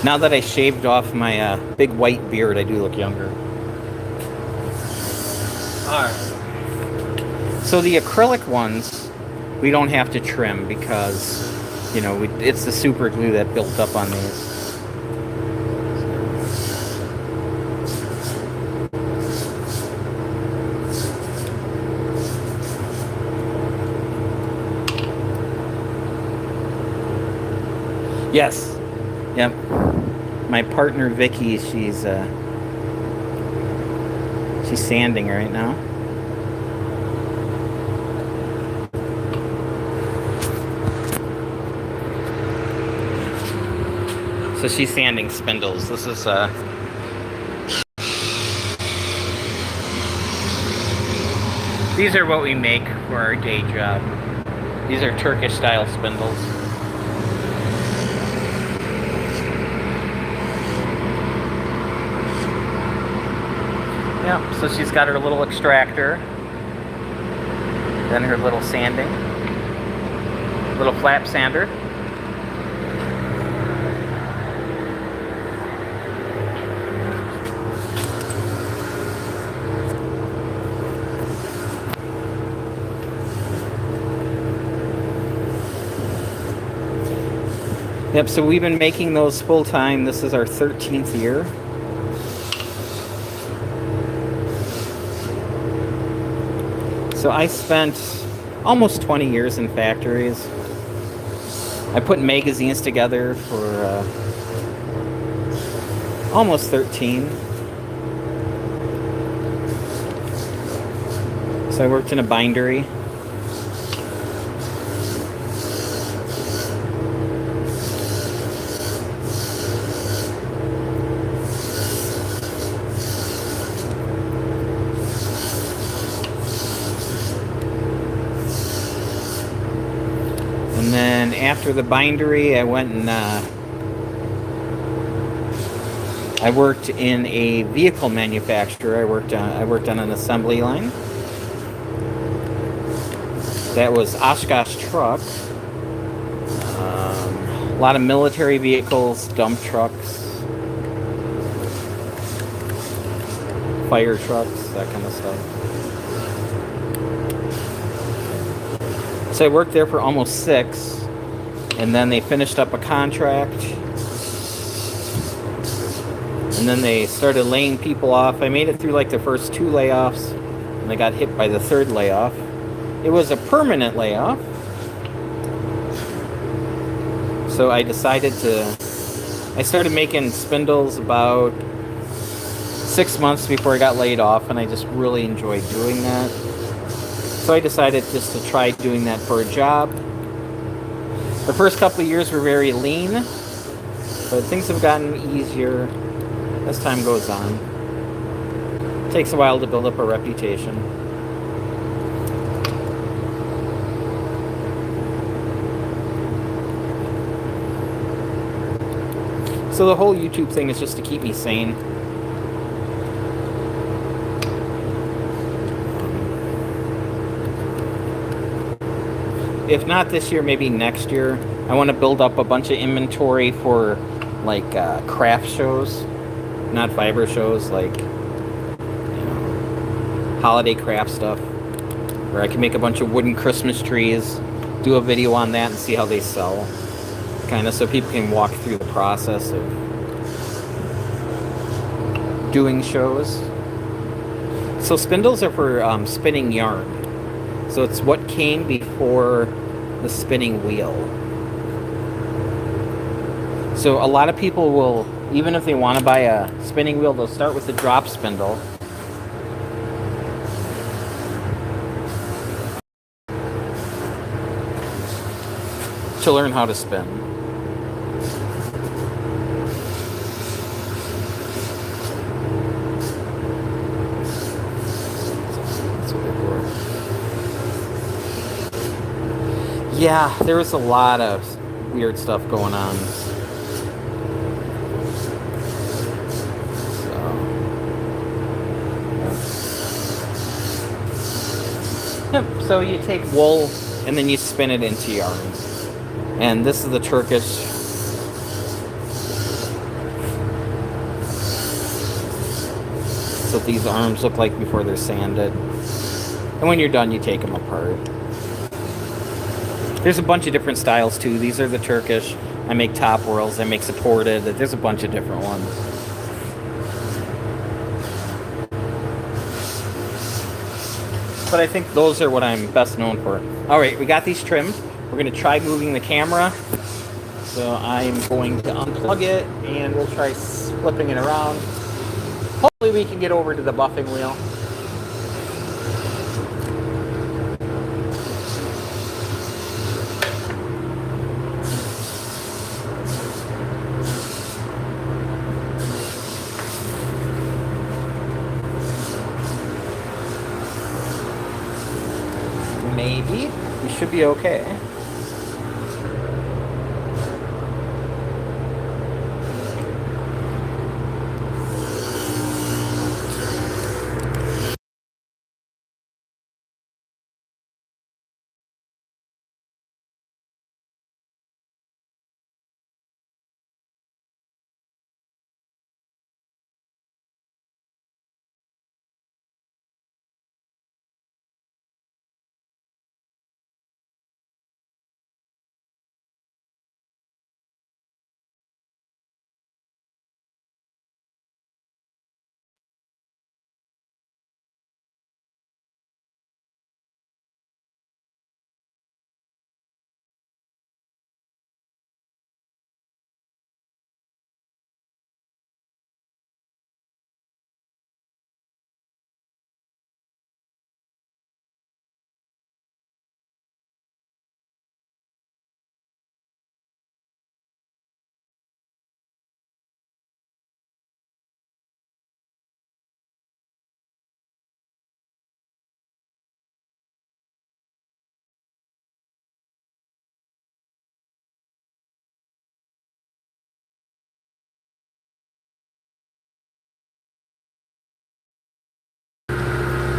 Now that I shaved off my big white beard, I do look younger. Alright. So the acrylic ones, we don't have to trim because, you know, it's the super glue that built up on these. Yes. Yep. My partner Vicky, she's sanding right now. So she's sanding spindles. This is these are what we make for our day job. These are Turkish style spindles. Yep, so she's got her little extractor, then her little sanding, little flap sander. Yep, so we've been making those full time. This is our 13th year. So I spent almost 20 years in factories. I put magazines together for almost 13. So I worked in a bindery. And then after the bindery, I went and I worked in a vehicle manufacturer. I worked on an assembly line. That was Oshkosh Truck. A lot of military vehicles, dump trucks, fire trucks, that kind of stuff. So I worked there for almost 6, and then they finished up a contract, and then they started laying people off. I made it through like the first 2 layoffs, and I got hit by the 3rd layoff. It was a permanent layoff, so I decided I started making spindles about 6 months before I got laid off, and I just really enjoyed doing that. So I decided just to try doing that for a job. The first couple of years were very lean, but things have gotten easier as time goes on. It takes a while to build up a reputation. So the whole YouTube thing is just to keep me sane. If not this year, maybe next year. I want to build up a bunch of inventory for like craft shows, not fiber shows, like holiday craft stuff, where I can make a bunch of wooden Christmas trees, do a video on that and see how they sell, kind of, so people can walk through the process of doing shows. So spindles are for spinning yarn. So it's what came before the spinning wheel. So a lot of people will, even if they want to buy a spinning wheel, they'll start with the drop spindle. To learn how to spin. Yeah, there was a lot of weird stuff going on. So you take wool and then you spin it into yarn. And this is the Turkish. That's what these arms look like before they're sanded. And when you're done, you take them apart. There's a bunch of different styles too. These are the Turkish. I make top whirls, I make supported. There's a bunch of different ones. But I think those are what I'm best known for. Alright, we got these trimmed. We're going to try moving the camera. So I'm going to unplug it and we'll try flipping it around. Hopefully we can get over to the buffing wheel. Maybe. We should be okay.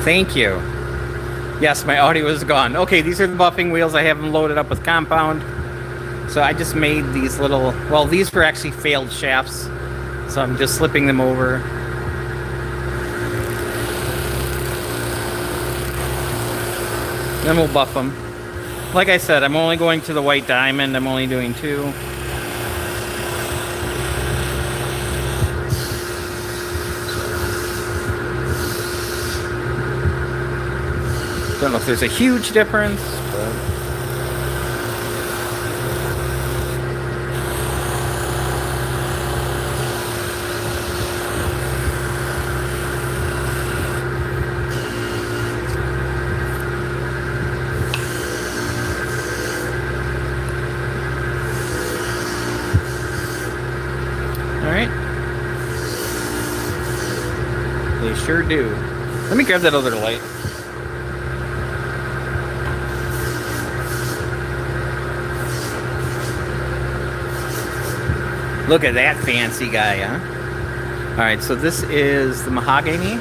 Thank you. Yes, my audio is gone. Okay, these are the buffing wheels. I have them loaded up with compound. So I just made these little, well, these were actually failed shafts. So I'm just slipping them over. Then we'll buff them. Like I said, I'm only going to the white diamond. I'm only doing 2. Don't know if there's a huge difference, but... Alright. They sure do. Let me grab that other light. Look at that fancy guy, huh? Alright, so this is the mahogany.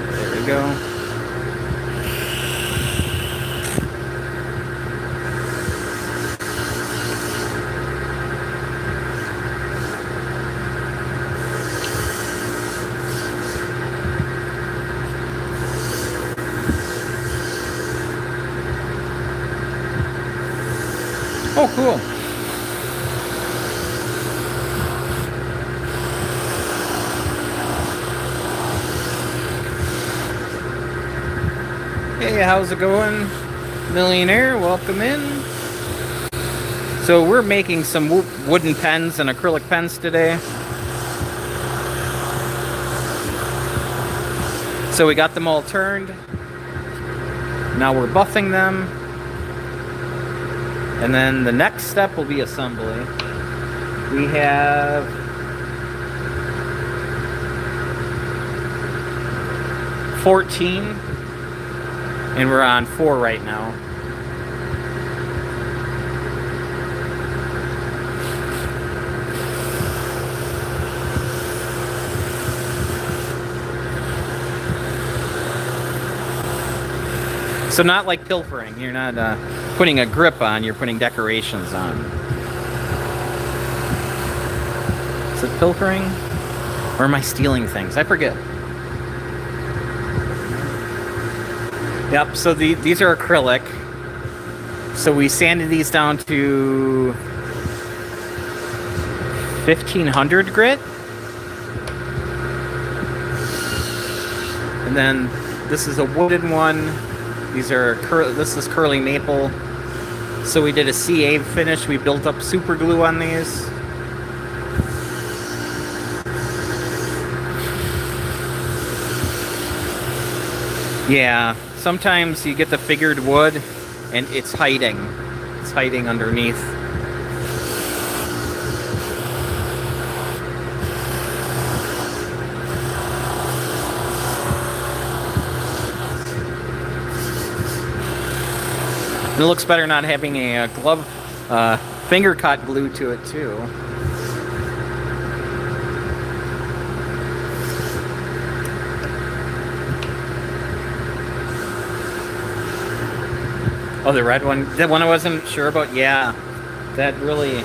There we go. Oh, cool. Hey, how's it going? Millionaire, welcome in. So we're making some wooden pens and acrylic pens today. So we got them all turned. Now we're buffing them. And then the next step will be assembly. We have 14. And we're on 4 right now. So not like pilfering. You're not putting a grip on, you're putting decorations on. Is it pilfering? Or am I stealing things? I forget. Yep, so these are acrylic. So we sanded these down to 1500 grit. And then this is a wooden one. This is curly maple. So we did a CA finish. We built up super glue on these. Yeah, sometimes you get the figured wood and it's hiding. It's hiding underneath. And it looks better not having a glove, finger cut glue to it too. Oh, the red one? The one I wasn't sure about? Yeah. That really...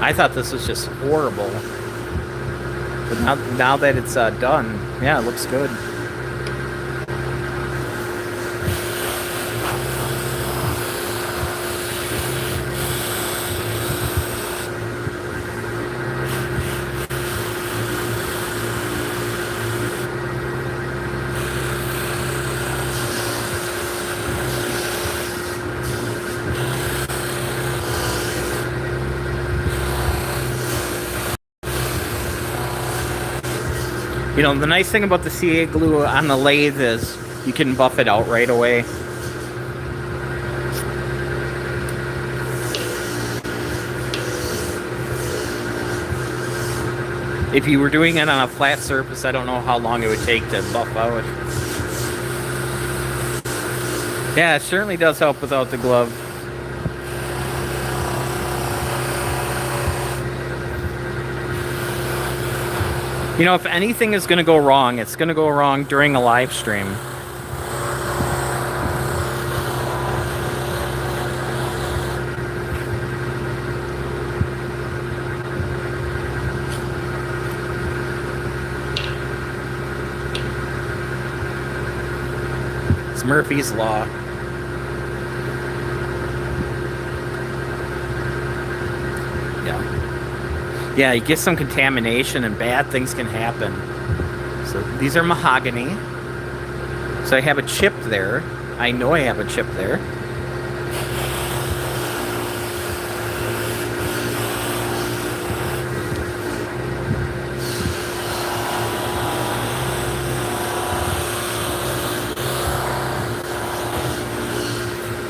I thought this was just horrible. But now that it's done, yeah, it looks good. You know, the nice thing about the CA glue on the lathe is you can buff it out right away. If you were doing it on a flat surface, I don't know how long it would take to buff out. Yeah, it certainly does help without the glove. You know, if anything is going to go wrong, it's going to go wrong during a live stream. It's Murphy's Law. Yeah, you get some contamination and bad things can happen. So these are mahogany. So I have a chip there. I know I have a chip there.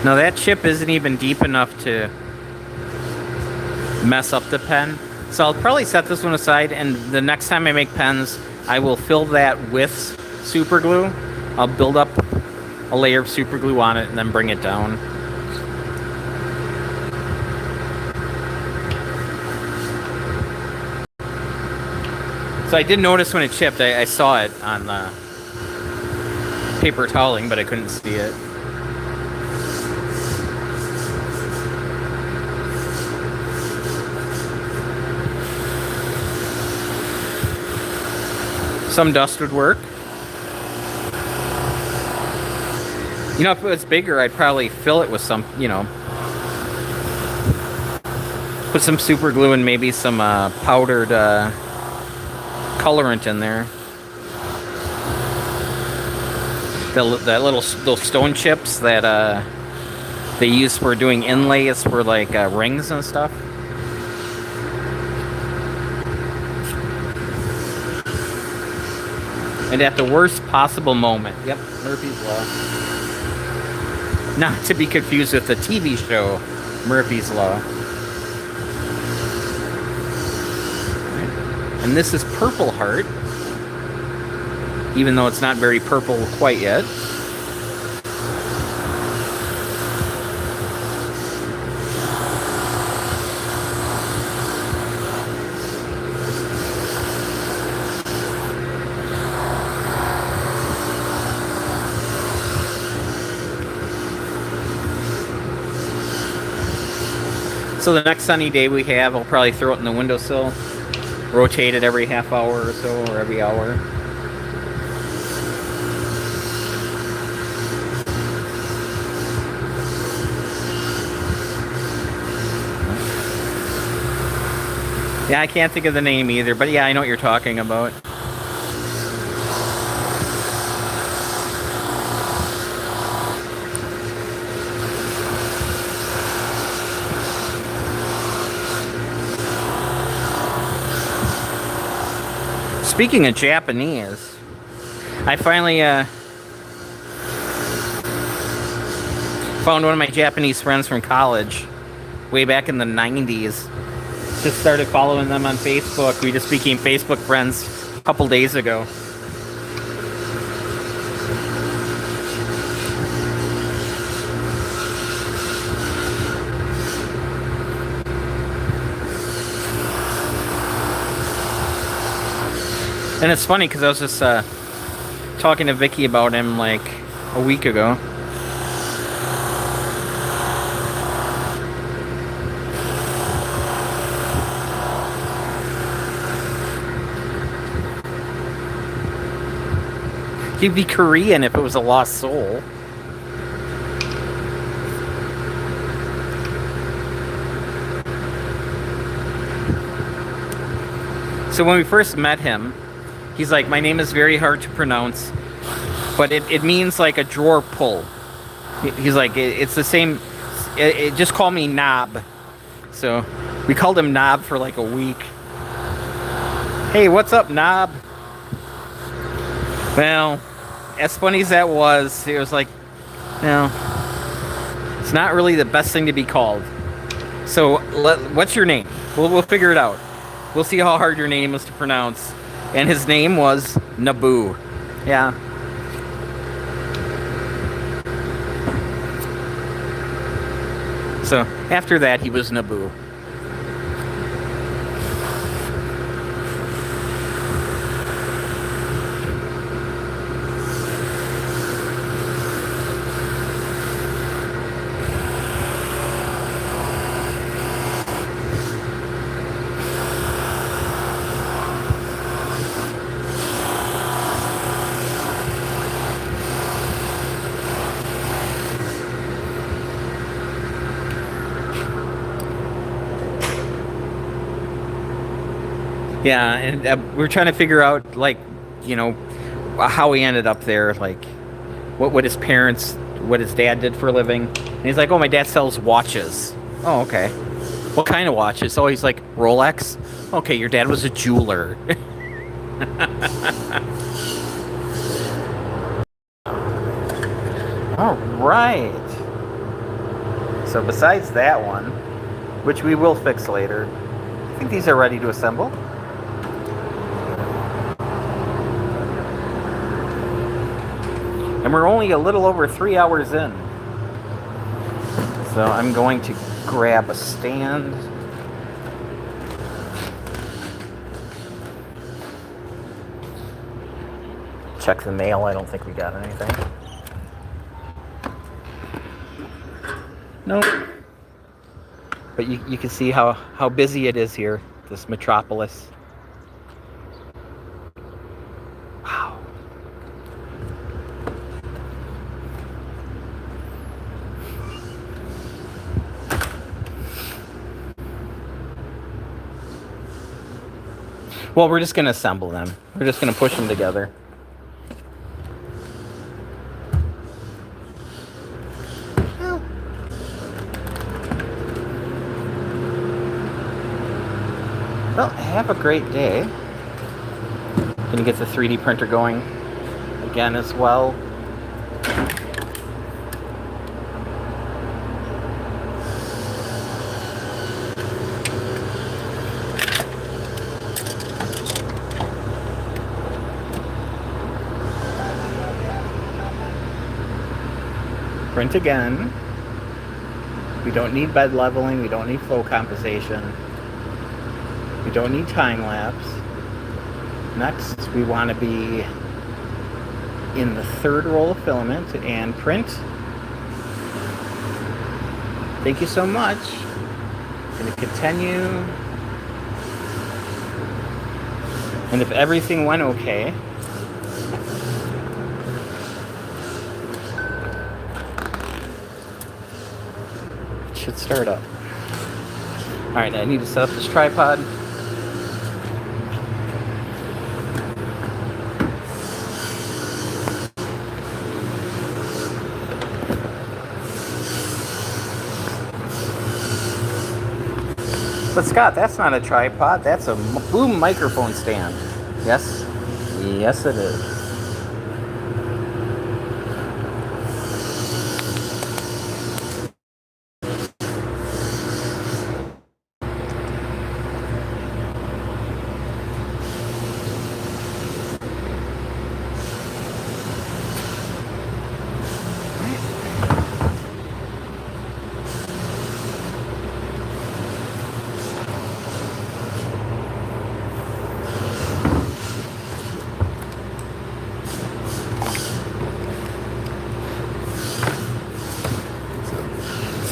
Now that chip isn't even deep enough to mess up the pen. So I'll probably set this one aside, and the next time I make pens, I will fill that with super glue. I'll build up a layer of super glue on it and then bring it down. So I did notice when it chipped, I saw it on the paper toweling, but I couldn't see it. Some dust would work. You know, if it was bigger, I'd probably fill it with some, you know, put some super glue and maybe some powdered colorant in there. Those stone chips that they use for doing inlays for like rings and stuff. And at the worst possible moment. Yep, Murphy's Law. Not to be confused with the TV show, Murphy's Law. And this is Purple Heart. Even though it's not very purple quite yet. So the next sunny day we have, I'll probably throw it in the windowsill, rotate it every half hour or so, or every hour. Yeah, I can't think of the name either, but yeah, I know what you're talking about. Speaking of Japanese, I finally found one of my Japanese friends from college way back in the 90s. Just started following them on Facebook. We just became Facebook friends a couple days ago. And it's funny because I was just talking to Vicky about him like a week ago. He'd be Korean if it was a lost soul. So when we first met him, he's like, my name is very hard to pronounce, but it means like a drawer pull. He's like, it's the same, just call me Knob. So we called him Knob for like a week. Hey, what's up, Knob? Well, as funny as that was, it was like, no, it's not really the best thing to be called. So what's your name? We'll figure it out. We'll see how hard your name is to pronounce. And his name was Naboo. Yeah. So after that, he was Naboo. Yeah, and we're trying to figure out, like, you know, how he ended up there, like, what his parents, what his dad did for a living. And he's like, oh, my dad sells watches. Oh, okay. What kind of watches? Oh, he's like, Rolex? Okay, your dad was a jeweler. All right. So besides that one, which we will fix later, I think these are ready to assemble. And we're only a little over 3 hours in. So I'm going to grab a stand. Check the mail. I don't think we got anything. Nope. But you can see how busy it is here, this metropolis. Wow. Well, we're just going to assemble them. We're just going to push them together. Well, have a great day. Gonna get the 3D printer going again as well. Print again. We don't need bed leveling. We don't need flow compensation. We don't need time lapse. Next, we want to be in the third roll of filament and print. Thank you so much. Going to continue. And if everything went okay, it should start up. All right, I need to set up this tripod. But Scott, that's not a tripod. That's a boom microphone stand. Yes? Yes, it is.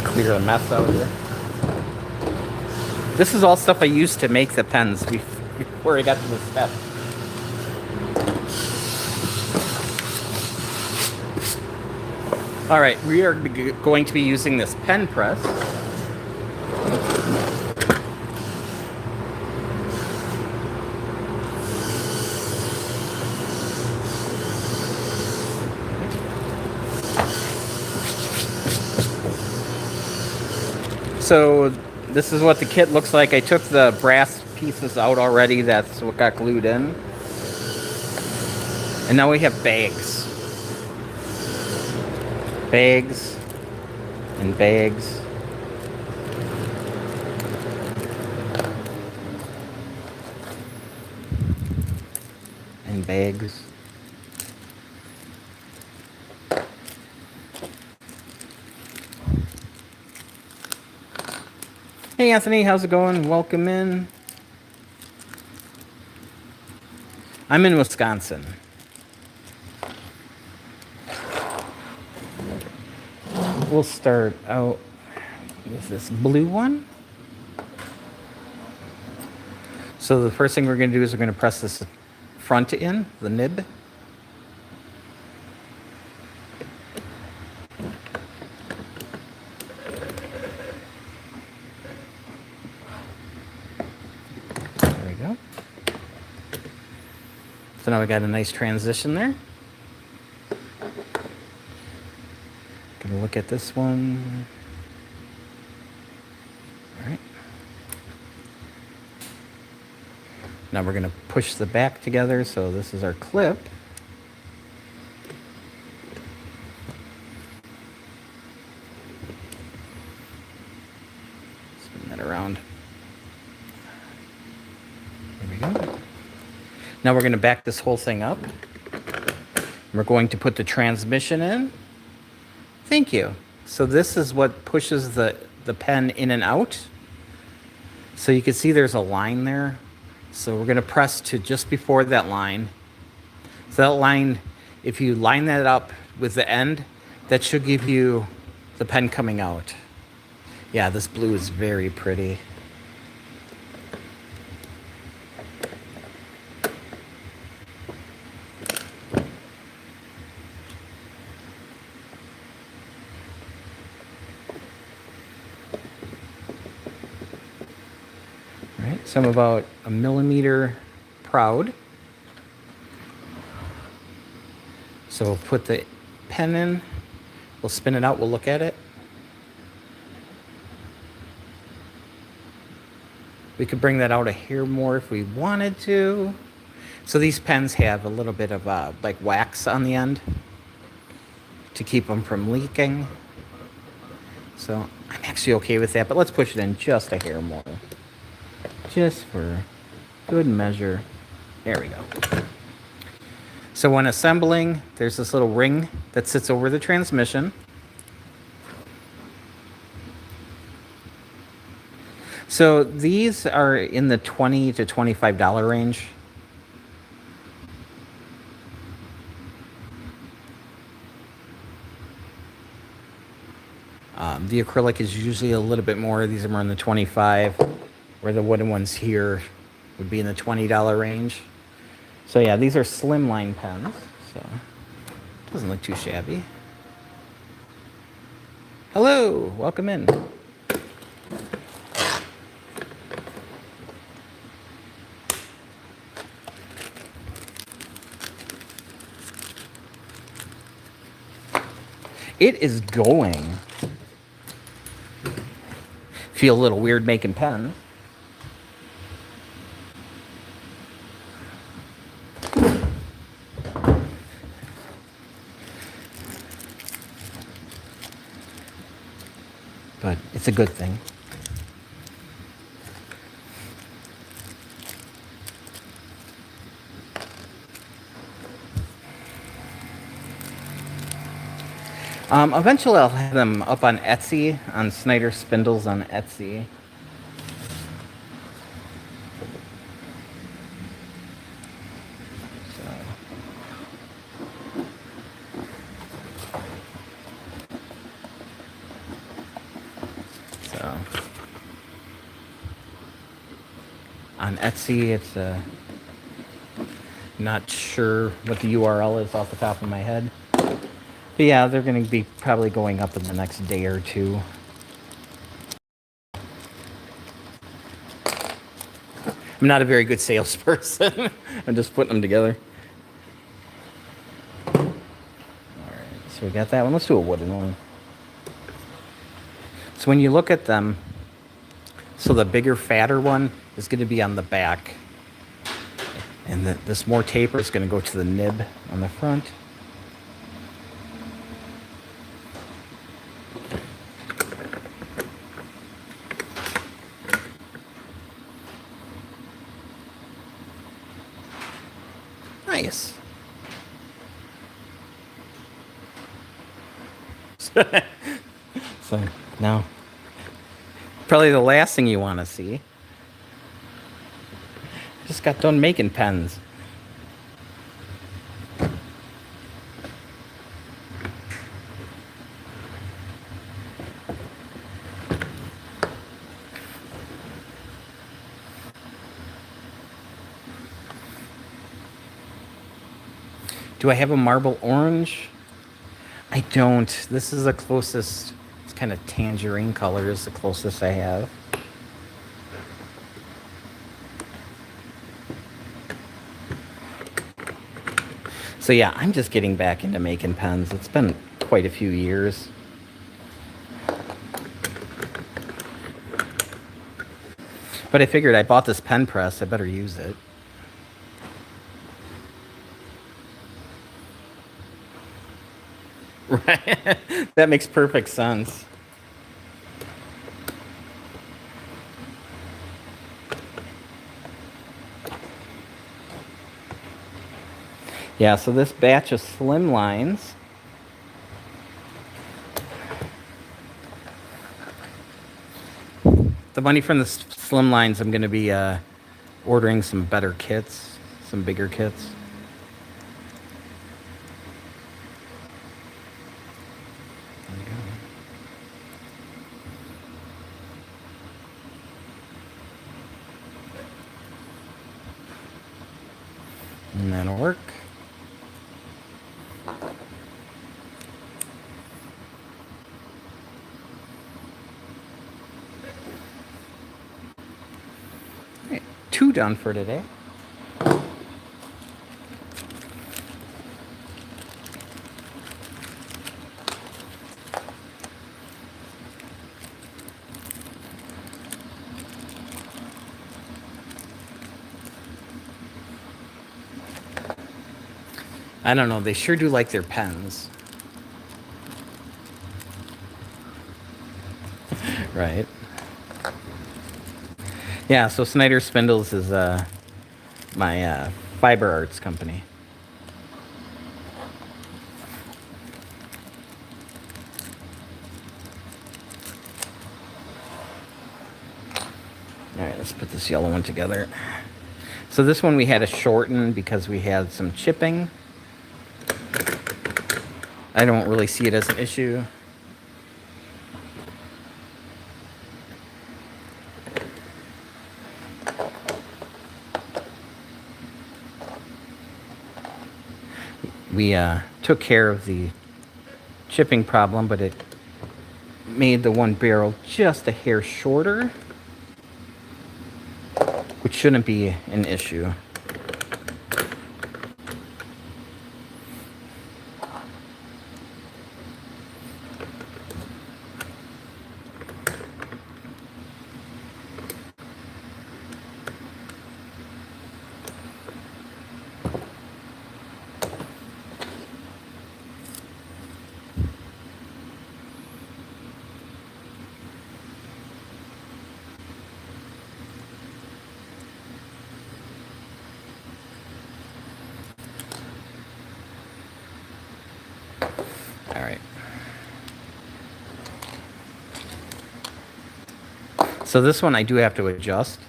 Clear the mess out here. This is all stuff I used to make the pens before I got to this step. All right, we are going to be using this pen press. So this is what the kit looks like. I took the brass pieces out already. That's what got glued in. And now we have bags. Bags and bags. in bags. Hey Anthony, how's it going? Welcome in. I'm in Wisconsin. We'll start out with this blue one. So the first thing we're going to do is we're going to press this front in, the nib. There we go. So now we got a nice transition there. Gonna look at this one. All right. Now we're gonna push the back together, so this is our clip. Spin that around. There we go. Now we're gonna back this whole thing up. We're going to put the transmission in. Thank you. So this is what pushes the pen in and out. So you can see there's a line there. So we're going to press to just before that line. So that line, if you line that up with the end, that should give you the pen coming out. Yeah, this blue is very pretty. So I'm about 1 millimeter proud. So we'll put the pen in, we'll spin it out, we'll look at it. We could bring that out a hair more if we wanted to. So these pens have a little bit of like wax on the end to keep them from leaking. So I'm actually okay with that, but let's push it in just a hair more. Just for good measure. There we go. So when assembling, there's this little ring that sits over the transmission. So these are in the $20 to $25 range. The acrylic is usually a little bit more. These are more in the 25, where the wooden ones here would be in the $20 range. So yeah, these are slimline pens, so it doesn't look too shabby. Hello, welcome in. It is going. Feel a little weird making pens. But it's a good thing. Eventually I'll have them up on Etsy, on Snyder Spindles on Etsy. So on Etsy, it's not sure what the URL is off the top of my head. But yeah, they're going to be probably going up in the next day or two. I'm not a very good salesperson. I'm just putting them together. All right, so we got that one. Let's do a wooden one. So when you look at them, so the bigger, fatter one is going to be on the back. And this more taper is going to go to the nib on the front. Nice. So now, probably the last thing you want to see. Just got done making pens. Do I have a marble orange? I don't. This is the closest. It's kind of tangerine color is the closest I have. So yeah, I'm just getting back into making pens. It's been quite a few years. But I figured I bought this pen press. I better use it. Right. That makes perfect sense. Yeah, so this batch of slim lines. The money from the slim lines, I'm going to be ordering some better kits, some bigger kits. There you go. And that'll work. Right, 2 done for today. I don't know, they sure do like their pens. Right. Yeah, so Snyder Spindles is my fiber arts company. All right, let's put this yellow one together. So this one we had to shorten because we had some chipping. I don't really see it as an issue. We took care of the chipping problem, but it made the one barrel just a hair shorter, which shouldn't be an issue. All right. So this one I do have to adjust,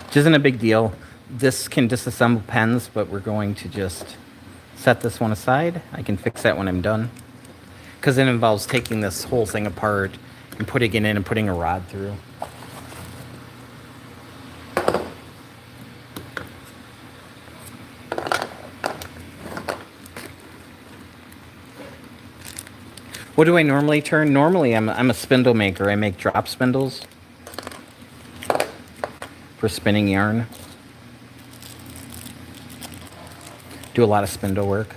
which isn't a big deal. This can disassemble pens, but we're going to just set this one aside. I can fix that when I'm done, because it involves taking this whole thing apart and putting it in and putting a rod through. What do I normally turn? Normally, I'm a spindle maker. I make drop spindles for spinning yarn. Do a lot of spindle work.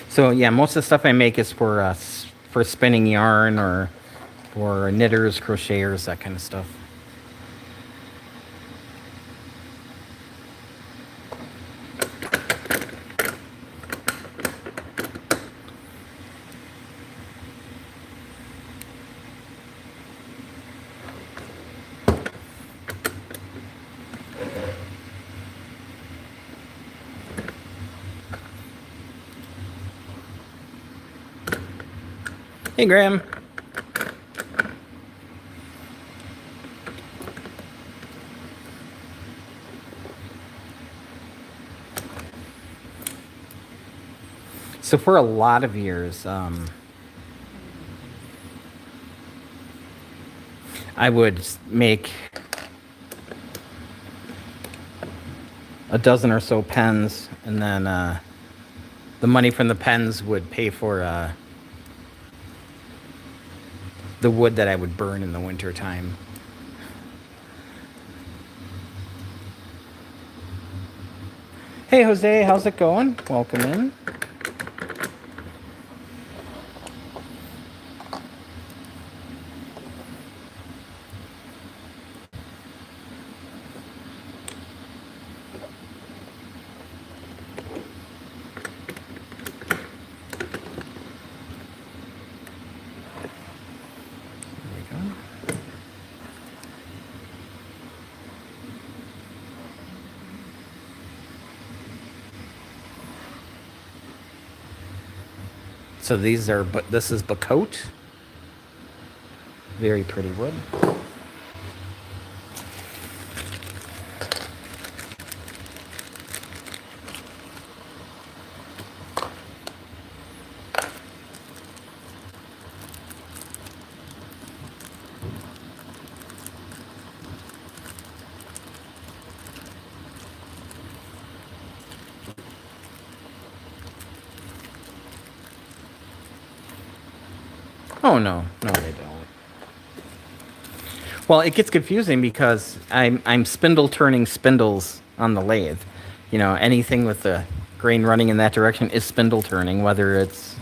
So yeah, most of the stuff I make is for spinning yarn or for knitters, crocheters, that kind of stuff. Hey, Graham. So for a lot of years, I would make a dozen or so pens, and then the money from the pens would pay for the wood that I would burn in the wintertime. Hey, Jose, how's it going? Welcome in. So these are, but this is Bacote. Very pretty wood. Oh no, no, they don't. Well, it gets confusing because I'm spindle turning spindles on the lathe. You know, anything with the grain running in that direction is spindle turning, whether it's,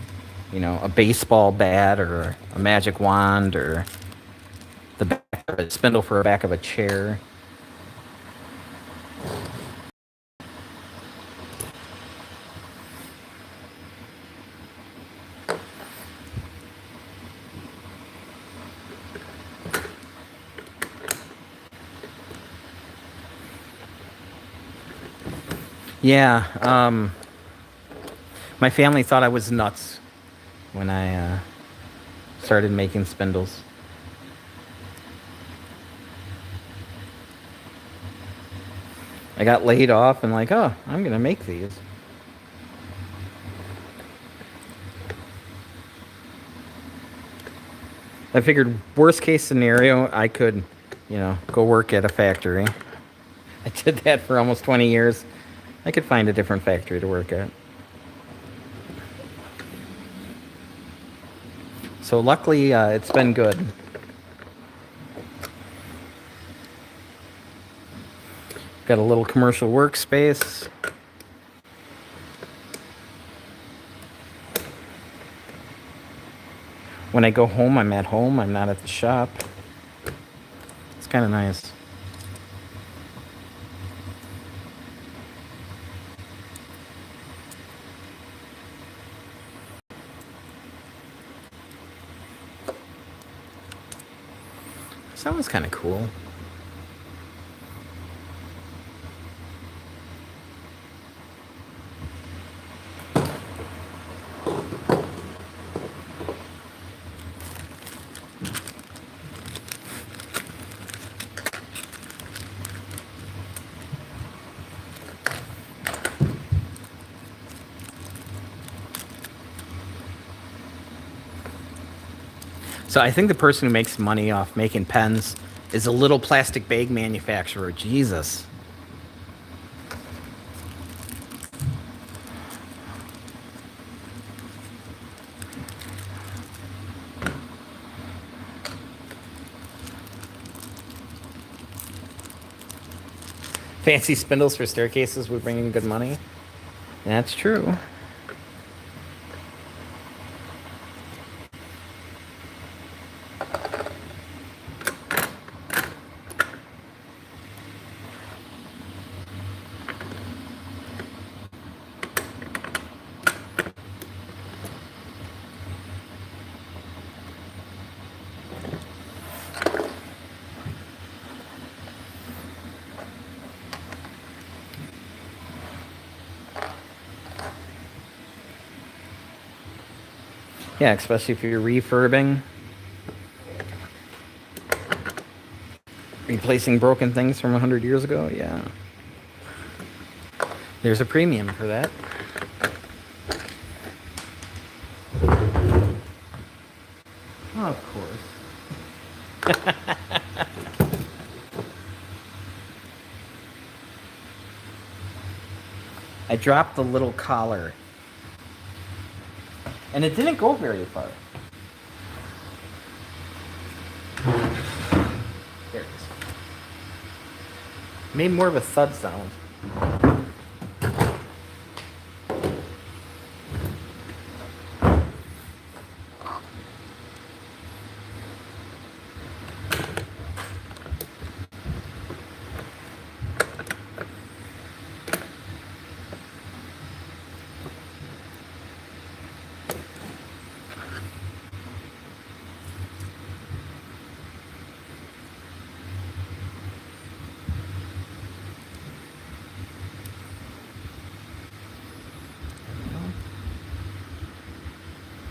you know, a baseball bat or a magic wand or the back of a spindle for a back of a chair. Yeah, my family thought I was nuts when I started making spindles. I got laid off and like, oh, I'm gonna make these. I figured worst case scenario, I could, you know, go work at a factory. I did that for almost 20 years. I could find a different factory to work at. So luckily, it's been good. Got a little commercial workspace. When I go home, I'm at home. I'm not at the shop. It's kind of nice. So that was kind of cool. So I think the person who makes money off making pens is a little plastic bag manufacturer. Jesus. Fancy spindles for staircases would bring in good money. That's true. Yeah, especially if you're refurbing, replacing broken things from 100 years ago. Yeah, there's a premium for that. Oh, of course. I dropped the little collar. And it didn't go very far. There it is. Made more of a thud sound.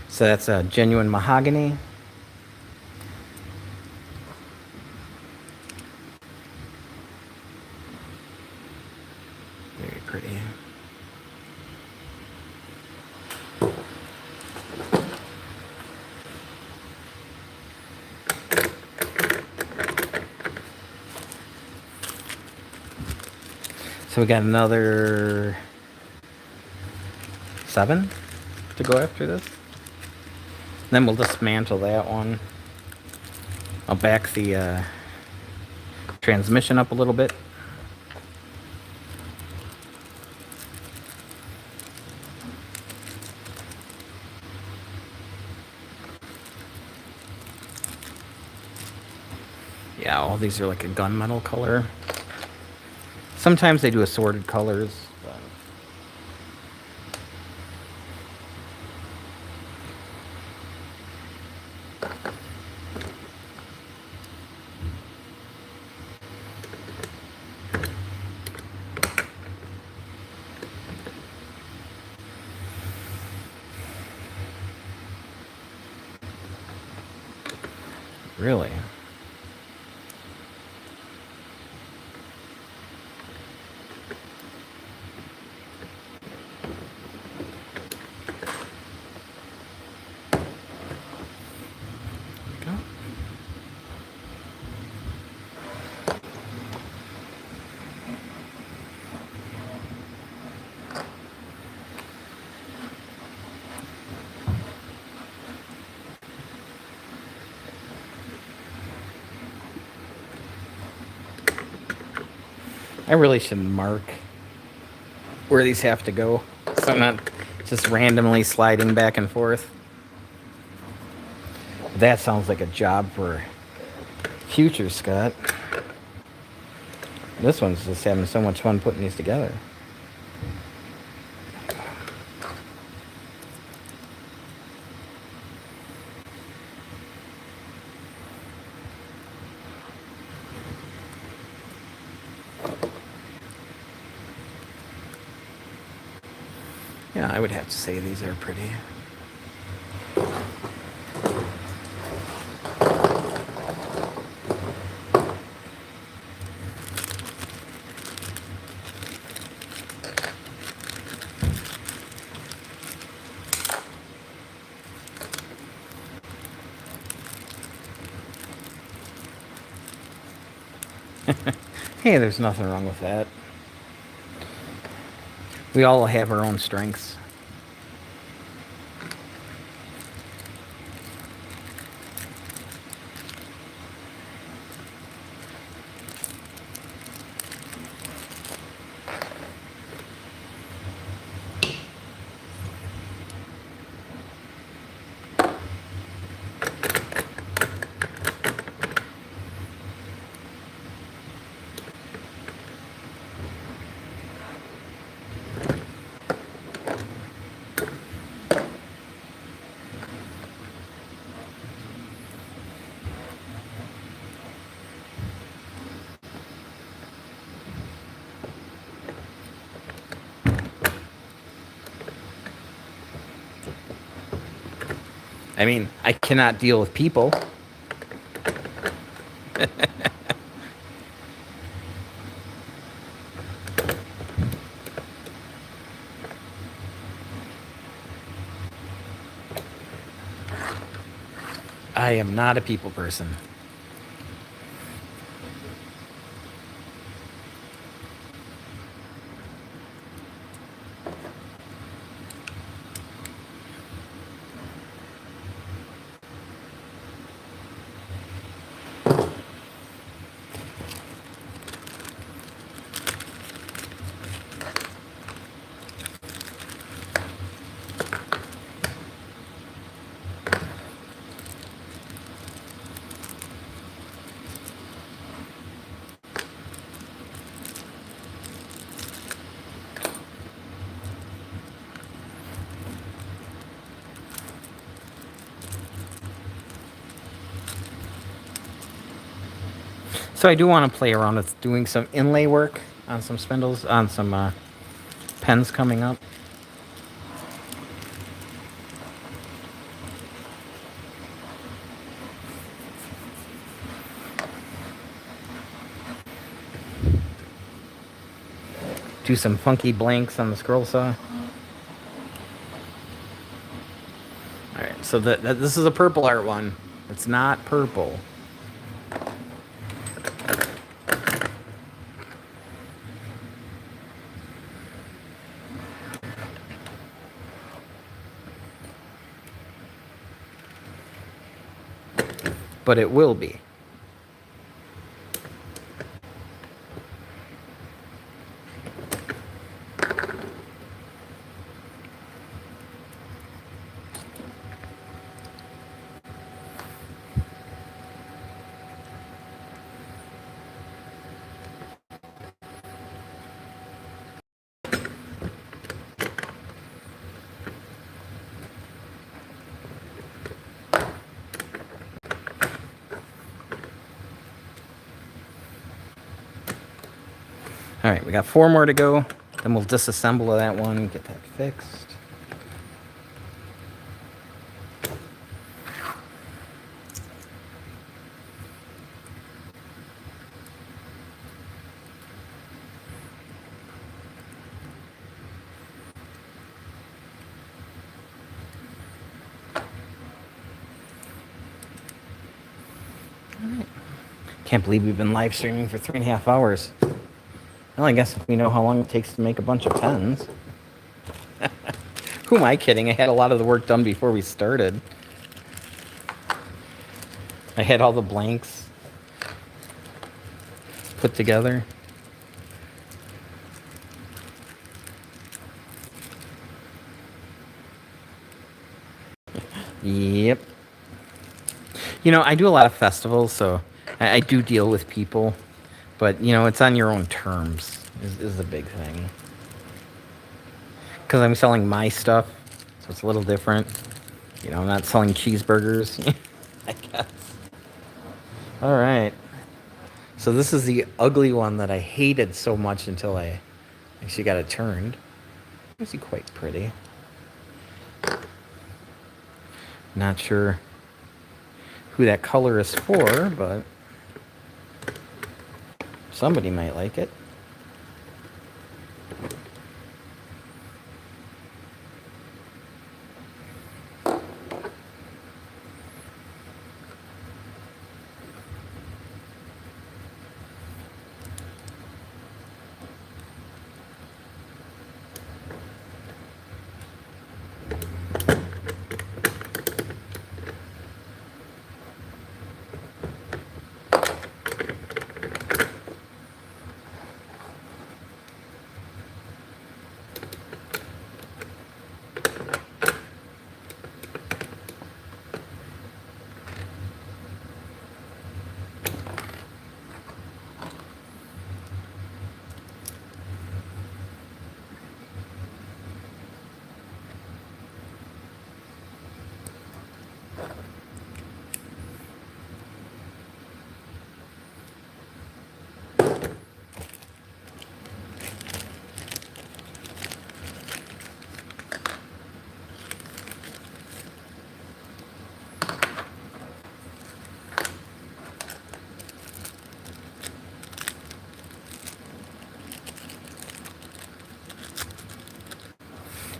So that's a genuine mahogany. Very pretty. So we got another 7 to go after this. Then we'll dismantle that one. I'll back the transmission up a little bit. Yeah, all these are like a gunmetal color. Sometimes they do assorted colors. But... Really? I really should mark where these have to go, so I'm not just randomly sliding back and forth. That sounds like a job for future Scott. This one's just having so much fun putting these together. Yeah, I would have to say these are pretty. Hey, there's nothing wrong with that. We all have our own strengths. I mean, I cannot deal with people. I am not a people person. So I do want to play around with doing some inlay work on some spindles, on some pens coming up. Do some funky blanks on the scroll saw. Alright, so this is a purple art one. It's not purple. But it will be. Alright, we got 4 more to go. Then we'll disassemble that one, get that fixed. Alright. Can't believe we've been live streaming for 3.5 hours. Well, I guess we know how long it takes to make a bunch of pens. Who am I kidding? I had a lot of the work done before we started. I had all the blanks put together. Yep. You know, I do a lot of festivals, so I do deal with people. But, you know, it's on your own terms is the big thing. Because I'm selling my stuff, so it's a little different. You know, I'm not selling cheeseburgers, I guess. All right. So this is the ugly one that I hated so much until I actually got it turned. It's actually quite pretty. Not sure who that color is for, but somebody might like it.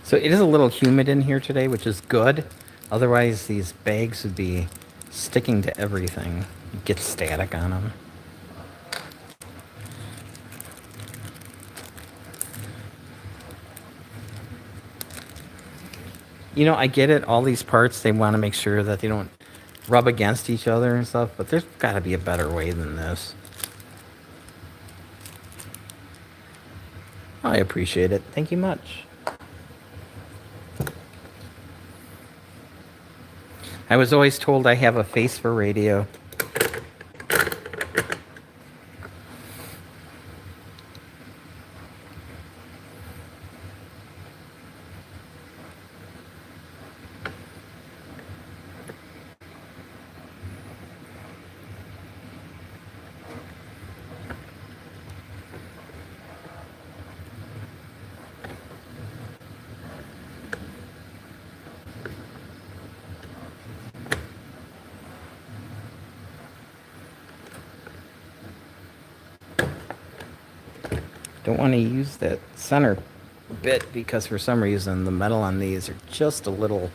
So it is a little humid in here today, which is good. Otherwise, these bags would be sticking to everything. Get static on them. You know, I get it. All these parts, they want to make sure that they don't rub against each other and stuff, but there's got to be a better way than this. I appreciate it. Thank you much. I was always told I have a face for radio. Don't want to use that center bit because for some reason the metal on these are just a little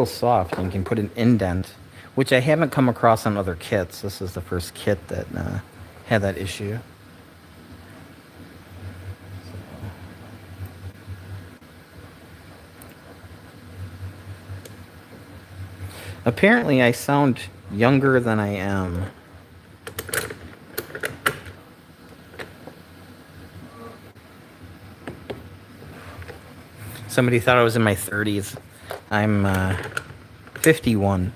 soft and can put an indent, which I haven't come across on other kits. This is the first kit that had that issue. Apparently I sound younger than I am. Somebody thought I was in my 30s. I'm 51.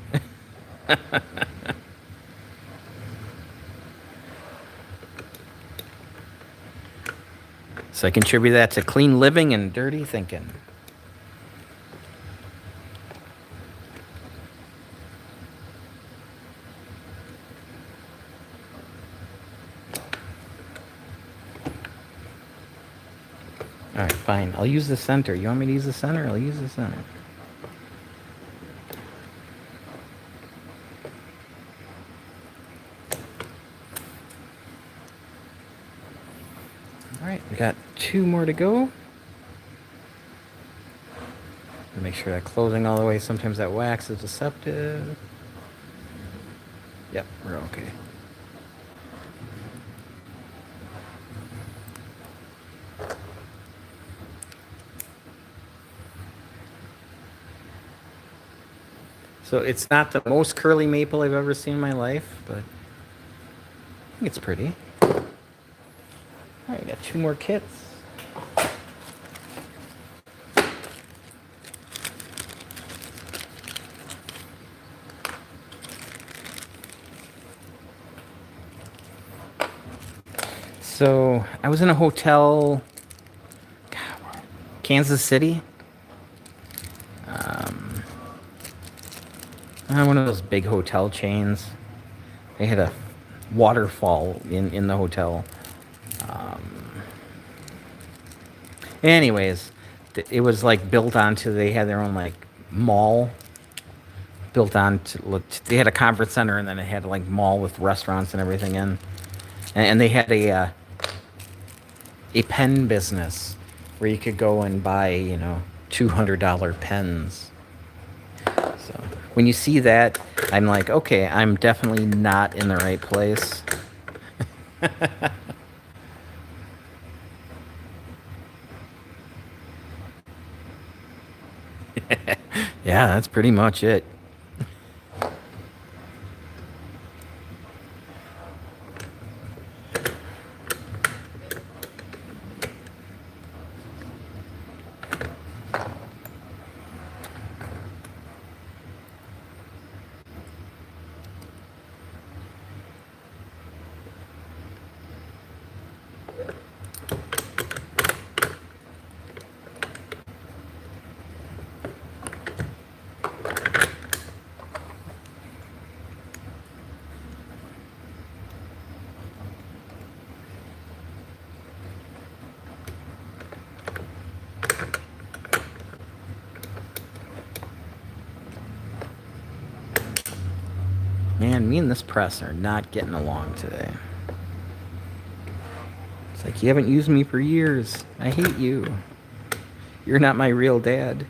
So I contribute that to clean living and dirty thinking. All right, fine. I'll use the center. You want me to use the center? I'll use the center. All right, we got 2 more to go. Make sure that closing all the way. Sometimes that wax is deceptive. Yep, we're okay. So it's not the most curly maple I've ever seen in my life, but I think it's pretty. All right, got 2 more kits. So I was in a hotel, Kansas City. One of those big hotel chains. They had a waterfall in the hotel. Anyways, it was like built onto, they had their own like mall built onto, they had a conference center and then it had like mall with restaurants and everything in. And they had a pen business where you could go and buy, you know, $200 pens. So when you see that, I'm like, okay, I'm definitely not in the right place. Yeah, that's pretty much it. Man, me and this press are not getting along today. It's like, you haven't used me for years. I hate you. You're not my real dad.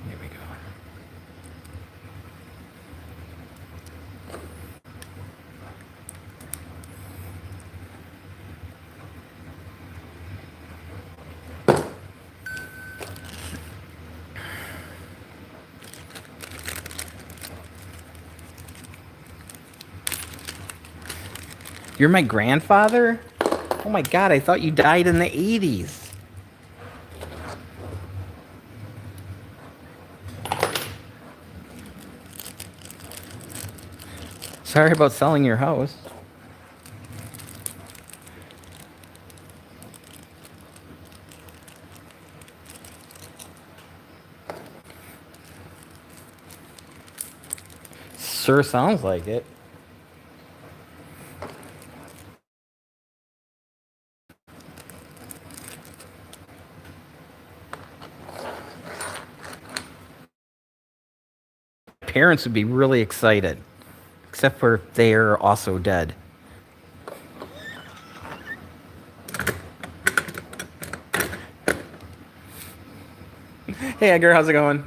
Here we go. You're my grandfather? Oh my god, I thought you died in the 80s. Sorry about selling your house. Sure sounds like it. Parents would be really excited, except for they're also dead. Hey Edgar, how's it going?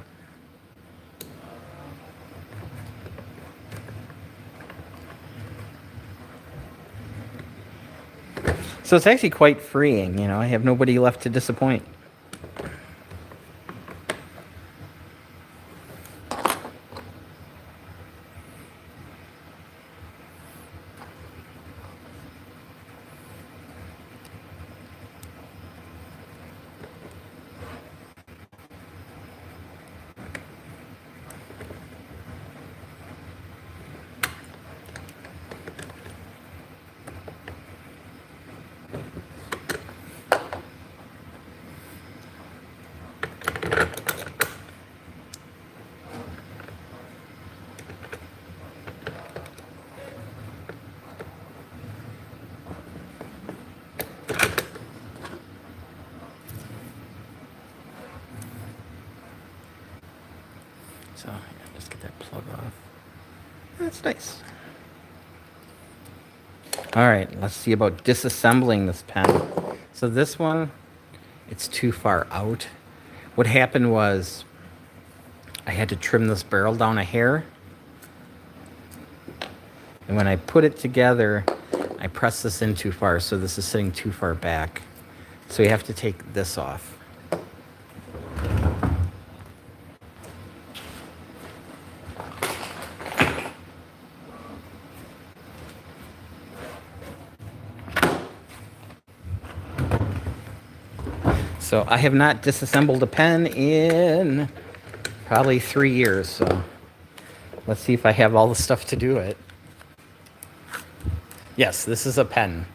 So it's actually quite freeing, you know, I have nobody left to disappoint. So yeah, just get that plug off. That's nice. All right, let's see about disassembling this pen. So this one, it's too far out. What happened was I had to trim this barrel down a hair. And when I put it together, I pressed this in too far, so this is sitting too far back. So you have to take this off. So I have not disassembled a pen in probably 3 years, so let's see if I have all the stuff to do it. Yes, this is a pen.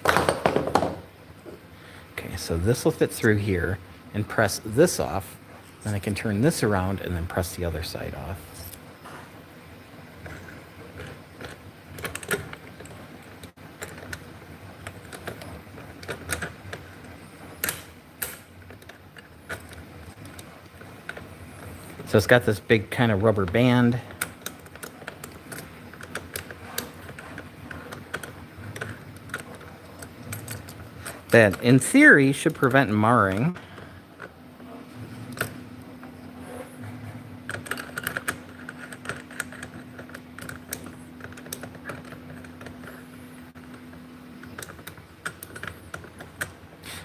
Okay, so this will fit through here and press this off. Then I can turn this around and then press the other side off. So it's got this big kind of rubber band. That, in theory, should prevent marring.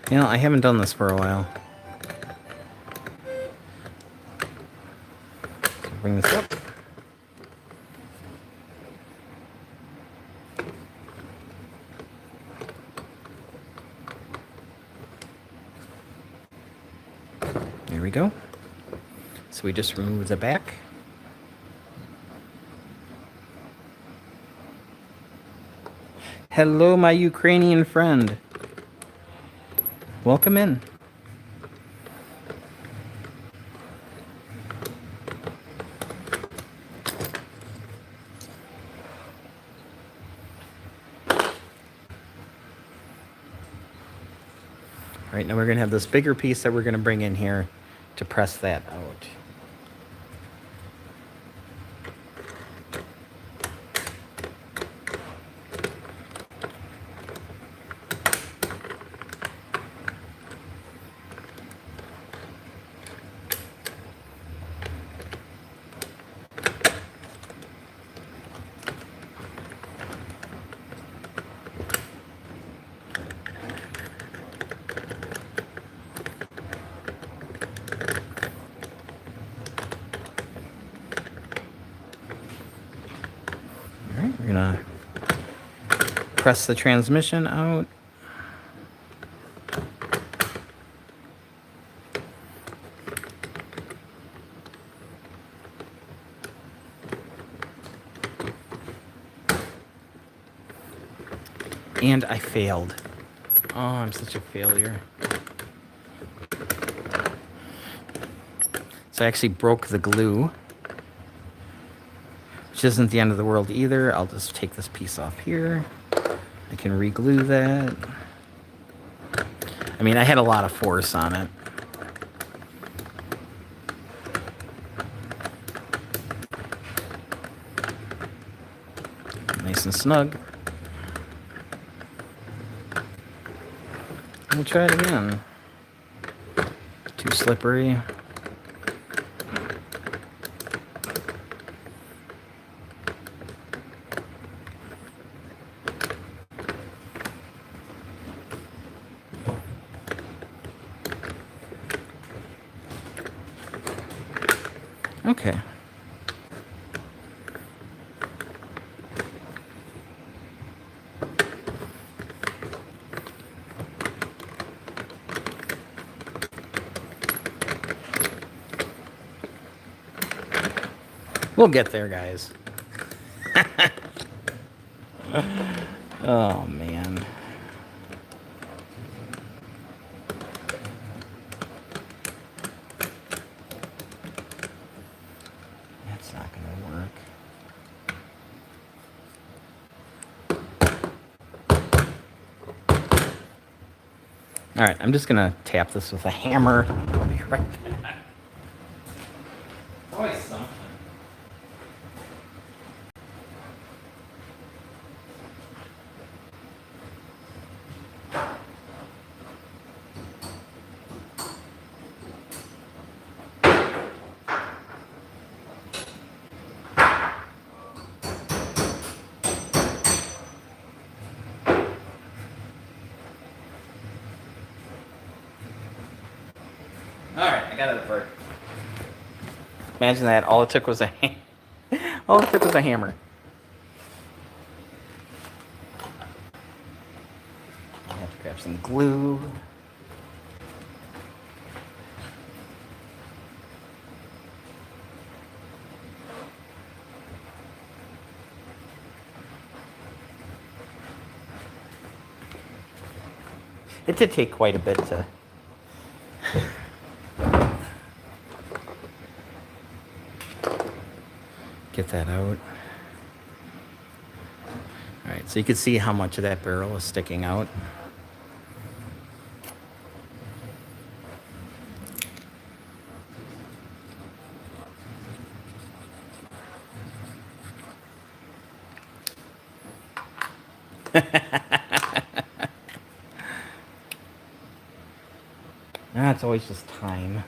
You know, I haven't done this for a while. Bring this up. There we go. So we just remove the back. Hello, my Ukrainian friend. Welcome in. Right, now we're going to have this bigger piece that we're going to bring in here to press that out. We're gonna press the transmission out. And I failed. Oh, I'm such a failure. So I actually broke the glue, which isn't the end of the world either. I'll just take this piece off here. I can re-glue that. I mean, I had a lot of force on it. Nice and snug. We'll try it again. Too slippery. Okay. We'll get there, guys. Oh, man. That's not going to work. All right, I'm just going to tap this with a hammer. I'll be right back. Always something. Alright, I got it apart. Imagine that. All it took was a all it took was a hammer. I have to grab some glue. It did take quite a bit to get that out. All right, so you can see how much of that barrel is sticking out. It's always just time.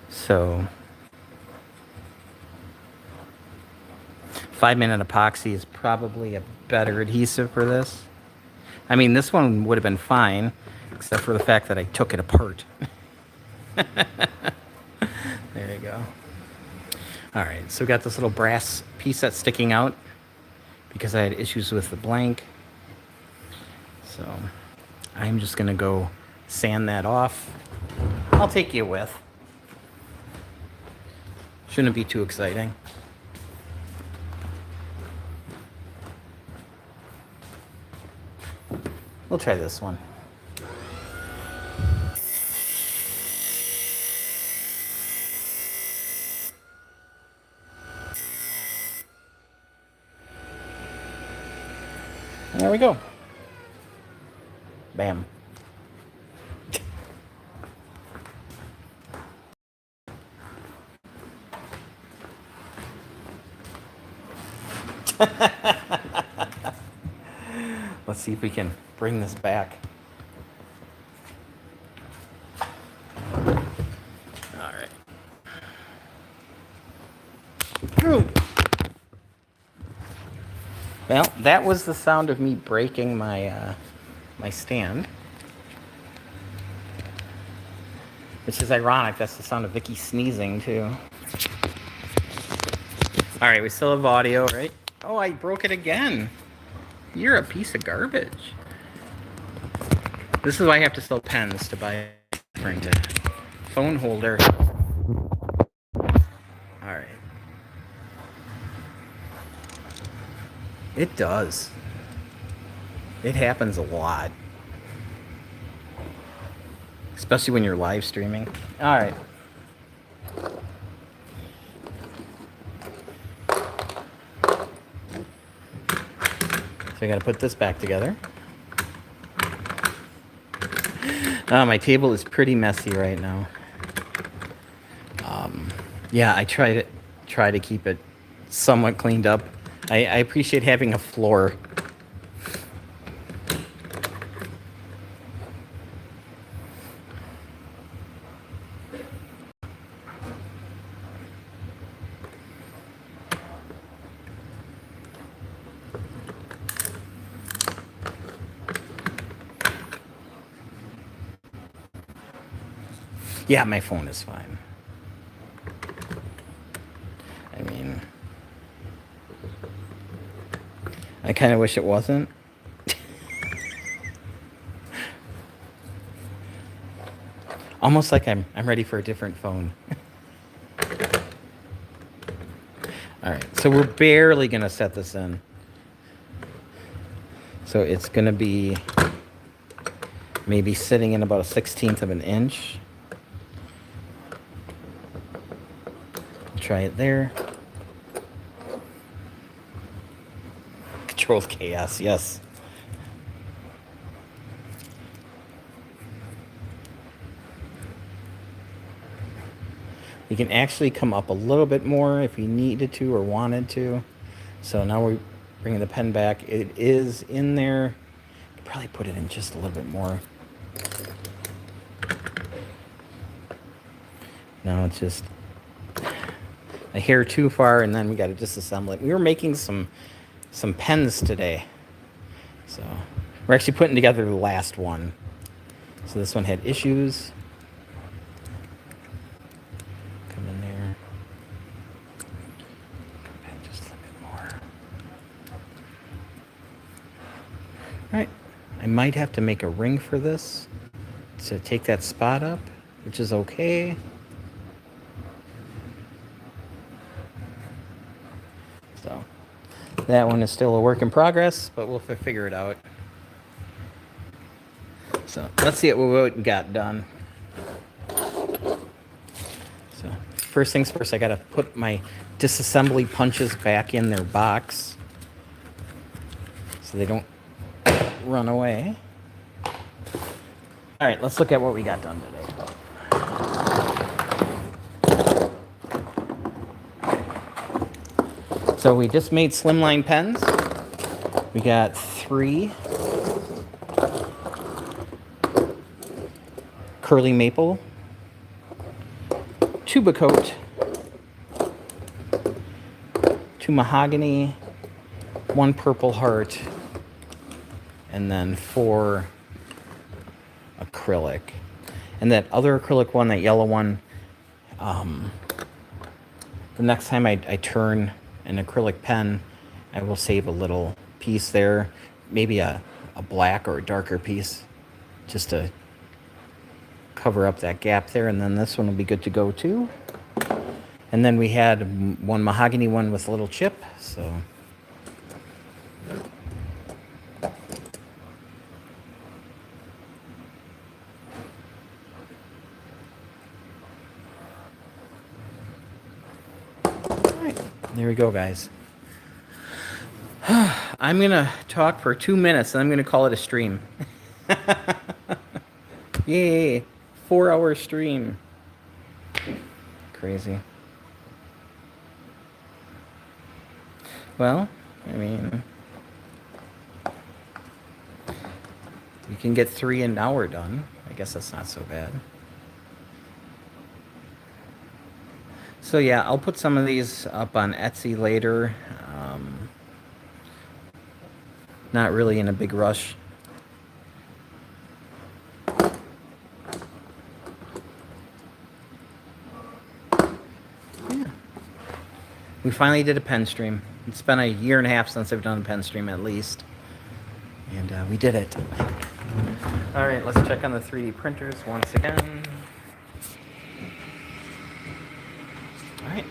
So 5-minute epoxy is probably a better adhesive for this. I mean, this one would have been fine, except for the fact that I took it apart. There you go. All right, so we got this little brass piece that's sticking out because I had issues with the blank. So I'm just gonna go sand that off. I'll take you with. Shouldn't be too exciting. We'll try this one. There we go. Bam. Let's see if we can bring this back. All right. Well, that was the sound of me breaking my my stand. Which is ironic. That's the sound of Vicky sneezing, too. All right, we still have audio, right? Oh, I broke it again. You're a piece of garbage. This is why I have to sell pens to buy a different phone holder. All right. It does. It happens a lot. Especially when you're live streaming. All right. So I got to put this back together. My table is pretty messy right now. Yeah, I try to keep it somewhat cleaned up. I appreciate having a floor. Yeah, my phone is fine. I mean, I kind of wish it wasn't. Almost like I'm ready for a different phone. All right, so we're barely gonna set this in. So it's gonna be maybe sitting in about a 1/16 of an inch. Try it there. Controls chaos, yes. You can actually come up a little bit more if you needed to or wanted to. So now we're bringing the pen back. It is in there. Could probably put it in just a little bit more. No, it's just a hair too far, and then we got to disassemble it. We were making some pens today, so we're actually putting together the last one. So this one had issues. Come in there. Come back just a little bit more. All right, I might have to make a ring for this to take that spot up, which is okay. So that one is still a work in progress, but we'll figure it out. So let's see what we got done. So first things first, I gotta put my disassembly punches back in their box so they don't run away. All right, let's look at what we got done today. So we just made slimline pens. We got 3 curly maple, 2 Bacote, 2 mahogany, 1 purple heart, and then 4 acrylic. And that other acrylic one, that yellow one, the next time I turn an acrylic pen, I will save a little piece there, maybe a black or a darker piece, just to cover up that gap there, and then this one will be good to go too. And then we had 1 mahogany one with a little chip, so There we go, guys. I'm going to talk for 2 minutes and I'm going to call it a stream. Yay. 4-hour stream. Crazy. Well, I mean, you can get 3 an hour done. I guess that's not so bad. So yeah, I'll put some of these up on Etsy later. Not really in a big rush. Yeah. We finally did a pen stream. It's been a year and a half since I've done a pen stream at least. And we did it. All right, let's check on the 3D printers once again. All right.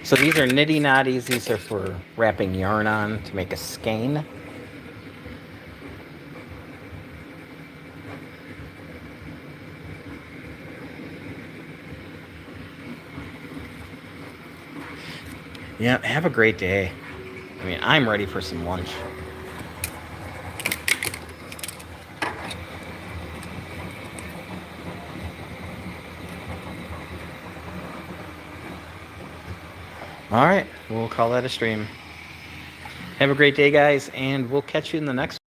So these are nitty knotties. These are for wrapping yarn on to make a skein. Yeah, have a great day. I mean, I'm ready for some lunch. All right, we'll call that a stream. Have a great day, guys, and we'll catch you in the next one.